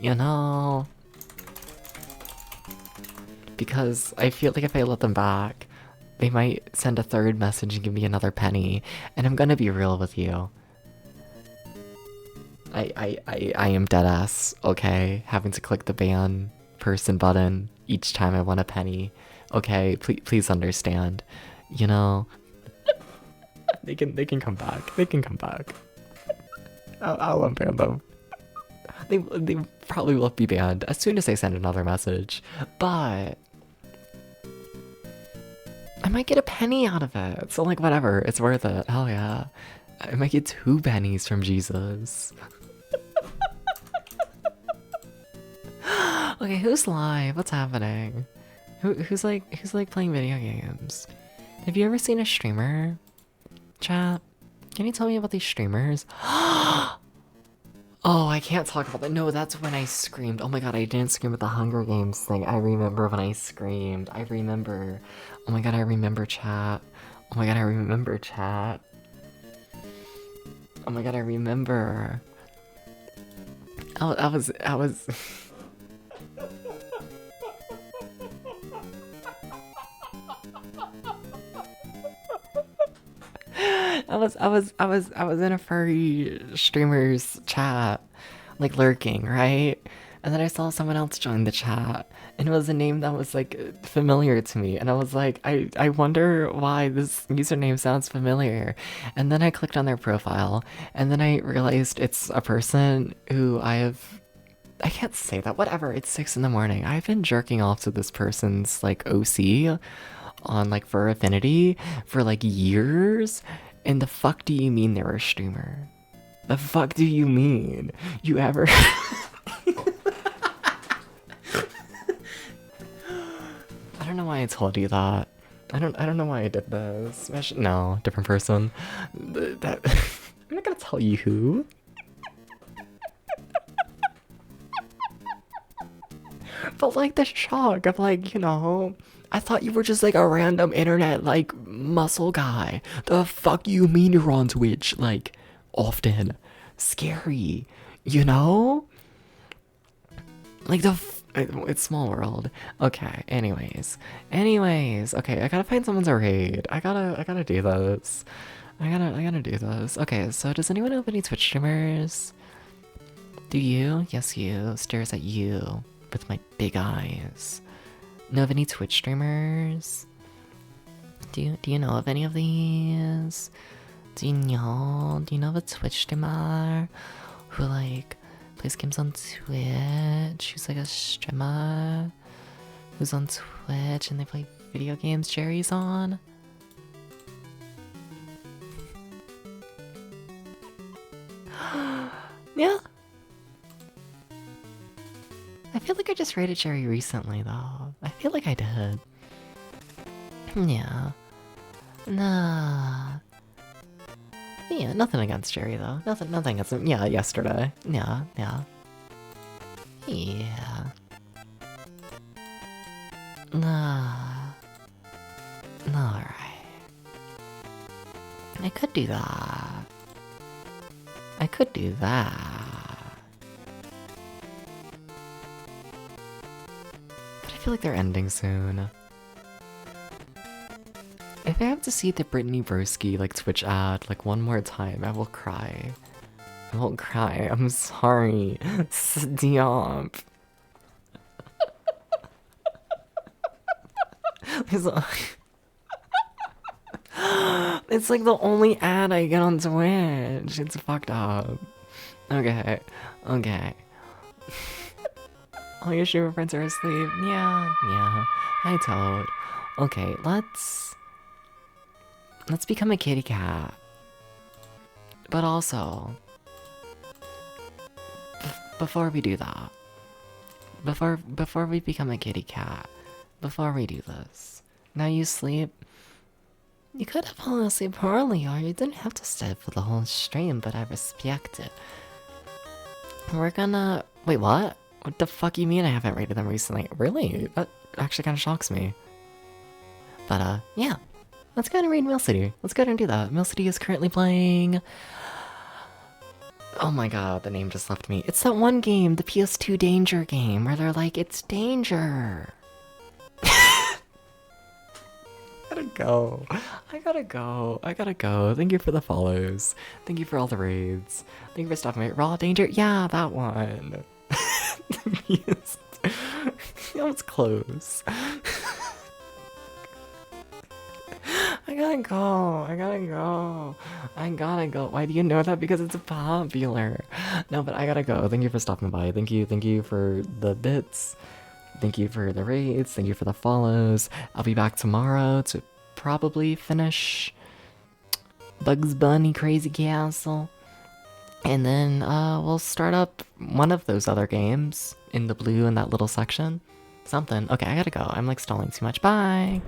A: You know, because I feel like if I let them back, they might send a third message and give me another penny, and I'm gonna be real with you. I am deadass, okay? Having to click the ban person button each time I want a penny. Okay, please understand. You know, they can come back. They can come back. I'll unban them. They probably will be banned as soon as they send another message, but I might get a penny out of it. So like whatever, it's worth it. Hell yeah. I might get 2 pennies from Jesus. Okay, who's live? What's happening? Who's playing video games? Have you ever seen a streamer? Chat? Can you tell me about these streamers? Oh, I can't talk about that. No, that's when I screamed. Oh my god, I didn't scream at the Hunger Games thing. I remember when I screamed. I remember. Oh my god, I remember, chat. Oh my god, I remember, chat. Oh my god, I remember. I was I was in a furry streamer's chat, like lurking, right? And then I saw someone else join the chat, and it was a name that was like familiar to me, and I was like, I wonder why this username sounds familiar. And then I clicked on their profile, and then I realized it's a person who I can't say that, whatever, it's 6 in the morning. I've been jerking off to this person's like OC on like for Affinity for like years. And the fuck do you mean they're a streamer? The fuck do you mean? You ever I don't know why I told you that. I don't know why I did this. No, different person. That I'm not gonna tell you who. But like the shock of like, you know, I thought you were just like a random internet like muscle guy. The fuck you mean you're on Twitch like often? Scary, you know? Like it's small world. Okay, anyways. Okay, I gotta find someone's raid. I gotta do this. I gotta do this. Okay, so does anyone know of any Twitch streamers? Do you? Yes, you. Stares at you with my big eyes. Know of any Twitch streamers? Do you know of any of these? Do you know of a Twitch streamer who like plays games on Twitch? Who's like a streamer who's on Twitch and they play video games Jerry's on? Yeah. I feel like I just rated Jerry recently, though. I feel like I did. Yeah. Nah. Yeah, nothing against Jerry, though. Nothing against him. Yeah, yesterday. Yeah. Yeah. Nah. Alright. I could do that. But I feel like they're ending soon. If I have to see the Brittany Broski like Twitch ad like one more time, I will cry. I won't cry. I'm sorry. Stop. It's it's like the only ad I get on Twitch. It's fucked up. Okay. Okay. All your streamer friends are asleep. Yeah. Hi, Toad. Okay, let's become a kitty cat. But also, before we do that, before we become a kitty cat, before we do this, now you sleep. You could have fallen asleep earlier. You didn't have to stay for the whole stream, but I respect it. We're gonna wait. What? What the fuck you mean I haven't rated them recently? Really? That actually kind of shocks me. But yeah. Let's go ahead and raid Mill City. Let's go ahead and do that. Mill City is currently playing. Oh my god, the name just left me. It's that one game, the PS2 Danger game, where they're like, it's danger. I gotta go. Thank you for the follows. Thank you for all the raids. Thank you for stopping by. Raw Danger? Yeah, that one. That was close. I gotta go. Why do you know that? Because it's popular. No, but I gotta go. Thank you for stopping by. Thank you for the bits. Thank you for the raids. Thank you for the follows. I'll be back tomorrow to probably finish Bugs Bunny Crazy Castle. And then we'll start up one of those other games in the blue in that little section. Something. Okay, I gotta go. I'm like stalling too much. Bye.